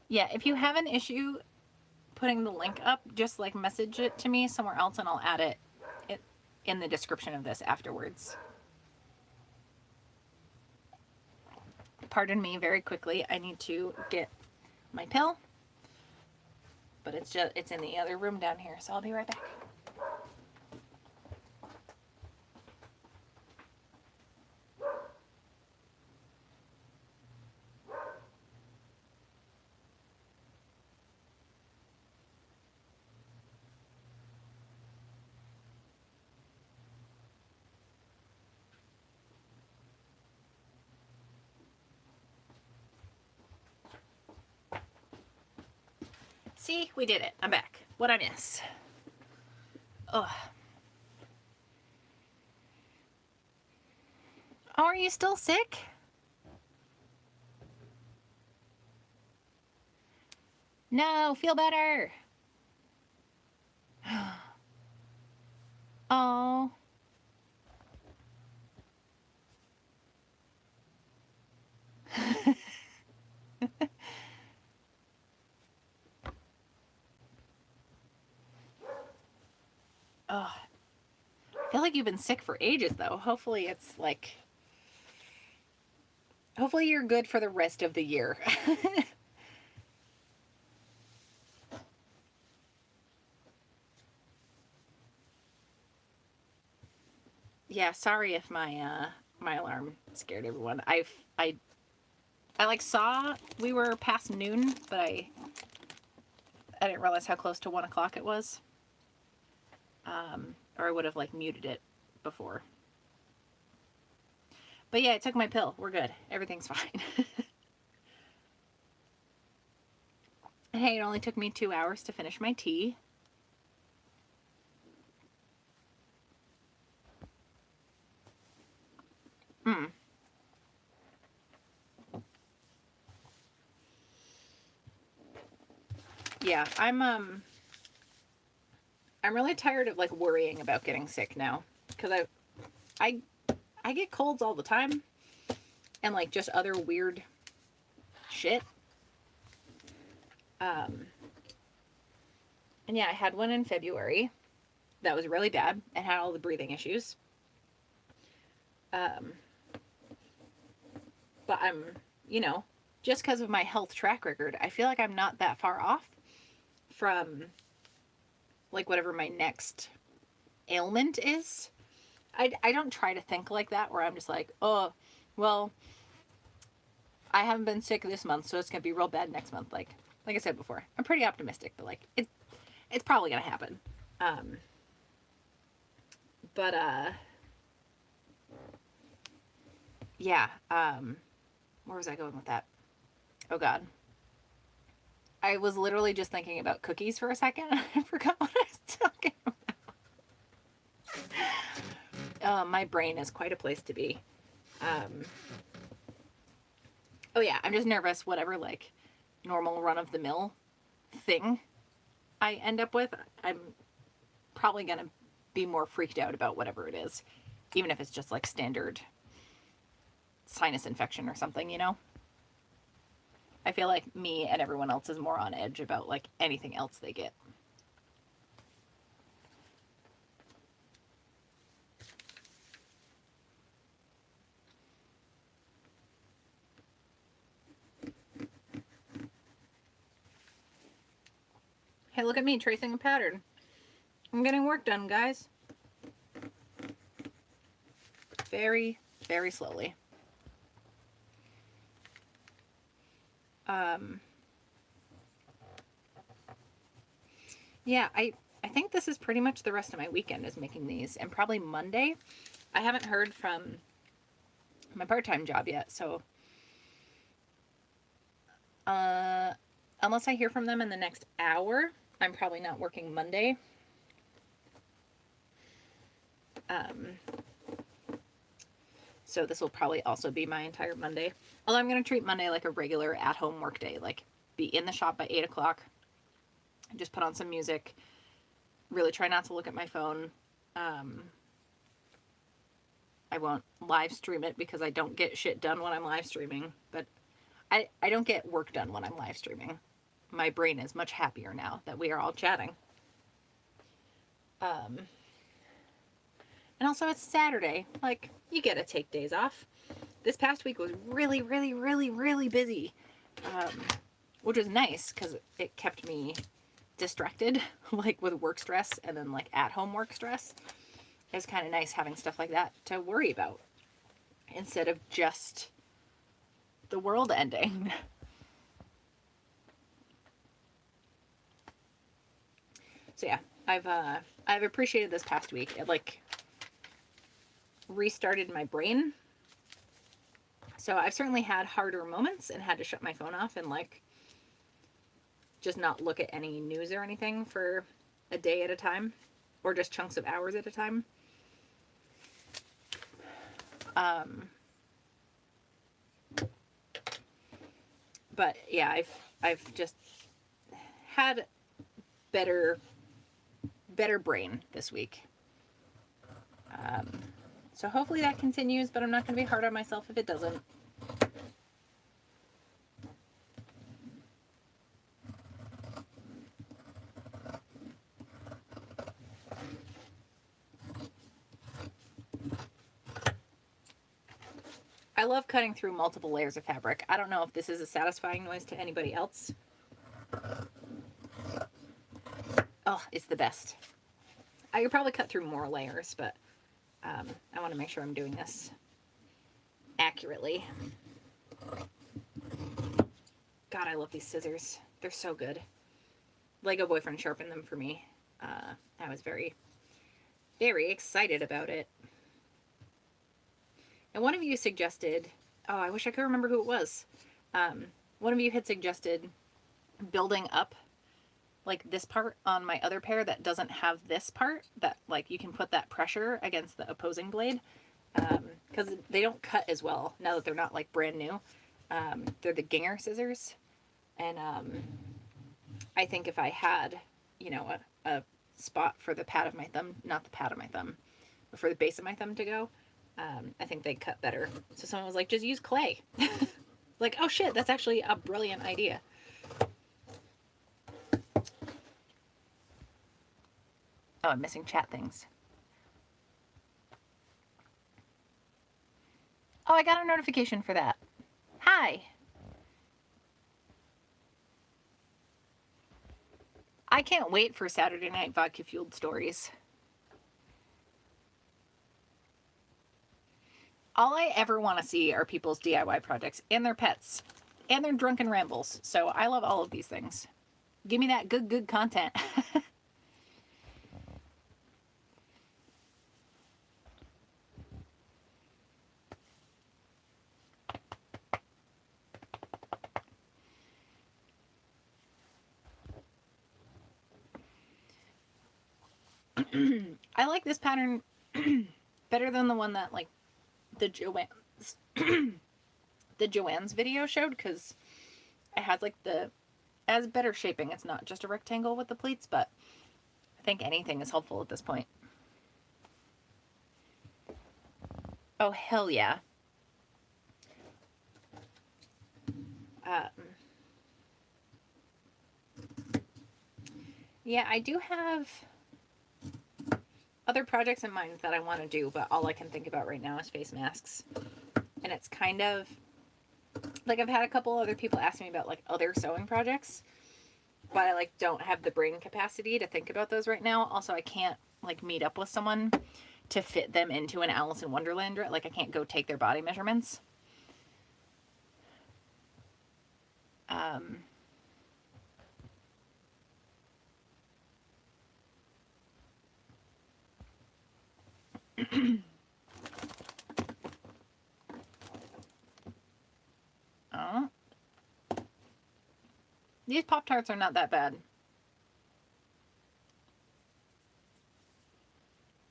A: Yeah, if you have an issue putting the link up, just like message it to me somewhere else, and I'll add it in the description of this afterwards. Pardon me very quickly. I need to get my pill, but it's in the other room down here, so I'll be right back. See, we did it. I'm back. What'd I miss? Ugh. Oh, are you still sick? No, feel better. Oh. Oh. I feel like you've been sick for ages, though. Hopefully it's like... Hopefully you're good for the rest of the year. Yeah, sorry if my my alarm scared everyone. I like saw we were past noon, but I didn't realize how close to 1 o'clock it was. Or I would have like muted it before. But yeah, I took my pill. We're good. Everything's fine. Hey, it only took me 2 hours to finish my tea. Yeah, I'm really tired of like worrying about getting sick now, because I get colds all the time and like just other weird shit. And yeah, I had one in February that was really bad and had all the breathing issues. But I'm, you know, just because of my health track record, I feel like I'm not that far off from like whatever my next ailment is. I don't try to think like that where I'm just like, oh, well, I haven't been sick this month, so it's gonna be real bad next month. Like I said before, I'm pretty optimistic, but like it's probably gonna happen. But yeah. Where was I going with that? Oh God. I was literally just thinking about cookies for a second. I forgot what I was talking about. My brain is quite a place to be. Oh yeah, I'm just nervous. Whatever like normal run of the mill thing I end up with, I'm probably gonna be more freaked out about whatever it is, even if it's just like standard sinus infection or something, you know? I feel like me and everyone else is more on edge about like anything else they get. Hey, look at me tracing a pattern. I'm getting work done, guys. Very, very slowly. Yeah, I think this is pretty much the rest of my weekend is making these, and probably Monday. I haven't heard from my part-time job yet, so unless I hear from them in the next hour, I'm probably not working Monday. So this will probably also be my entire Monday. Although I'm going to treat Monday like a regular at-home work day, like be in the shop by 8 o'clock, just put on some music, really try not to look at my phone. I won't live stream it because I don't get shit done when I'm live streaming, but I don't get work done when I'm live streaming. My brain is much happier now that we are all chatting. And also it's Saturday. Like, you get to take days off. This past week was really, really, really, really busy. Which was nice because it kept me distracted, like with work stress and then like at home work stress. It's kind of nice having stuff like that to worry about instead of just the world ending. So yeah, I've appreciated this past week. It like restarted my brain. So I've certainly had harder moments and had to shut my phone off and like just not look at any news or anything for a day at a time, or just chunks of hours at a time. But yeah, I've just had better brain this week. So hopefully that continues, but I'm not going to be hard on myself if it doesn't. I love cutting through multiple layers of fabric. I don't know if this is a satisfying noise to anybody else. Oh, it's the best. I could probably cut through more layers, but I want to make sure I'm doing this accurately. God, I love these scissors. They're so good. Lego Boyfriend sharpened them for me. I was very, very excited about it. And one of you suggested, oh, I wish I could remember who it was. One of you had suggested building up like this part on my other pair that doesn't have this part, that like you can put that pressure against the opposing blade, because they don't cut as well now that they're not like brand new. They're the Ginger scissors, and I think if I had, you know, a spot for the pad of my thumb, not the pad of my thumb, but for the base of my thumb to go, I think they'd cut better. So someone was like, just use clay. Like, oh shit, that's actually a brilliant idea. Oh, I'm missing chat things. Oh, I got a notification for that. Hi. I can't wait for Saturday Night Vodka Fueled Stories. All I ever want to see are people's DIY projects and their pets and their drunken rambles. So I love all of these things. Give me that good content. I like this pattern better than the one that like the Joanne's video showed, because it has like it has better shaping. It's not just a rectangle with the pleats, but I think anything is helpful at this point. Oh, hell yeah. Yeah, I do have other projects in mind that I want to do, but all I can think about right now is face masks. And it's kind of like, I've had a couple other people ask me about like other sewing projects, but I like don't have the brain capacity to think about those right now. Also, I can't like meet up with someone to fit them into an Alice in Wonderland. Like, I can't go take their body measurements. Oh. These Pop-Tarts are not that bad.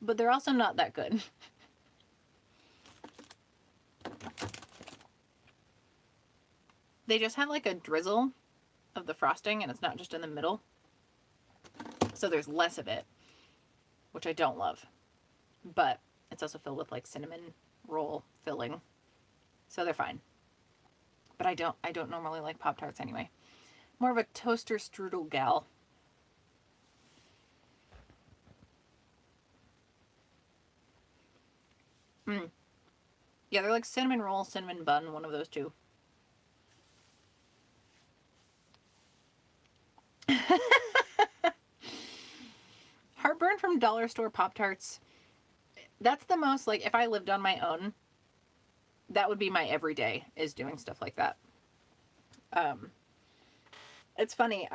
A: But they're also not that good. They just have like a drizzle of the frosting, and it's not just in the middle. So there's less of it, which I don't love. But it's also filled with like cinnamon roll filling. So they're fine. But I don't normally like Pop-Tarts anyway. More of a toaster strudel gal. Yeah, they're like cinnamon roll, cinnamon bun, one of those two. Heartburn from dollar store Pop-Tarts. That's the most, like, if I lived on my own, that would be my everyday, is doing stuff like that. It's funny,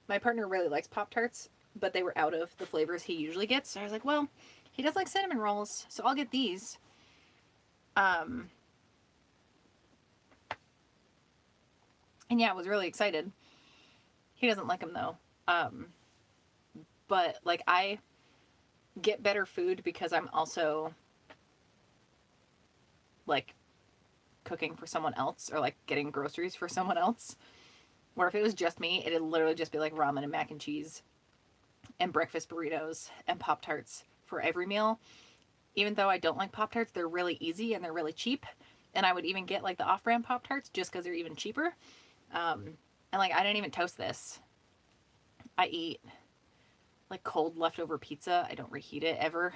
A: my partner really likes Pop-Tarts, but they were out of the flavors he usually gets. So I was like, well, he does like cinnamon rolls, so I'll get these. And yeah, I was really excited. He doesn't like them though. But like I get better food because I'm also like cooking for someone else or like getting groceries for someone else. Where if it was just me, it'd literally just be like ramen and mac and cheese and breakfast burritos and Pop-Tarts for every meal. Even though I don't like Pop-Tarts, they're really easy and they're really cheap. And I would even get like the off-brand Pop-Tarts just because they're even cheaper. And like I didn't even toast this. I eat like cold leftover pizza. I don't reheat it ever.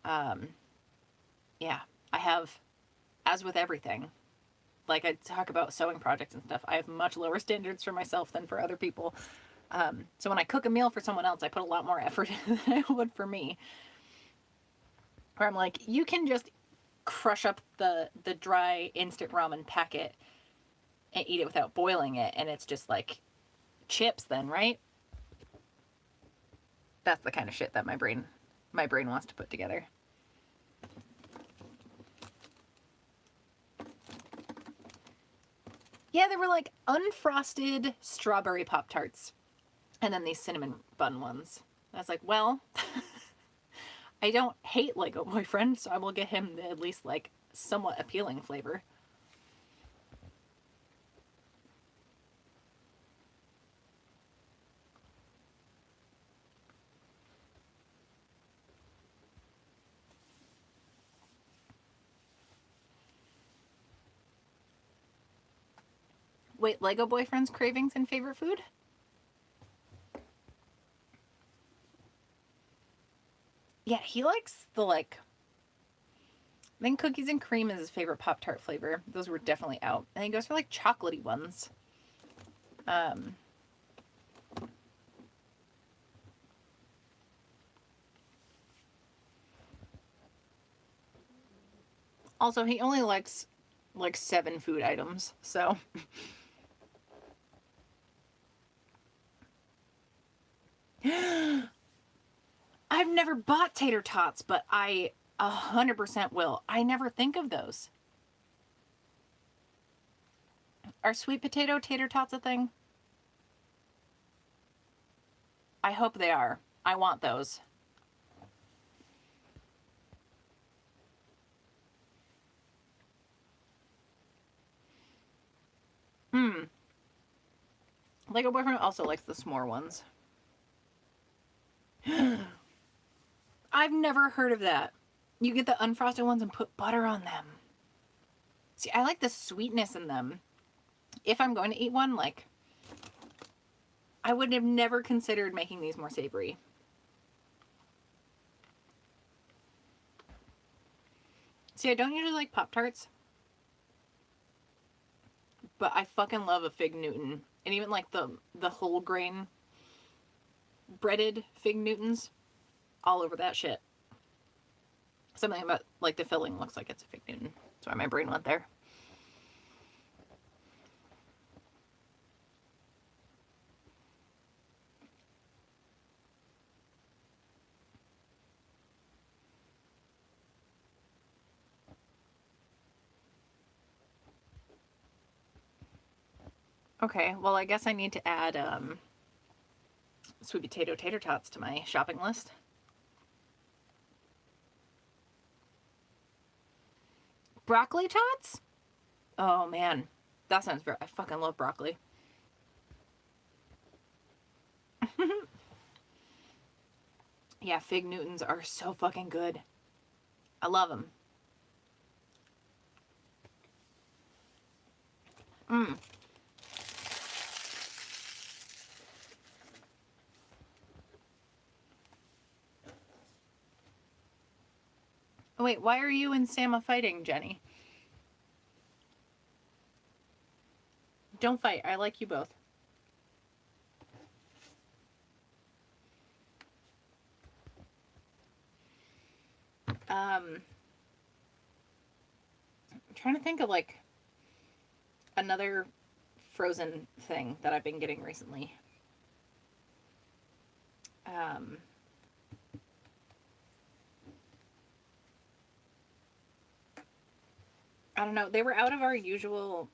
A: Yeah, I have, as with everything, like I talk about sewing projects and stuff, I have much lower standards for myself than for other people. So when I cook a meal for someone else, I put a lot more effort than I would for me. Where I'm like, you can just crush up the dry instant ramen packet and eat it without boiling it, and it's just like chips then, right? That's the kind of shit that my brain wants to put together. Yeah, they were like unfrosted strawberry Pop-Tarts. And then these cinnamon bun ones. I was like, well, I don't hate Lego Boyfriend, so I will get him the at least like somewhat appealing flavor. Wait, Lego Boyfriend's cravings and favorite food? Yeah, he likes the like, I think cookies and cream is his favorite Pop-Tart flavor. Those were definitely out. And he goes for like chocolatey ones. Also, he only likes like 7 food items, so. I've never bought tater tots, but I 100% will. I never think of those. Are sweet potato tater tots a thing? I hope they are. I want those. Lego Boyfriend also likes the s'more ones. I've never heard of that. You get the unfrosted ones and put butter on them. See, I like the sweetness in them. If I'm going to eat one, like, I would have never considered making these more savory. See, I don't usually like Pop-Tarts, but I fucking love a Fig Newton. And even like the whole grain breaded Fig Newtons, all over that shit. Something about like the filling looks like it's a Fig Newton. That's why my brain went there. Okay, well, I guess I need to add sweet potato tater tots to my shopping list. Broccoli tots? Oh man, that sounds very. I fucking love broccoli. Yeah, Fig Newtons are so fucking good. I love them. Wait, why are you and Sama fighting, Jenny? Don't fight. I like you both. I'm trying to think of like another Frozen thing that I've been getting recently. I don't know. They were out of our usual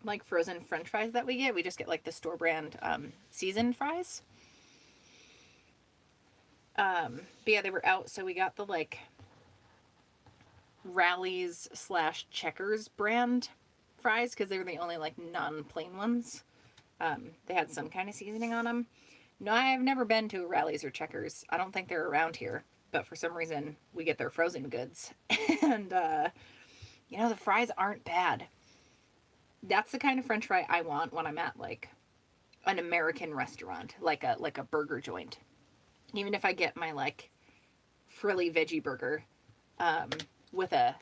A: like frozen French fries that we get. We just get like the store brand seasoned fries. But yeah, they were out, so we got the like Rally's / Checkers brand fries because they were the only like non-plain ones. They had some kind of seasoning on them. No, I've never been to a Rally's or Checkers. I don't think they're around here, but for some reason we get their frozen goods. And you know, the fries aren't bad. That's the kind of French fry I want when I'm at like an American restaurant, like a burger joint. Even if I get my like frilly veggie burger with a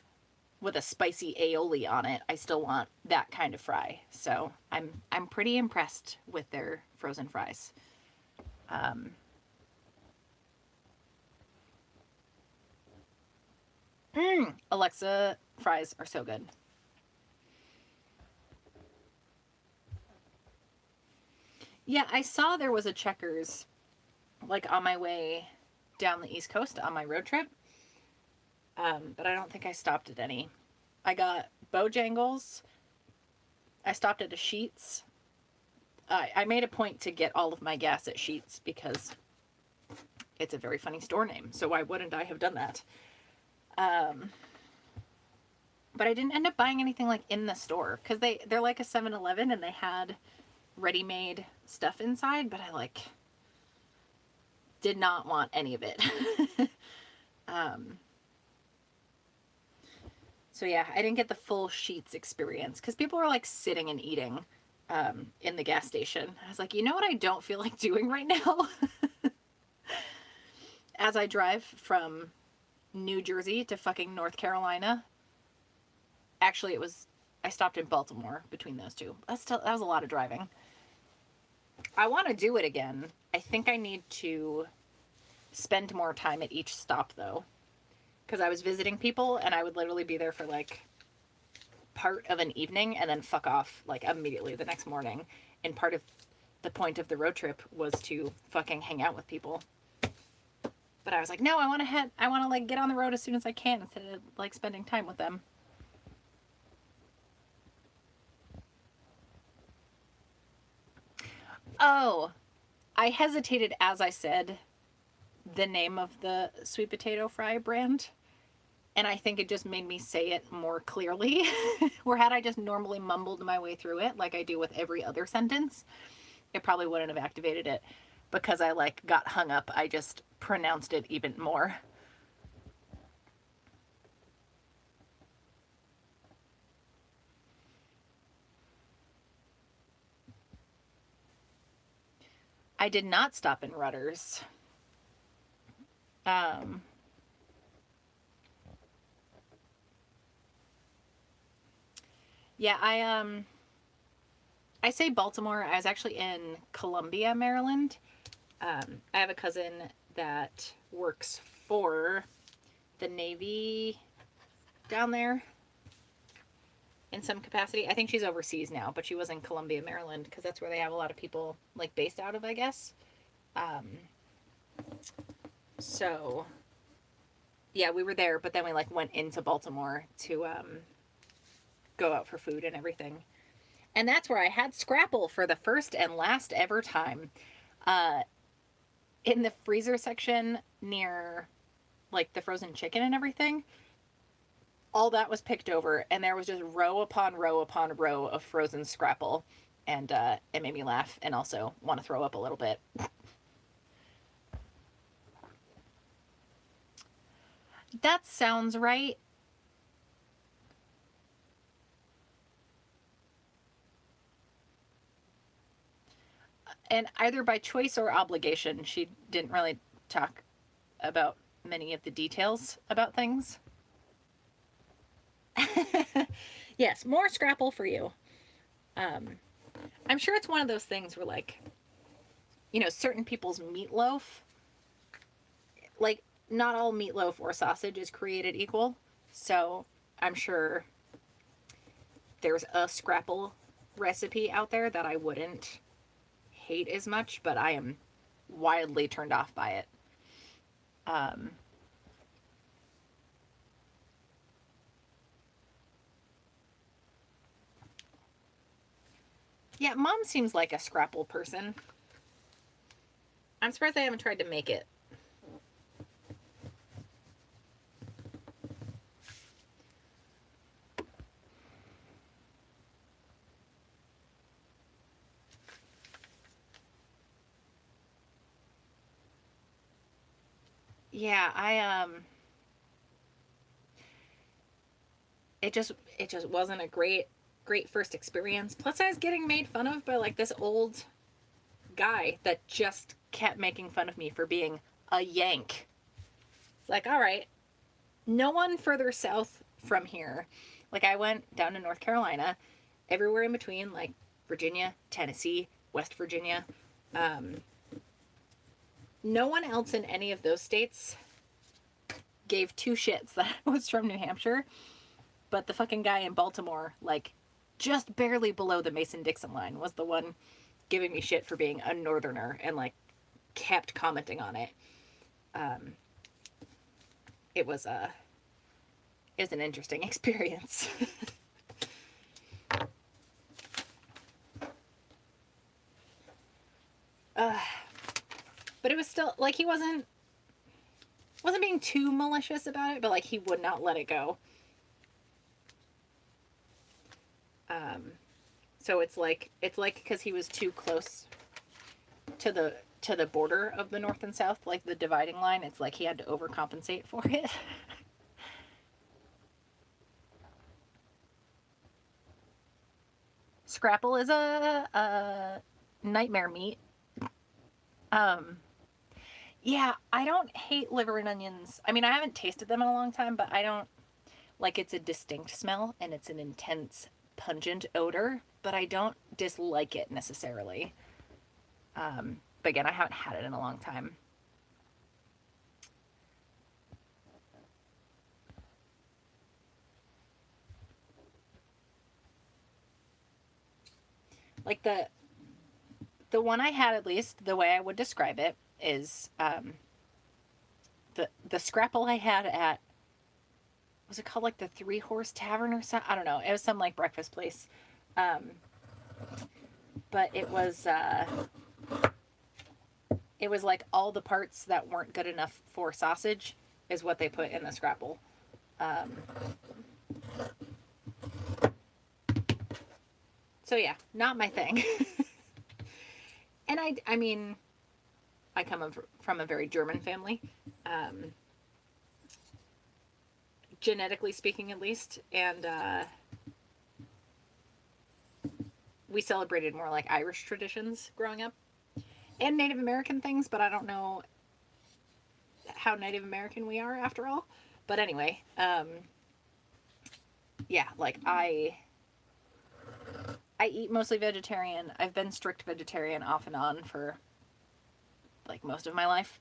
A: spicy aioli on it, I still want that kind of fry. So I'm pretty impressed with their frozen fries. Alexa, fries are so good. Yeah, I saw there was a Checkers like on my way down the East Coast on my road trip. But I don't think I stopped at any. I got Bojangles. I stopped at a Sheetz. I made a point to get all of my gas at Sheetz because it's a very funny store name. So why wouldn't I have done that? But I didn't end up buying anything like in the store because they're like a 7-Eleven and they had ready-made stuff inside, but I like did not want any of it. So yeah, I didn't get the full Sheetz experience because people were like sitting and eating in the gas station. I was like, you know what I don't feel like doing right now? As I drive from New Jersey to fucking North Carolina. Actually, I stopped in Baltimore between those two. That was a lot of driving. I want to do it again. I think I need to spend more time at each stop though. Because I was visiting people and I would literally be there for like part of an evening and then fuck off like immediately the next morning. And part of the point of the road trip was to fucking hang out with people. But I was like, no, I want to like get on the road as soon as I can instead of like spending time with them. Oh, I hesitated as I said the name of the sweet potato fry brand. And I think it just made me say it more clearly. Where had I just normally mumbled my way through it like I do with every other sentence, it probably wouldn't have activated it. Because I like got hung up, I just pronounced it even more. I did not stop in Rutter's. Yeah, I say Baltimore. I was actually in Columbia, Maryland. I have a cousin that works for the Navy down there in some capacity. I think she's overseas now, but she was in Columbia, Maryland, because that's where they have a lot of people like based out of, I guess. So yeah, we were there, but then we like went into Baltimore to go out for food and everything. And that's where I had Scrapple for the first and last ever time. In the freezer section near like the frozen chicken and everything, all that was picked over and there was just row upon row upon row of frozen Scrapple. And it made me laugh and also want to throw up a little bit. That sounds right. And either by choice or obligation, she didn't really talk about many of the details about things. Yes, more Scrapple for you. I'm sure it's one of those things where, like, you know, certain people's meatloaf, like, not all meatloaf or sausage is created equal. So I'm sure there's a Scrapple recipe out there that I wouldn't hate as much, but I am wildly turned off by it. Yeah, Mom seems like a scrapple person. I'm surprised I haven't tried to make it. Yeah, it just wasn't a great first experience. Plus I was getting made fun of by like this old guy that just kept making fun of me for being a Yank. It's like, all right, no one further south from here. Like I went down to North Carolina, everywhere in between, like Virginia, Tennessee, West Virginia. No one else in any of those states gave two shits that I was from New Hampshire, but the fucking guy in Baltimore, like just barely below the Mason-Dixon line, was the one giving me shit for being a northerner and like kept commenting on it. It was an interesting experience. But it was still like he wasn't being too malicious about it, but like he would not let it go. So it's like because he was too close to the border of the North and South, like the dividing line, it's like he had to overcompensate for it. Scrapple is a nightmare meat. Yeah, I don't hate liver and onions. I mean, I haven't tasted them in a long time, but I don't like, it's a distinct smell and it's an intense, pungent odor, but I don't dislike it necessarily. But again, I haven't had it in a long time. Like the one I had, at least the way I would describe it is the scrapple I had at, was it called like the Three Horse Tavern or something? I don't know. It was some like breakfast place. But it was like all the parts that weren't good enough for sausage is what they put in the scrapple. So yeah, not my thing. And I mean, I come from a very German family, genetically speaking, at least, and we celebrated more like Irish traditions growing up, and Native American things. But I don't know how Native American we are after all. But anyway, yeah, like I eat mostly vegetarian. I've been strict vegetarian off and on for like most of my life.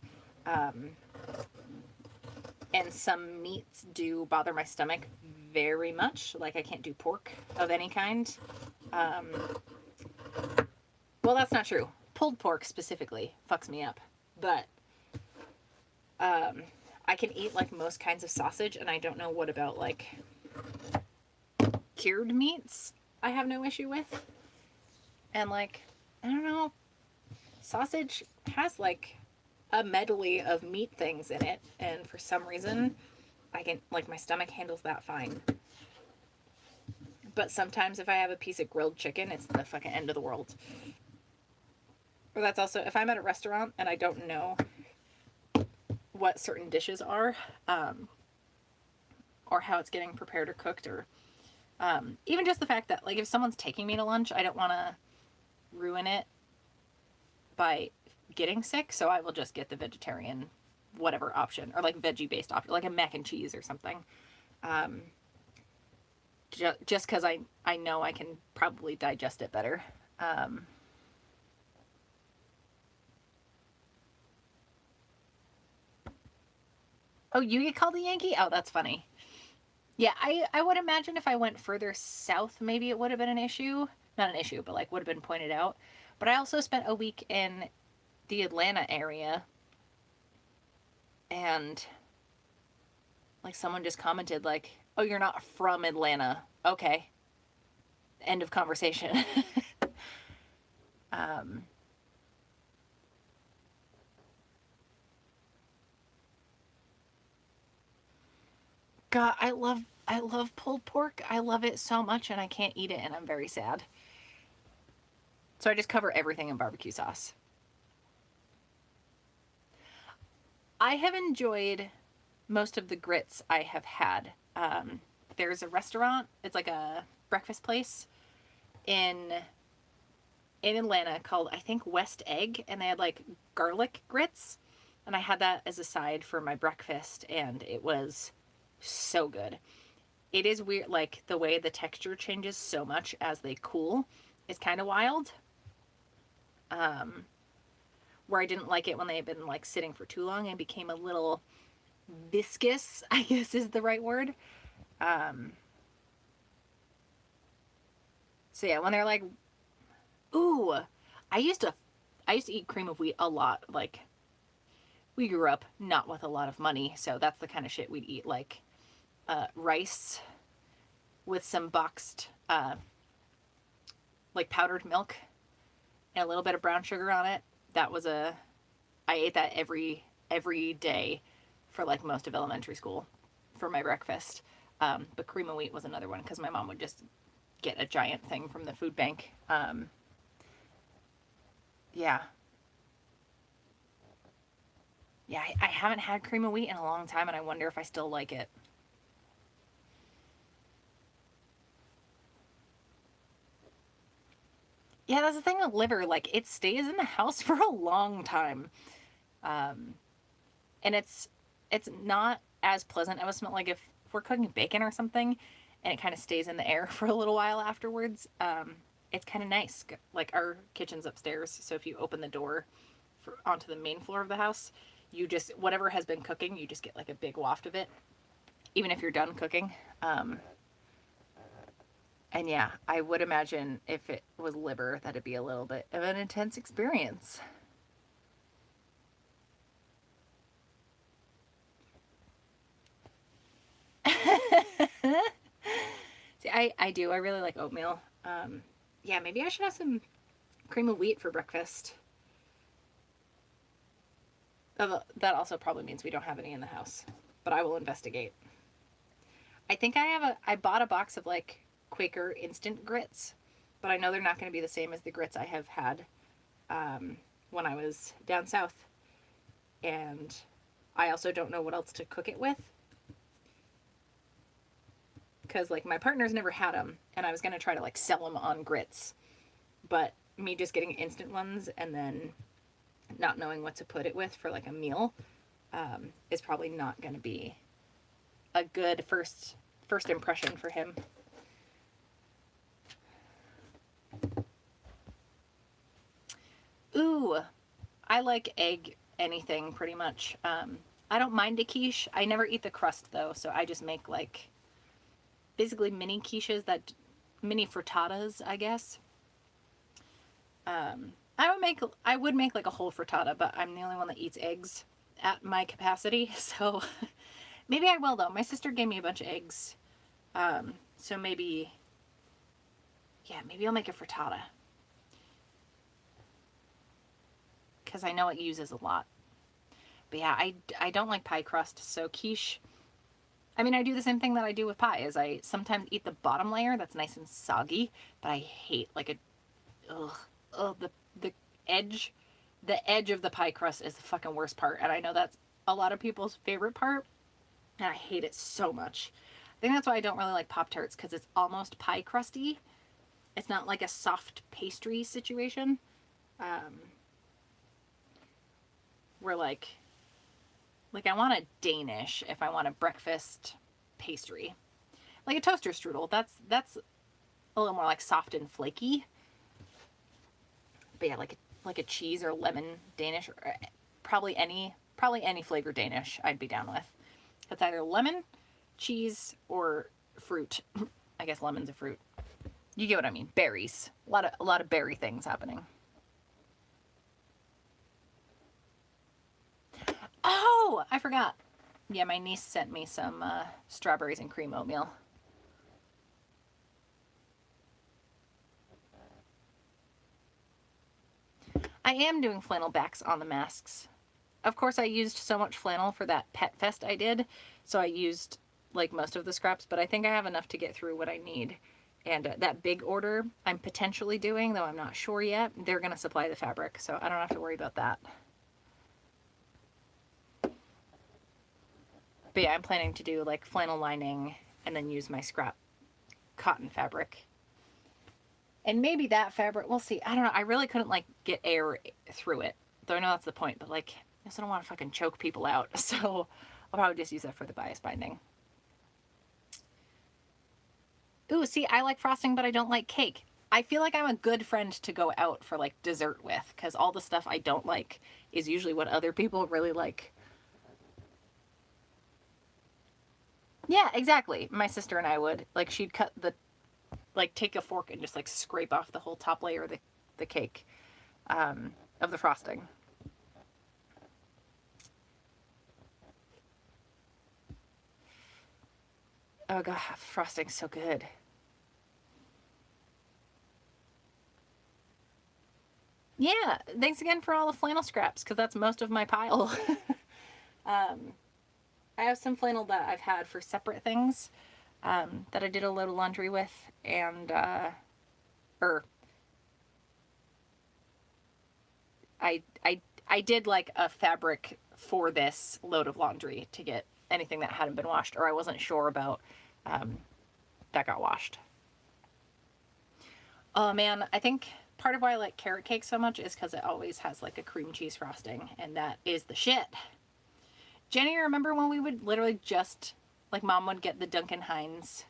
A: And some meats do bother my stomach very much. Like I can't do pork of any kind. Well, that's not true. Pulled pork specifically fucks me up. But I can eat like most kinds of sausage, and I don't know what about like cured meats I have no issue with. And like, I don't know, sausage has like a medley of meat things in it, and for some reason I can, like, my stomach handles that fine. But sometimes if I have a piece of grilled chicken, it's the fucking end of the world. Or that's also if I'm at a restaurant and I don't know what certain dishes are, or how it's getting prepared or cooked, or even just the fact that like if someone's taking me to lunch, I don't want to ruin it by getting sick, so I will just get the vegetarian whatever option, or like veggie based option, like a mac and cheese or something. Just because I know I can probably digest it better. Oh, you get called a Yankee? Oh, that's funny. Yeah, I would imagine if I went further south, maybe it would have been an issue. Not an issue, but like would have been pointed out. But I also spent a week in the Atlanta area, and like someone just commented like, "Oh, you're not from Atlanta." Okay. End of conversation. Um, God, I love pulled pork. I love it so much and I can't eat it and I'm very sad. So I just cover everything in barbecue sauce. I have enjoyed most of the grits I have had. There's a restaurant, it's like a breakfast place in Atlanta called, I think, West Egg, and they had like garlic grits, and I had that as a side for my breakfast, and it was so good. It is weird, like the way the texture changes so much as they cool is kind of wild. Where I didn't like it when they had been like sitting for too long and became a little viscous, I guess is the right word. So yeah, when they're like, ooh, I used to eat cream of wheat a lot. Like, we grew up not with a lot of money, so that's the kind of shit we'd eat, like rice with some boxed like powdered milk and a little bit of brown sugar on it. I ate that every day for like most of elementary school for my breakfast. But cream of wheat was another one because my mom would just get a giant thing from the food bank. Yeah. Yeah, I haven't had cream of wheat in a long time and I wonder if I still like it. Yeah, that's the thing with liver. Like, it stays in the house for a long time. And it's not as pleasant of a smell. Like, if we're cooking bacon or something and it kind of stays in the air for a little while afterwards, it's kind of nice. Like, our kitchen's upstairs, so if you open the door onto the main floor of the house, you just, whatever has been cooking, you just get like a big waft of it, even if you're done cooking. And yeah, I would imagine if it was liver, that'd be a little bit of an intense experience. See, I do. I really like oatmeal. Yeah, maybe I should have some cream of wheat for breakfast. That also probably means we don't have any in the house, but I will investigate. I think I bought a box of like Quaker instant grits, but I know they're not going to be the same as the grits I have had when I was down south. And I also don't know what else to cook it with. Because like my partner's never had them and I was going to try to like sell them on grits. But me just getting instant ones and then not knowing what to put it with for like a meal is probably not going to be a good first impression for him. Ooh, I like egg anything pretty much. I don't mind a quiche. I never eat the crust though, so I just make like basically mini quiches, that mini frittatas, I guess. I would make like a whole frittata, but I'm the only one that eats eggs at my capacity, so maybe I will though. My sister gave me a bunch of eggs, so maybe I'll make a frittata because I know it uses a lot. But yeah, I don't like pie crust, so quiche. I mean, I do the same thing that I do with pie, is I sometimes eat the bottom layer that's nice and soggy, but I hate like the edge, the edge of the pie crust is the fucking worst part, and I know that's a lot of people's favorite part, and I hate it so much. I think that's why I don't really like Pop-Tarts, because it's almost pie crusty. It's not like a soft pastry situation. Where like I want a Danish if I want a breakfast pastry. Like a toaster strudel. That's a little more like soft and flaky. But yeah, like a cheese or lemon Danish, or probably any flavored Danish I'd be down with. It's either lemon, cheese, or fruit. I guess lemon's a fruit. You get what I mean. Berries. A lot of berry things happening. Oh, I forgot. Yeah, my niece sent me some strawberries and cream oatmeal. I am doing flannel backs on the masks. Of course, I used so much flannel for that pet fest I did, so I used like most of the scraps, but I think I have enough to get through what I need. And that big order I'm potentially doing, though I'm not sure yet, they're going to supply the fabric, so I don't have to worry about that. But yeah, I'm planning to do like flannel lining and then use my scrap cotton fabric. And maybe that fabric, we'll see. I don't know. I really couldn't like get air through it. Though I know that's the point, but like, I just don't want to fucking choke people out. So I'll probably just use that for the bias binding. Ooh, see, I like frosting, but I don't like cake. I feel like I'm a good friend to go out for like dessert with, because all the stuff I don't like is usually what other people really like. Yeah, exactly. My sister and I would. Like, she'd cut the, like, take a fork and just like scrape off the whole top layer of the cake, of the frosting. Oh god, frosting's so good. Yeah, thanks again for all the flannel scraps, because that's most of my pile. I have some flannel that I've had for separate things, that I did a load of laundry with, and I did like a fabric for this load of laundry to get anything that hadn't been washed, or I wasn't sure about, that got washed. Oh man, I think part of why I like carrot cake so much is because it always has like a cream cheese frosting, and that is the shit. Jenny, remember when we would literally just, like, Mom would get the Duncan Hines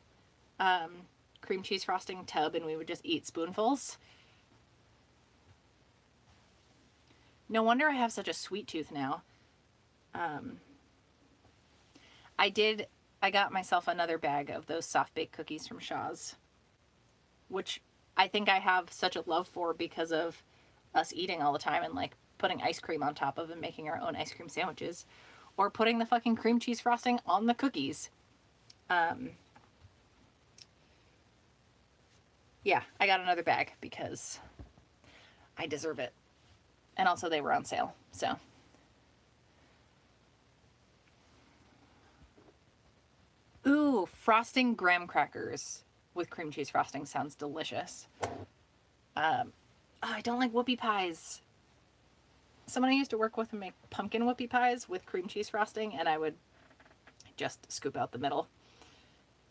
A: cream cheese frosting tub and we would just eat spoonfuls? No wonder I have such a sweet tooth now. I got myself another bag of those soft baked cookies from Shaw's, which I think I have such a love for because of us eating all the time and like putting ice cream on top of and making our own ice cream sandwiches, or putting the fucking cream cheese frosting on the cookies. Yeah, I got another bag because I deserve it. And also they were on sale, so. Ooh, frosting graham crackers with cream cheese frosting sounds delicious. Oh, I don't like whoopie pies. Someone I used to work with would make pumpkin whoopie pies with cream cheese frosting, and I would just scoop out the middle,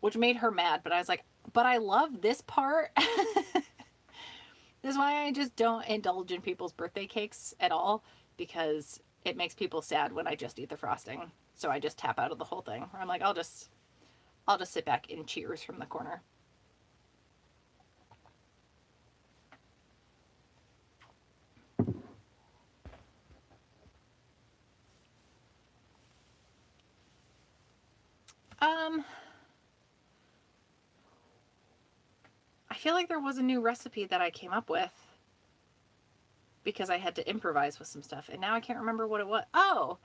A: which made her mad, but I was like, but I love this part. This is why I just don't indulge in people's birthday cakes at all, because it makes people sad when I just eat the frosting. So I just tap out of the whole thing. I'm like, I'll just sit back and cheers from the corner. I feel like there was a new recipe that I came up with because I had to improvise with some stuff, and now I can't remember what it was. Oh,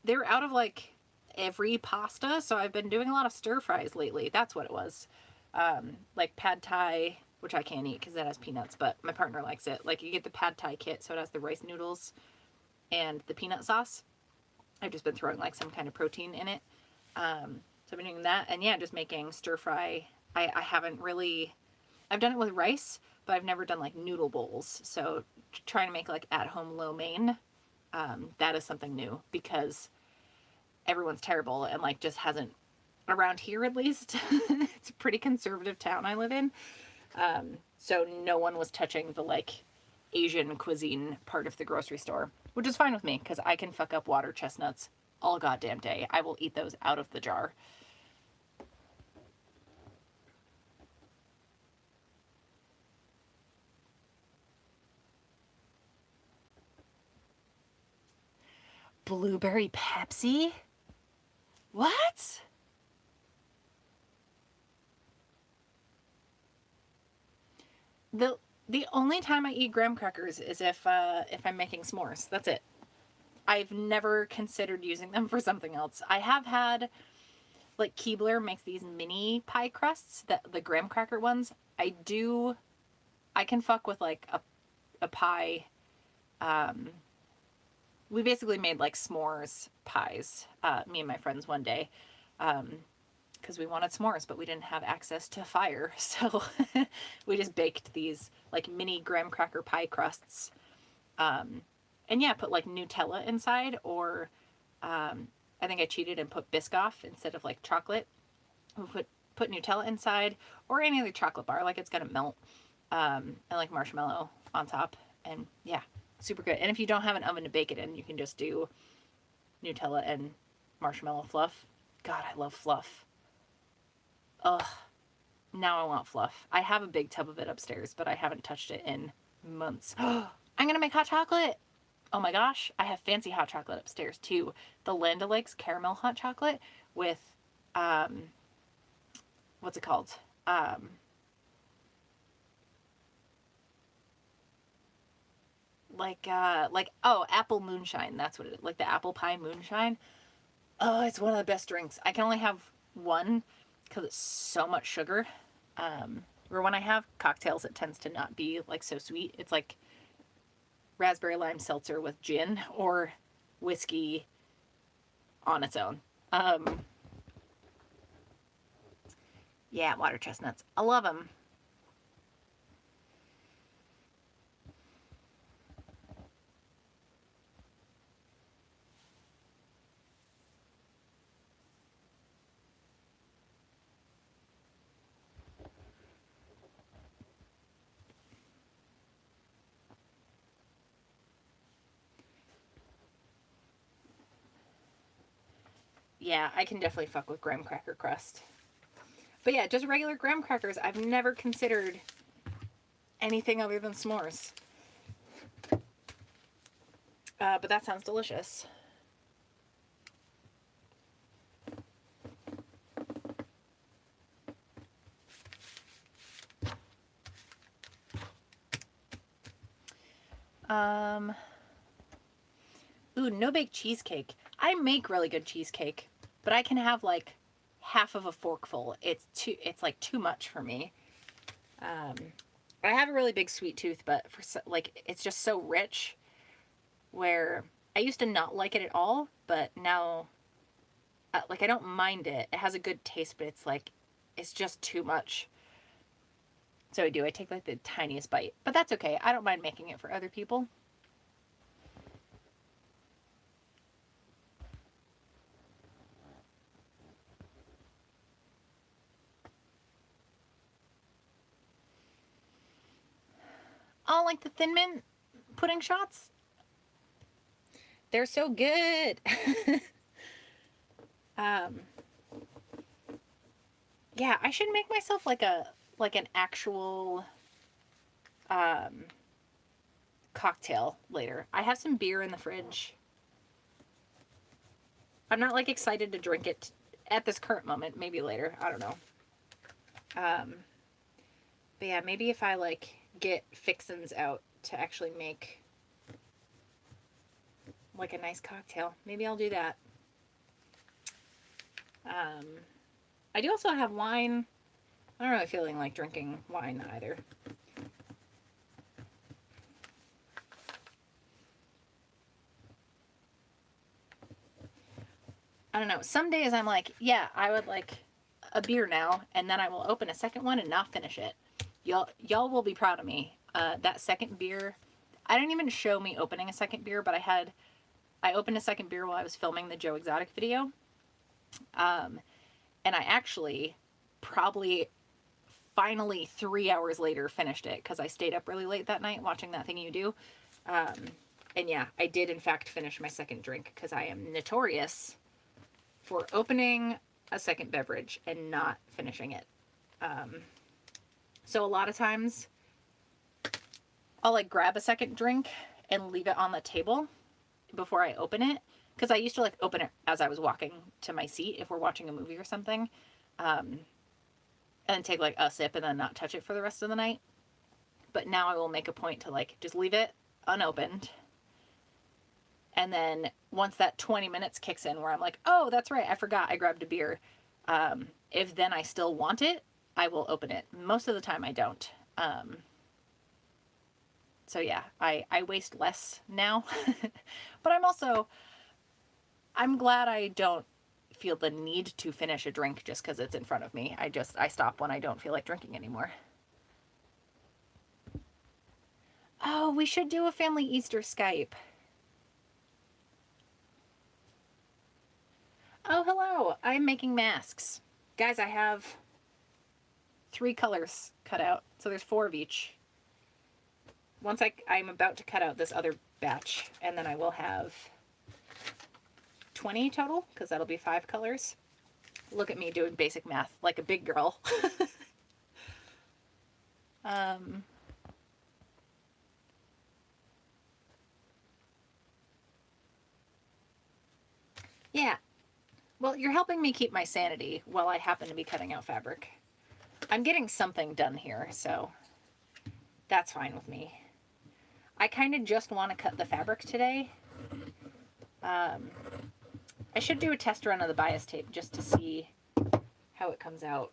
A: they were out of like every pasta, so I've been doing a lot of stir fries lately. That's what it was. Like pad thai, which I can't eat because that has peanuts, but my partner likes it. Like, you get the pad thai kit, so it has the rice noodles and the peanut sauce. I've just been throwing like some kind of protein in it. So I've been doing that, and yeah, just making stir fry. I haven't really, I've done it with rice, but I've never done like noodle bowls. So trying to make like at home lo mein, that is something new because everyone's terrible and like just hasn't, around here at least. It's a pretty conservative town I live in. So no one was touching the like Asian cuisine part of the grocery store, which is fine with me because I can fuck up water chestnuts all goddamn day. I will eat those out of the jar. Blueberry Pepsi? What? The only time I eat graham crackers is if I'm making s'mores. That's it. I've never considered using them for something else. I have had, like, Keebler makes these mini pie crusts, the graham cracker ones. I can fuck with like a pie. We basically made like s'mores pies, me and my friends one day, because we wanted s'mores, but we didn't have access to fire. So we just baked these like mini graham cracker pie crusts. And yeah, put like Nutella inside, or I think I cheated and put Biscoff instead of like chocolate. We put Nutella inside, or any other chocolate bar, like it's gonna melt, and like marshmallow on top. And yeah, super good. And if you don't have an oven to bake it in, you can just do Nutella and marshmallow fluff. God, I love fluff. Ugh, now I want fluff. I have a big tub of it upstairs, but I haven't touched it in months. I'm gonna make hot chocolate. Oh my gosh, I have fancy hot chocolate upstairs too. The Land O'Lakes caramel hot chocolate with, what's it called? Apple moonshine. That's what it is. Like the apple pie moonshine. Oh, it's one of the best drinks. I can only have one because it's so much sugar. Or when I have cocktails, it tends to not be like so sweet. It's like raspberry lime seltzer with gin, or whiskey on its own. Yeah, water chestnuts. I love them. Yeah, I can definitely fuck with graham cracker crust. But yeah, just regular graham crackers. I've never considered anything other than s'mores. But that sounds delicious. Ooh, no-bake cheesecake. I make really good cheesecake, but I can have like half of a forkful. It's like too much for me. I have a really big sweet tooth, but like it's just so rich, where I used to not like it at all, but now like I don't mind it. It has a good taste, but it's just too much. So I take like the tiniest bite, but that's okay. I don't mind making it for other people. Oh, like the Thin Mint pudding shots? They're so good. Yeah, I should make myself like an actual cocktail later. I have some beer in the fridge. I'm not like excited to drink it at this current moment. Maybe later. I don't know. But yeah, maybe if I like get fixins out to actually make like a nice cocktail, maybe I'll do that. I do also have wine. I don't really feeling like drinking wine either. I don't know. Some days I'm like, yeah, I would like a beer now, and then I will open a second one and not finish it. Y'all will be proud of me. That second beer, I didn't even show me opening a second beer, but I opened a second beer while I was filming the Joe Exotic video. And I actually probably finally 3 hours later finished it because I stayed up really late that night watching That Thing You Do. And yeah, I did in fact finish my second drink because I am notorious for opening a second beverage and not finishing it. So a lot of times I'll like grab a second drink and leave it on the table before I open it. Because I used to like open it as I was walking to my seat if we're watching a movie or something. And take like a sip and then not touch it for the rest of the night. But now I will make a point to like just leave it unopened. And then once that 20 minutes kicks in where I'm like, oh, that's right, I forgot I grabbed a beer. If then I still want it, I will open it. Most of the time I don't. So yeah, I waste less now. But I'm glad I don't feel the need to finish a drink just because it's in front of me. I stop when I don't feel like drinking anymore. Oh, we should do a family Easter Skype. Oh, hello. I'm making masks. Guys, I have 3 colors cut out. So there's 4 of each. Once I'm about to cut out this other batch, and then I will have 20 total, because that'll be 5 colors. Look at me doing basic math like a big girl. Yeah. Well, you're helping me keep my sanity while I happen to be cutting out fabric. I'm getting something done here, so that's fine with me. I kind of just want to cut the fabric today. I should do a test run of the bias tape just to see how it comes out.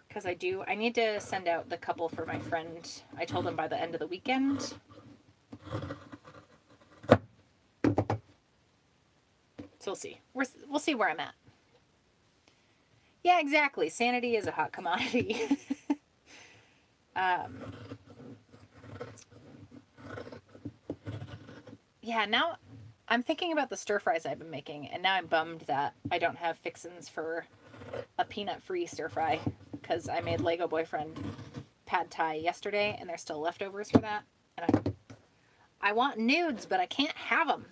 A: Because I need to send out the couple for my friend. I told him by the end of the weekend. So we'll see. We'll see where I'm at. Yeah, exactly. Sanity is a hot commodity. Yeah, now I'm thinking about the stir fries I've been making, and now I'm bummed that I don't have fixins for a peanut-free stir fry, because I made Lego Boyfriend pad thai yesterday, and there's still leftovers for that. And I want nudes, but I can't have them.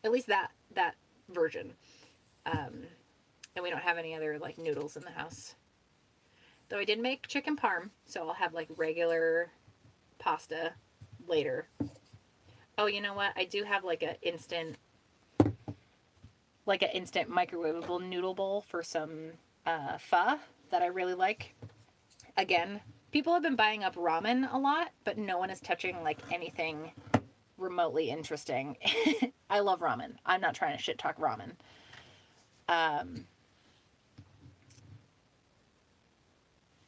A: At least that version. And we don't have any other like noodles in the house. Though I did make chicken parm, so I'll have like regular pasta later. Oh, you know what? I do have like an instant microwavable noodle bowl for some pho that I really like. Again, people have been buying up ramen a lot, but no one is touching like anything remotely interesting. I love ramen. I'm not trying to shit talk ramen.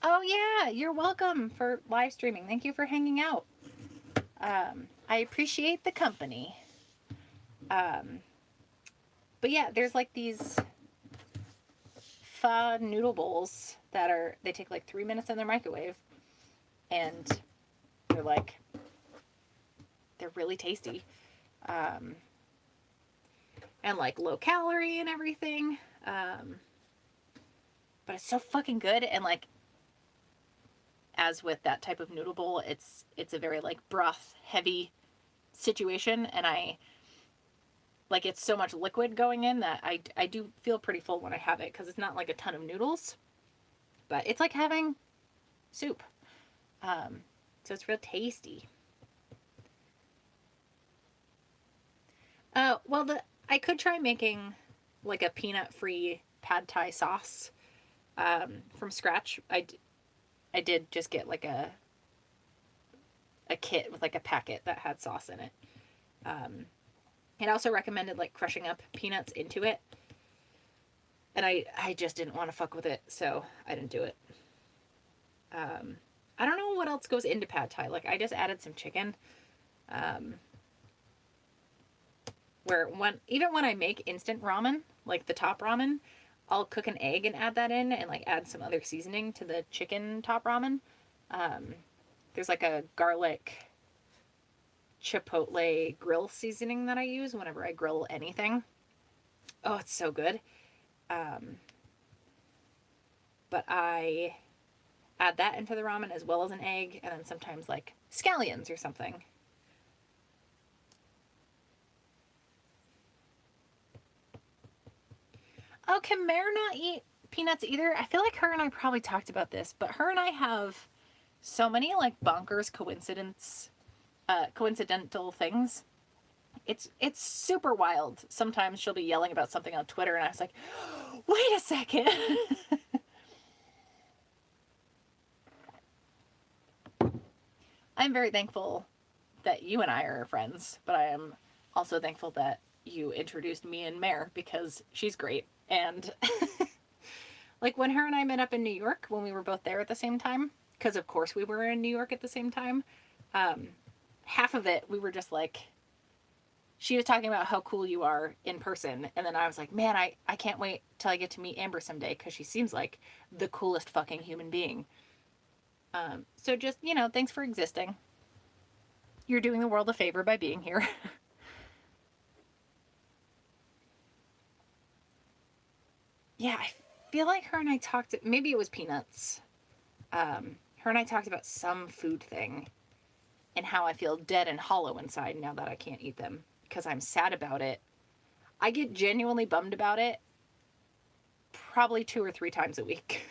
A: Oh yeah, you're welcome for live streaming. Thank you for hanging out. I appreciate the company. But yeah, there's like these pho noodle bowls that they take like 3 minutes in their microwave, and they're really tasty. And like low calorie and everything. But it's so fucking good, and like, as with that type of noodle bowl, it's a very like broth heavy situation, and it's so much liquid going in that I do feel pretty full when I have it, because it's not like a ton of noodles, but it's like having soup. So it's real tasty. Well, I could try making like a peanut-free pad thai sauce from scratch. I did just get like a kit with like a packet that had sauce in it. It also recommended like crushing up peanuts into it, and I just didn't want to fuck with it, so I didn't do it. I don't know what else goes into pad thai. Like, I just added some chicken. Even when I make instant ramen, like the top ramen, I'll cook an egg and add that in, and like add some other seasoning to the chicken top ramen. There's like a garlic chipotle grill seasoning that I use whenever I grill anything. Oh, it's so good. But I add that into the ramen as well as an egg, and then sometimes like scallions or something. Oh, can Mare not eat peanuts either? I feel like her and I probably talked about this, but her and I have so many like bonkers coincidental things. It's super wild. Sometimes she'll be yelling about something on Twitter, and I was like, wait a second. I'm very thankful that you and I are friends, but I am also thankful that you introduced me and Mare, because she's great. And like when her and I met up in New York, when we were both there at the same time, because of course we were in New York at the same time. Half of it, we were just like, she was talking about how cool you are in person. And then I was like, man, I can't wait till I get to meet Amber someday because she seems like the coolest fucking human being. So just, you know, thanks for existing. You're doing the world a favor by being here. Yeah, I feel like her and I talked, maybe it was Peanuts. Her and I talked about some food thing and how I feel dead and hollow inside now that I can't eat them because I'm sad about it. I get genuinely bummed about it probably 2 or 3 times a week.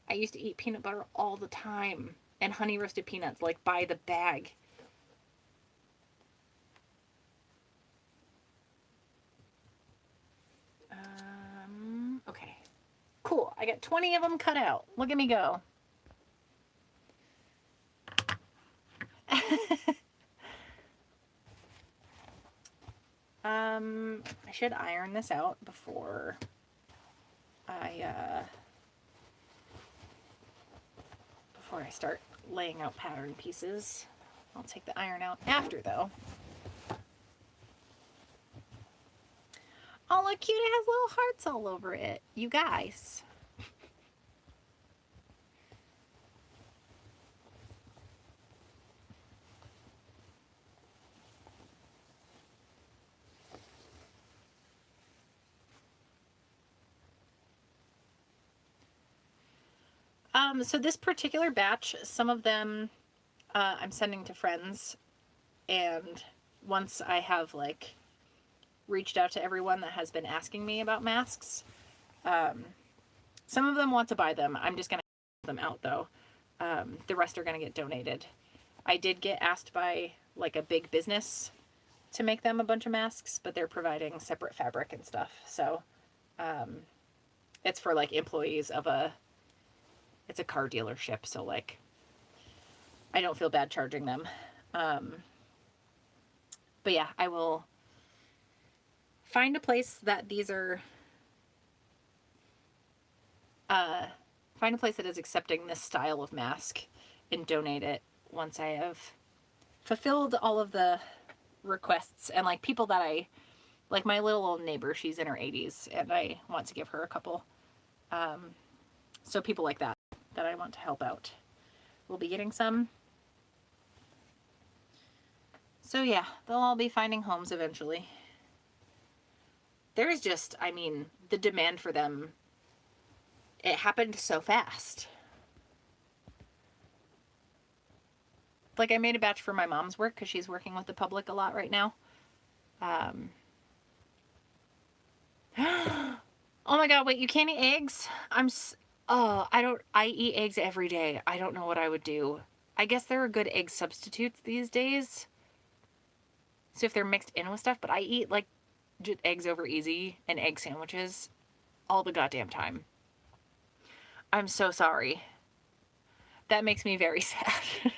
A: I used to eat peanut butter all the time and honey roasted peanuts, like by the bag. Okay. Cool. I got 20 of them cut out. Look at me go. I should iron this out before I start laying out pattern pieces. I'll take the iron out after though. Oh, look cute, it has little hearts all over it. You guys. So this particular batch, some of them I'm sending to friends, and once I have like reached out to everyone that has been asking me about masks, some of them want to buy them. I'm just gonna them out though. The rest are gonna get donated. I did get asked by like a big business to make them a bunch of masks, but they're providing separate fabric and stuff. So it's for like employees of it's a car dealership, so like I don't feel bad charging them. But yeah, I will find a place that these are, find a place that is accepting this style of mask and donate it once I have fulfilled all of the requests. And like people that like my little old neighbor, she's in her 80s and I want to give her a couple. So people like that I want to help out will be getting some. So yeah, they'll all be finding homes eventually. There's just, I mean, the demand for them, it happened so fast. Like I made a batch for my mom's work because she's working with the public a lot right now. Oh my god, wait, you can't eat eggs? I eat eggs every day. I don't know what I would do. I guess there are good egg substitutes these days. So if they're mixed in with stuff, but I eat like just eggs over easy and egg sandwiches all the goddamn time. I'm so sorry. That makes me very sad.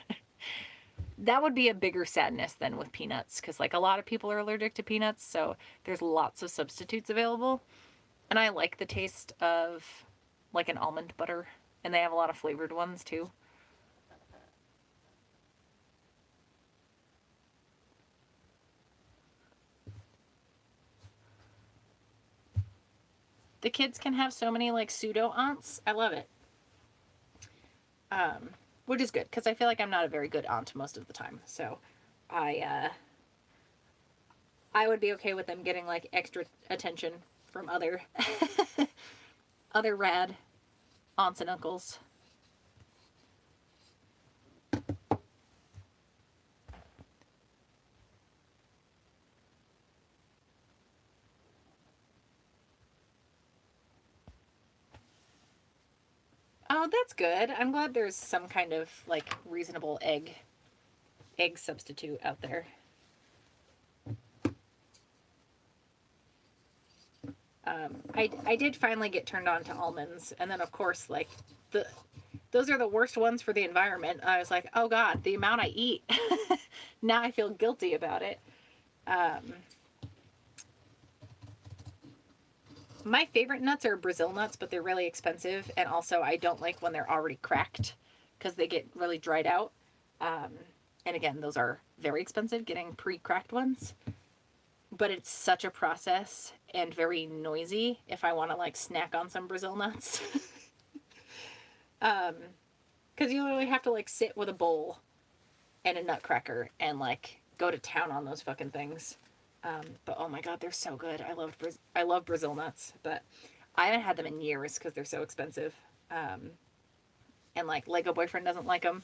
A: That would be a bigger sadness than with peanuts, because like a lot of people are allergic to peanuts, so there's lots of substitutes available. And I like the taste of like an almond butter, and they have a lot of flavored ones too. The kids can have so many like pseudo aunts. I love it. Which is good because I feel like I'm not a very good aunt most of the time. So I would be okay with them getting like extra attention from other other rad aunts and uncles. Oh, that's good. I'm glad there's some kind of like reasonable egg substitute out there. I did finally get turned on to almonds, and then of course like those are the worst ones for the environment. I was like, oh god, the amount I eat. Now I feel guilty about it. My favorite nuts are Brazil nuts, but they're really expensive, and also I don't like when they're already cracked. because they get really dried out. And again, those are very expensive, getting pre-cracked ones. But it's such a process and very noisy if I want to like snack on some Brazil nuts. Because you literally have to like sit with a bowl and a nutcracker and like go to town on those fucking things. But oh my god, they're so good. I love Brazil nuts, but I haven't had them in years because they're so expensive. And like Lego boyfriend doesn't like them,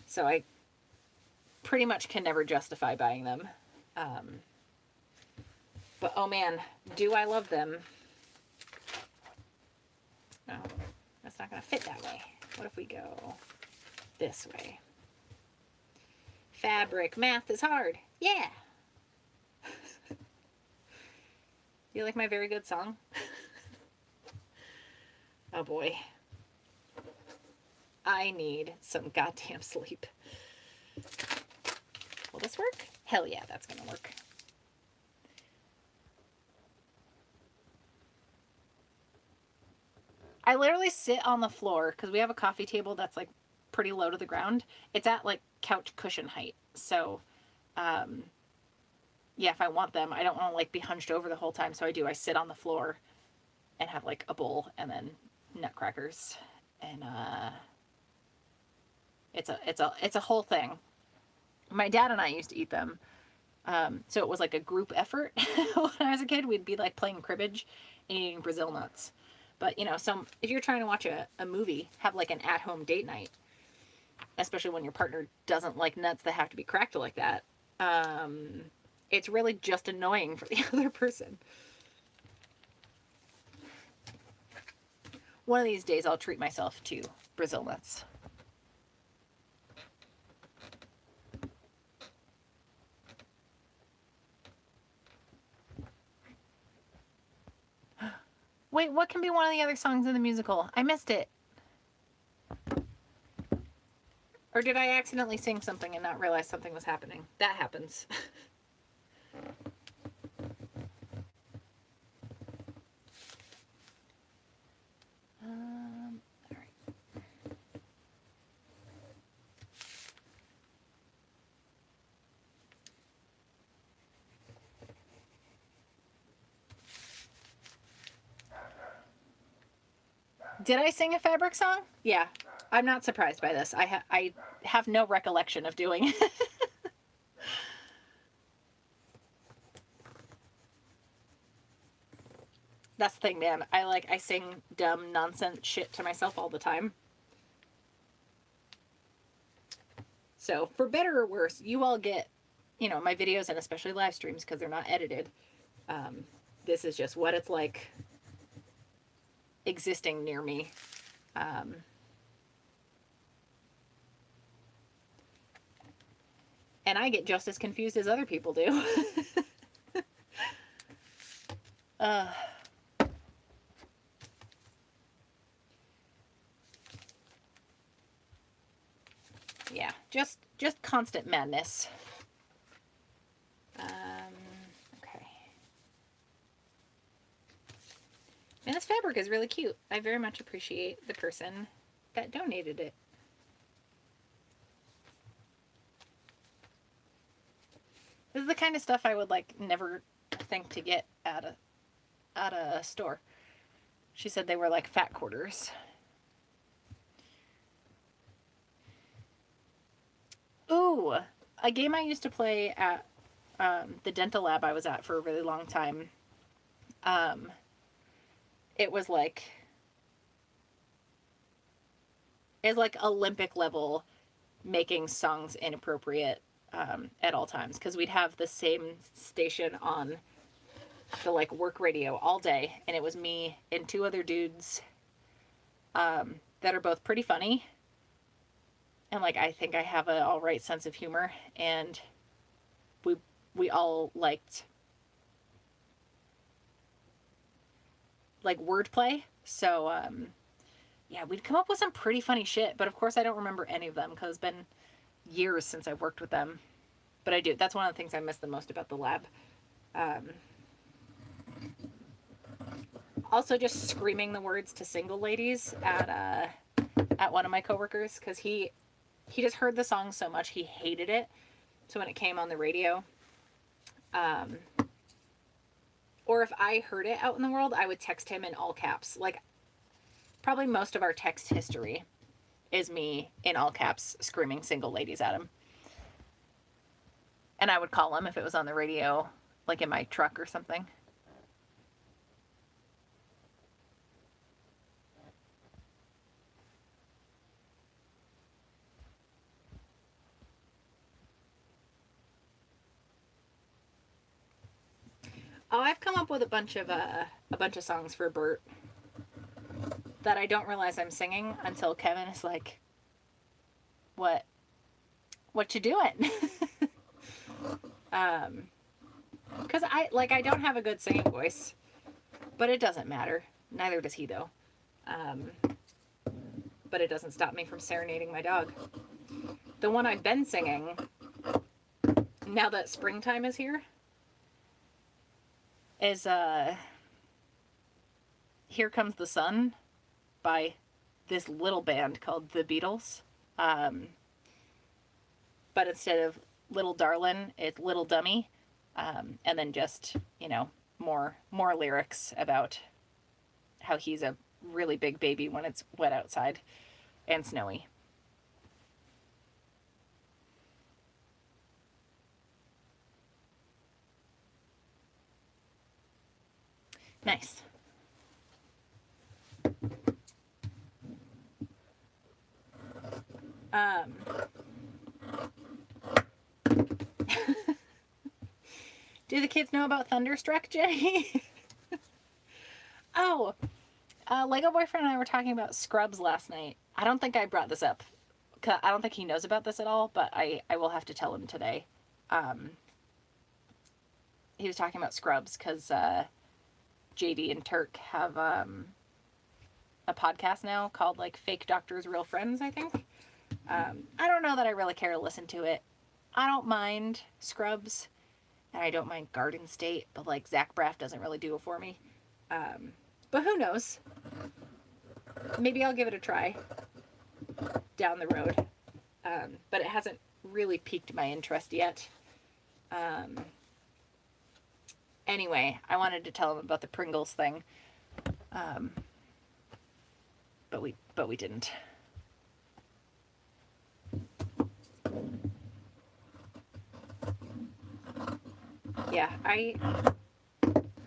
A: so I pretty much can never justify buying them. But oh man, do I love them. Oh, that's not gonna fit that way. What if we go this way? Fabric math is hard. Yeah. You like my very good song? Oh boy. I need some goddamn sleep. Will this work? Hell yeah, that's gonna work. I literally sit on the floor because we have a coffee table that's like pretty low to the ground. It's at like couch cushion height. So, yeah, if I want them, I don't want to like be hunched over the whole time. So I sit on the floor and have like a bowl and then nutcrackers. And, it's a whole thing. My dad and I used to eat them. So it was like a group effort. When I was a kid, we'd be like playing cribbage and eating Brazil nuts. But you know, if you're trying to watch a movie, have like an at-home date night, especially when your partner doesn't like nuts that have to be cracked like that. It's really just annoying for the other person. One of these days I'll treat myself to Brazil nuts. Wait, what can be one of the other songs in the musical? I missed it. Or did I accidentally sing something and not realize something was happening? That happens. All right. Did I sing a fabric song? Yeah. I'm not surprised by this. I have no recollection of doing it. That's the thing, man. I sing dumb nonsense shit to myself all the time. So for better or worse, you all get, you know, my videos and especially live streams because they're not edited. This is just what it's like existing near me. And I get just as confused as other people do. Yeah, just constant madness. Okay. And this fabric is really cute. I very much appreciate the person that donated it. This is the kind of stuff I would like never think to get at a store. She said they were like fat quarters. Ooh, a game I used to play at the dental lab I was at for a really long time. It was like Olympic level making songs inappropriate at all times because we'd have the same station on the like work radio all day, and it was me and two other dudes that are both pretty funny. And like I think I have an all right sense of humor, and we all liked like wordplay. So yeah, we'd come up with some pretty funny shit, but of course I don't remember any of them because it's been years since I've worked with them. But I do. That's one of the things I miss the most about the lab. Also just screaming the words to single ladies at at one of my coworkers because he just heard the song so much he hated it. So when it came on the radio, or if I heard it out in the world, I would text him in all caps. Like, probably most of our text history is me in all caps screaming Single Ladies at him. And I would call him if it was on the radio, like in my truck or something. Oh, I've come up with a bunch of songs for Bert that I don't realize I'm singing until Kevin is like, "What you doing?" Because I don't have a good singing voice, but it doesn't matter. Neither does he though. But it doesn't stop me from serenading my dog. The one I've been singing now that springtime is here is Here Comes the Sun by this little band called The Beatles. But instead of Little Darlin', it's Little Dummy. And then just, more lyrics about how he's a really big baby when it's wet outside and snowy. Nice. Do the kids know about Thunderstruck, Jenny? Oh, Lego Boyfriend and I were talking about Scrubs last night. I don't think I brought this up. I don't think he knows about this at all, but I will have to tell him today. He was talking about Scrubs because JD and Turk have a podcast now called like Fake Doctors, Real Friends, I think. I don't know that I really care to listen to it. I don't mind Scrubs, and I don't mind Garden State, but like Zach Braff doesn't really do it for me. But who knows? Maybe I'll give it a try down the road. But it hasn't really piqued my interest yet. Anyway, I wanted to tell him about the Pringles thing. But we didn't. Yeah, I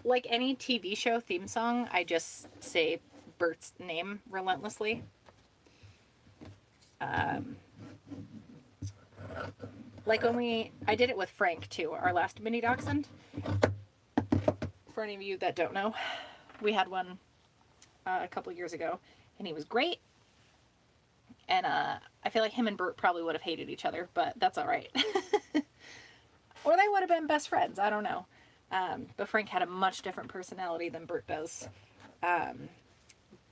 A: like any TV show theme song, I just say Bert's name relentlessly. Like when I did it with Frank too, our last mini dachshund. For any of you that don't know, we had one a couple years ago, and he was great. And I feel like him and Bert probably would have hated each other, but that's all right. Or they would have been best friends. I don't know. But Frank had a much different personality than Bert does.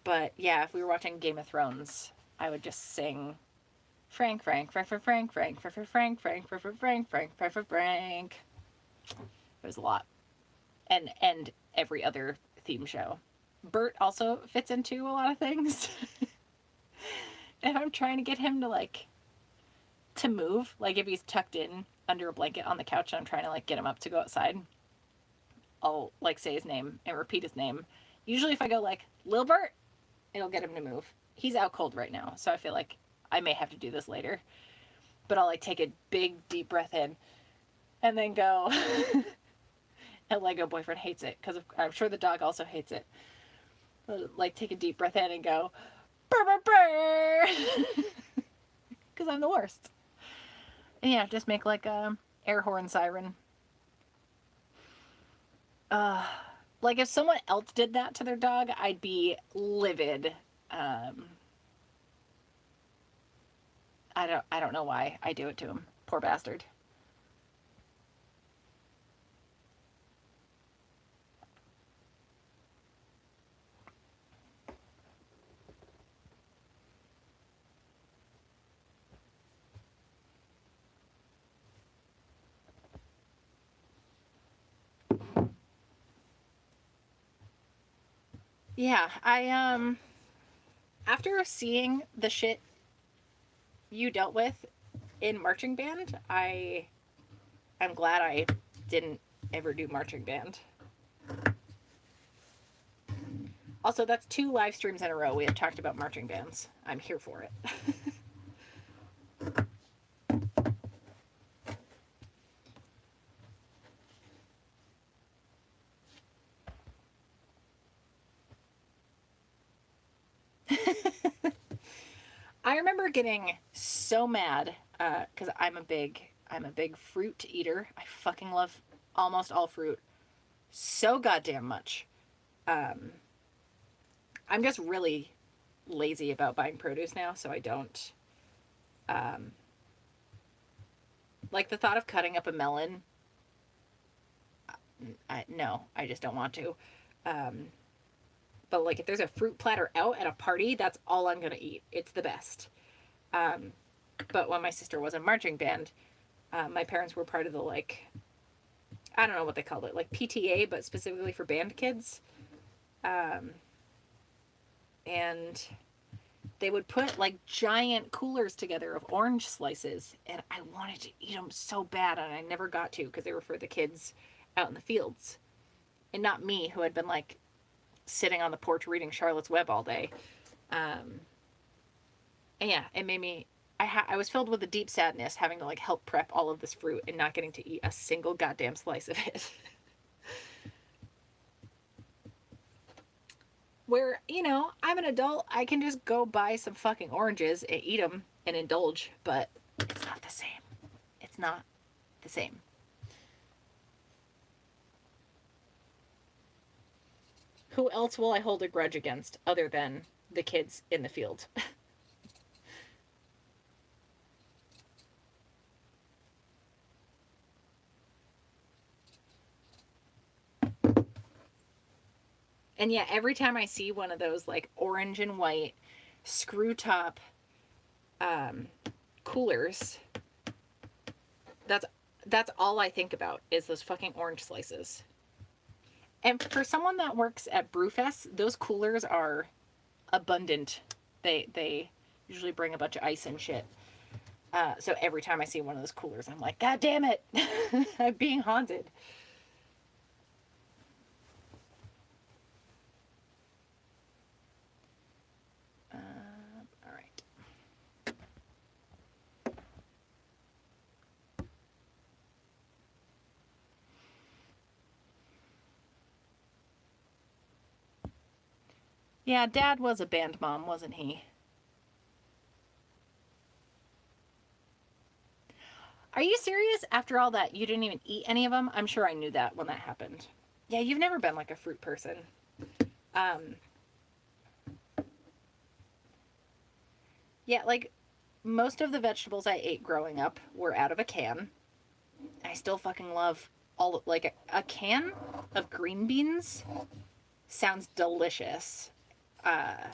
A: But yeah, if we were watching Game of Thrones, I would just sing Frank, Frank, Frank, Frank, Frank, Frank, Frank, Frank, Frank, Frank, Frank, Frank, Frank, Frank, Frank. It was a lot. And every other theme show. Bert also fits into a lot of things. If I'm trying to get him to move, like if he's tucked in under a blanket on the couch and I'm trying to get him up to go outside, I'll say his name and repeat his name. Usually if I go Lil Bert, it'll get him to move. He's out cold right now, so I feel like I may have to do this later. But I'll take a big deep breath in and then go. And Lego Boyfriend hates it because I'm sure the dog also hates it. Take a deep breath in and go, burr, burr, burr. Because I'm the worst. And yeah, just make a air horn siren. If someone else did that to their dog, I'd be livid. I don't know why I do it to him. Poor bastard. Yeah, I After seeing the shit you dealt with in marching band, I'm glad I didn't ever do marching band. Also, that's 2 live streams in a row we have talked about marching bands. I'm here for it. I remember getting so mad because I'm a big fruit eater. I fucking love almost all fruit so goddamn much. I'm just really lazy about buying produce now, so I don't like the thought of cutting up a melon. No, I just don't want to. But like if there's a fruit platter out at a party, that's all I'm gonna eat. It's the best. But when my sister was in marching band, my parents were part of the like, I don't know what they called it, like PTA, but specifically for band kids. And they would put like giant coolers together of orange slices, and I wanted to eat them so bad, and I never got to because they were for the kids out in the fields, and not me, who had been like sitting on the porch reading Charlotte's Web all day. And yeah, it made me. I was filled with a deep sadness having to like help prep all of this fruit and not getting to eat a single goddamn slice of it. Where, you know, I'm an adult, I can just go buy some fucking oranges and eat them and indulge, but it's not the same. It's not the same. Who else will I hold a grudge against other than the kids in the field? And yeah, every time I see one of those like orange and white screw top coolers, that's all I think about is those fucking orange slices. And for someone that works at Brewfest, those coolers are abundant. They usually bring a bunch of ice and shit. So every time I see one of those coolers, I'm like, God damn it, I'm being haunted. All right. Yeah, Dad was a band mom, wasn't he? Are you serious? After all that, you didn't even eat any of them? I'm sure I knew that when that happened. Yeah, you've never been like a fruit person. Yeah, like most of the vegetables I ate growing up were out of a can. I still fucking love all like a can of green beans sounds delicious. I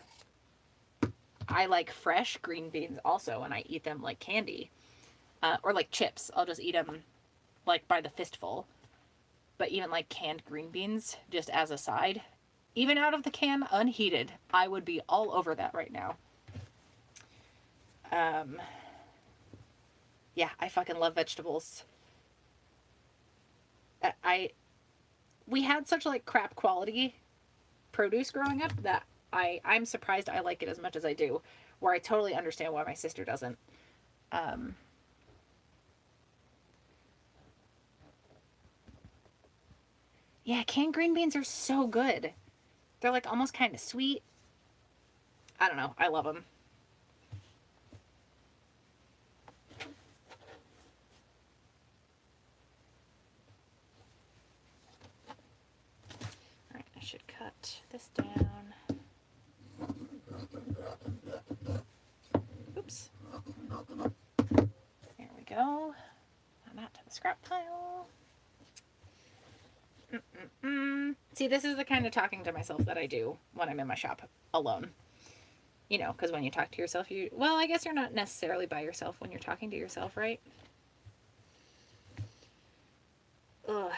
A: like fresh green beans also, and I eat them like candy. Or like chips. I'll just eat them like by the fistful. But even like canned green beans, just as a side, even out of the can unheated, I would be all over that right now. Yeah, I fucking love vegetables. We had such like crap quality produce growing up that I'm surprised I like it as much as I do, where I totally understand why my sister doesn't. Yeah, canned green beans are so good. They're like almost kind of sweet. I don't know. I love them. All right, I should cut this down. Oops. There we go. Add that to the scrap pile. See, this is the kind of talking to myself that I do when I'm in my shop alone. You know, because when you talk to yourself, well, I guess you're not necessarily by yourself when you're talking to yourself, right? Ugh.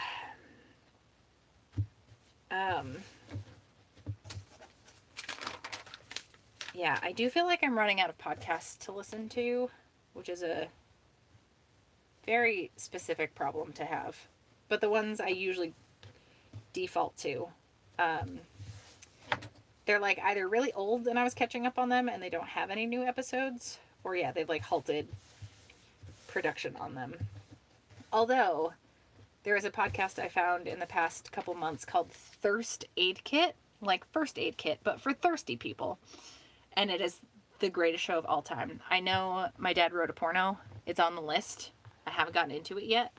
A: Yeah, I do feel like I'm running out of podcasts to listen to, which is a very specific problem to have. But the ones I usually default to, um, they're like either really old and I was catching up on them and they don't have any new episodes, or yeah, they've like halted production on them. Although there is a podcast I found in the past couple months called Thirst Aid Kit, like First Aid Kit, but for thirsty people. And it is the greatest show of all time. I know My Dad Wrote a Porno. It's on the list. I haven't gotten into it yet.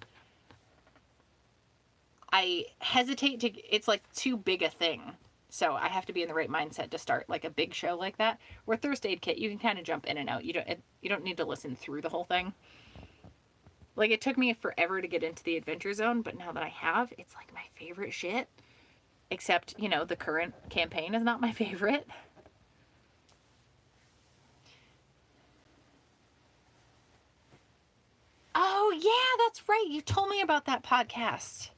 A: I hesitate to, it's like too big a thing. So I have to be in the right mindset to start like a big show like that. Where Thirst Aid Kit, you can kind of jump in and out. You don't need to listen through the whole thing. Like, it took me forever to get into the Adventure Zone, but now that I have, it's like my favorite shit. Except, you know, the current campaign is not my favorite. Oh, yeah, that's right. You told me about that podcast.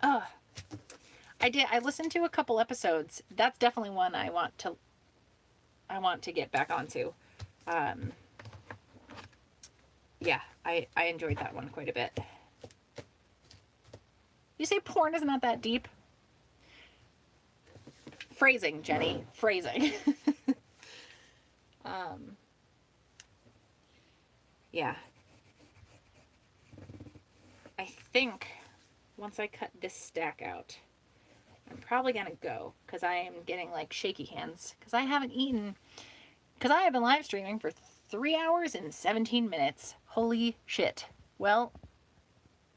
A: Ugh. I did. I listened to a couple episodes. That's definitely one I want to get back onto. Yeah, I enjoyed that one quite a bit. You say porn is not that deep? Phrasing, Jenny. Phrasing. Yeah. I think once I cut this stack out, I'm probably going to go because I am getting like shaky hands because I haven't eaten, because I have been live streaming for 3 hours and 17 minutes. Holy shit. Well,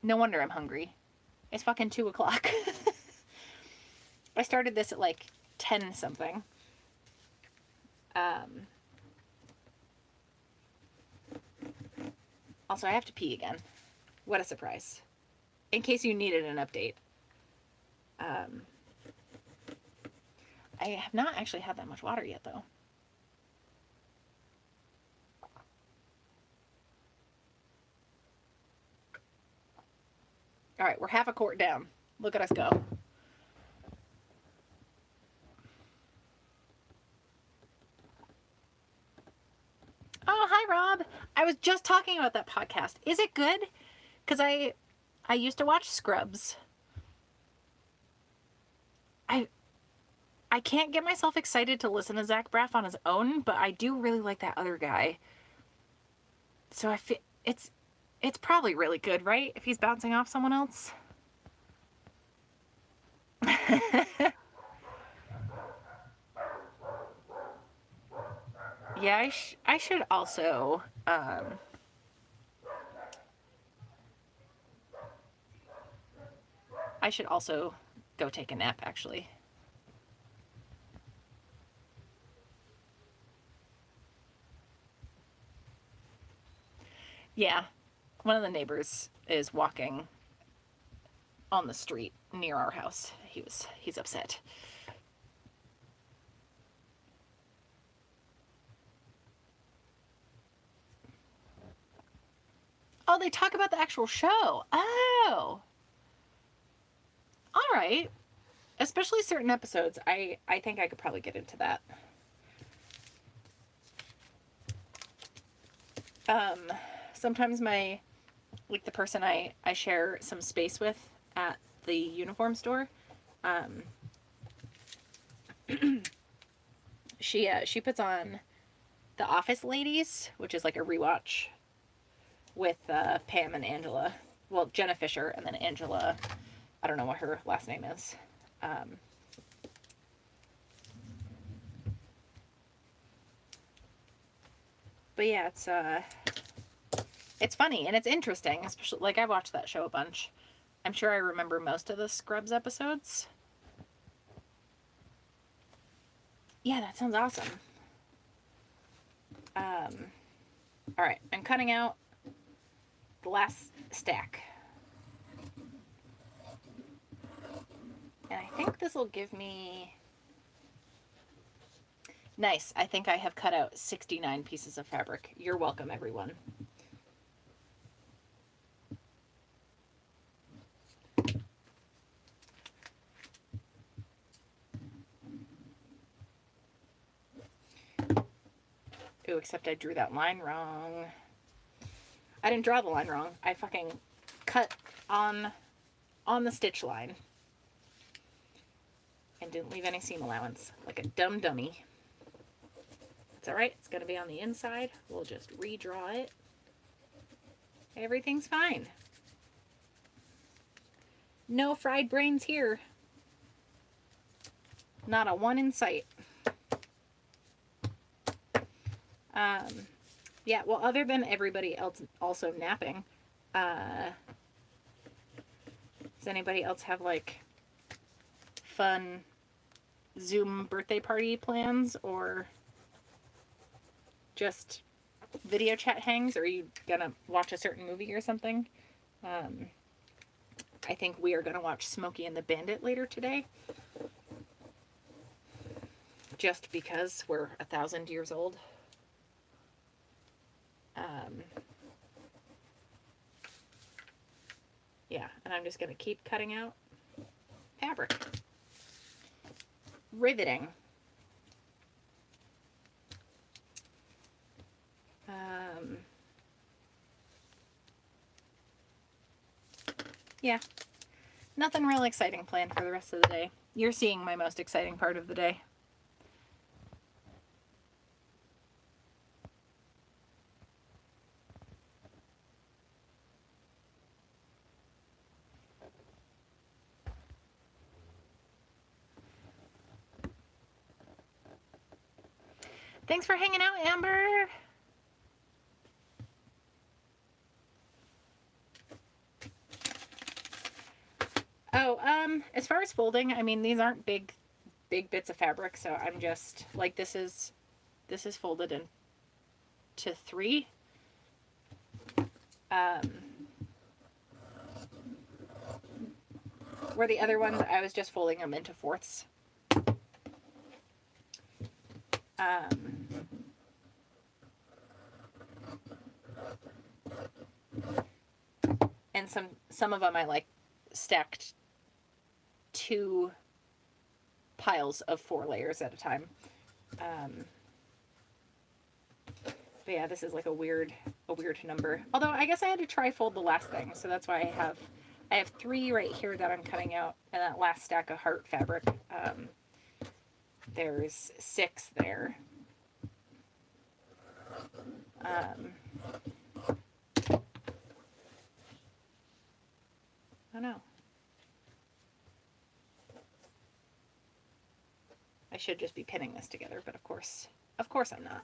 A: no wonder I'm hungry. It's fucking 2 o'clock. I started this at like 10 something. Also, I have to pee again. What a surprise. In case you needed an update. I have not actually had that much water yet, though. All right, we're half a quart down. Look at us go. Oh, hi, Rob. I was just talking about that podcast. Is it good? Because I used to watch Scrubs. I can't get myself excited to listen to Zach Braff on his own, but I do really like that other guy. So I feel it's probably really good, right? If he's bouncing off someone else. Yeah, I should also I should also go take a nap, actually. Yeah, one of the neighbors is walking on the street near our house. He's upset. Oh, they talk about the actual show. Oh. All right. Especially certain episodes. I think I could probably get into that. Sometimes the person I share some space with at the uniform store, she puts on The Office Ladies, which is like a rewatch with Pam and Angela. Well, Jenna Fisher and then Angela. I don't know what her last name is. But yeah, it's funny and it's interesting, especially like I've watched that show a bunch. I'm sure I remember most of the Scrubs episodes. Yeah, that sounds awesome. All right, I'm cutting out the last stack. And I think this will give me... Nice. I think I have cut out 69 pieces of fabric. You're welcome, everyone. too, except I drew that line wrong. I didn't draw the line wrong. I fucking cut on the stitch line and didn't leave any seam allowance like a dumb dummy. It's all right. It's going to be on the inside. We'll just redraw it. Everything's fine. No fried brains here. Not a one in sight. Yeah, well, other than everybody else also napping, does anybody else have, like, fun Zoom birthday party plans, or just video chat hangs? Or are you gonna watch a certain movie or something? I think we are gonna watch Smokey and the Bandit later today. Just because we're 1,000 years old. Yeah, and I'm just going to keep cutting out fabric. Riveting. Yeah, nothing real exciting planned for the rest of the day. You're seeing my most exciting part of the day. Thanks for hanging out, Amber. Oh, as far as folding, I mean, these aren't big bits of fabric, so I'm just, like, this is folded into 3. Where the other ones, I was just folding them into 4ths. And some of them I, like, stacked 2 piles of 4 layers at a time. But yeah, this is like a weird number. Although I guess I had to tri-fold the last thing, so that's why I have 3 right here that I'm cutting out, and that last stack of heart fabric. There's 6 there. Oh no. I should just be pinning this together, but of course I'm not.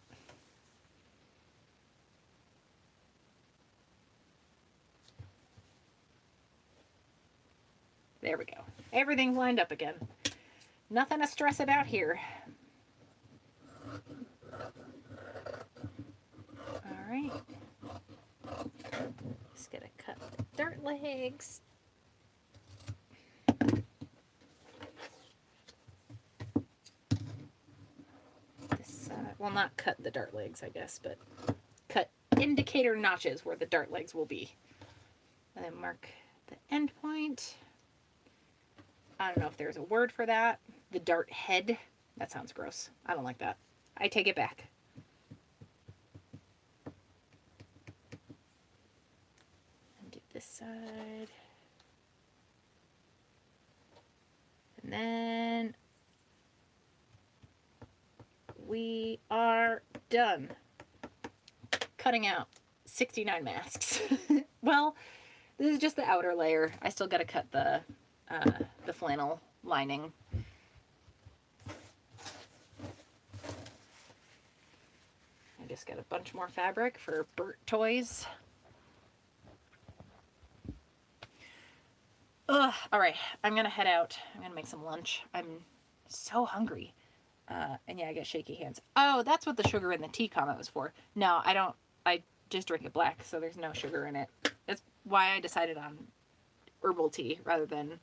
A: There we go. Everything's lined up again. Nothing to stress about here. All right. Just gonna cut the dirt legs. Well, not cut the dart legs, I guess, but cut indicator notches where the dart legs will be. And then mark the end point. I don't know if there's a word for that. The dart head. That sounds gross. I don't like that. I take it back. And do this side. And then we are done cutting out 69 masks. Well, this is just the outer layer. I still got to cut the flannel lining. I just got a bunch more fabric for Bert toys. Ugh, all right, I'm gonna head out. I'm gonna make some lunch. I'm so hungry. And yeah, I get shaky hands. Oh, that's what the sugar in the tea comment was for. No, I don't. I just drink it black, so there's no sugar in it. That's why I decided on herbal tea rather than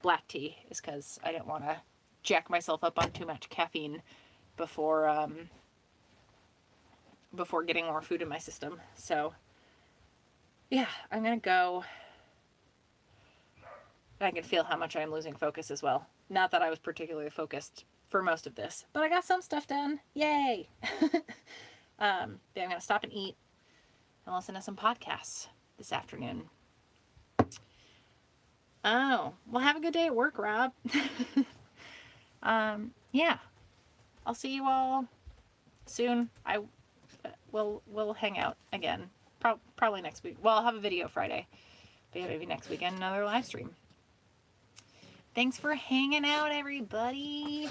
A: black tea, is because I didn't want to jack myself up on too much caffeine before getting more food in my system. So yeah, I'm gonna go. I can feel how much I'm losing focus as well. Not that I was particularly focused for most of this, but I got some stuff done. Yay! But I'm going to stop and eat and listen to some podcasts this afternoon. Oh, well, have a good day at work, Rob. Yeah, I'll see you all soon. We'll hang out again, probably next week. Well, I'll have a video Friday, but yeah, maybe next weekend another live stream. Thanks for hanging out, everybody.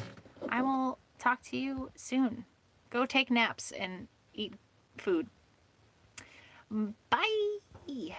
A: I will talk to you soon. Go take naps and eat food. Bye.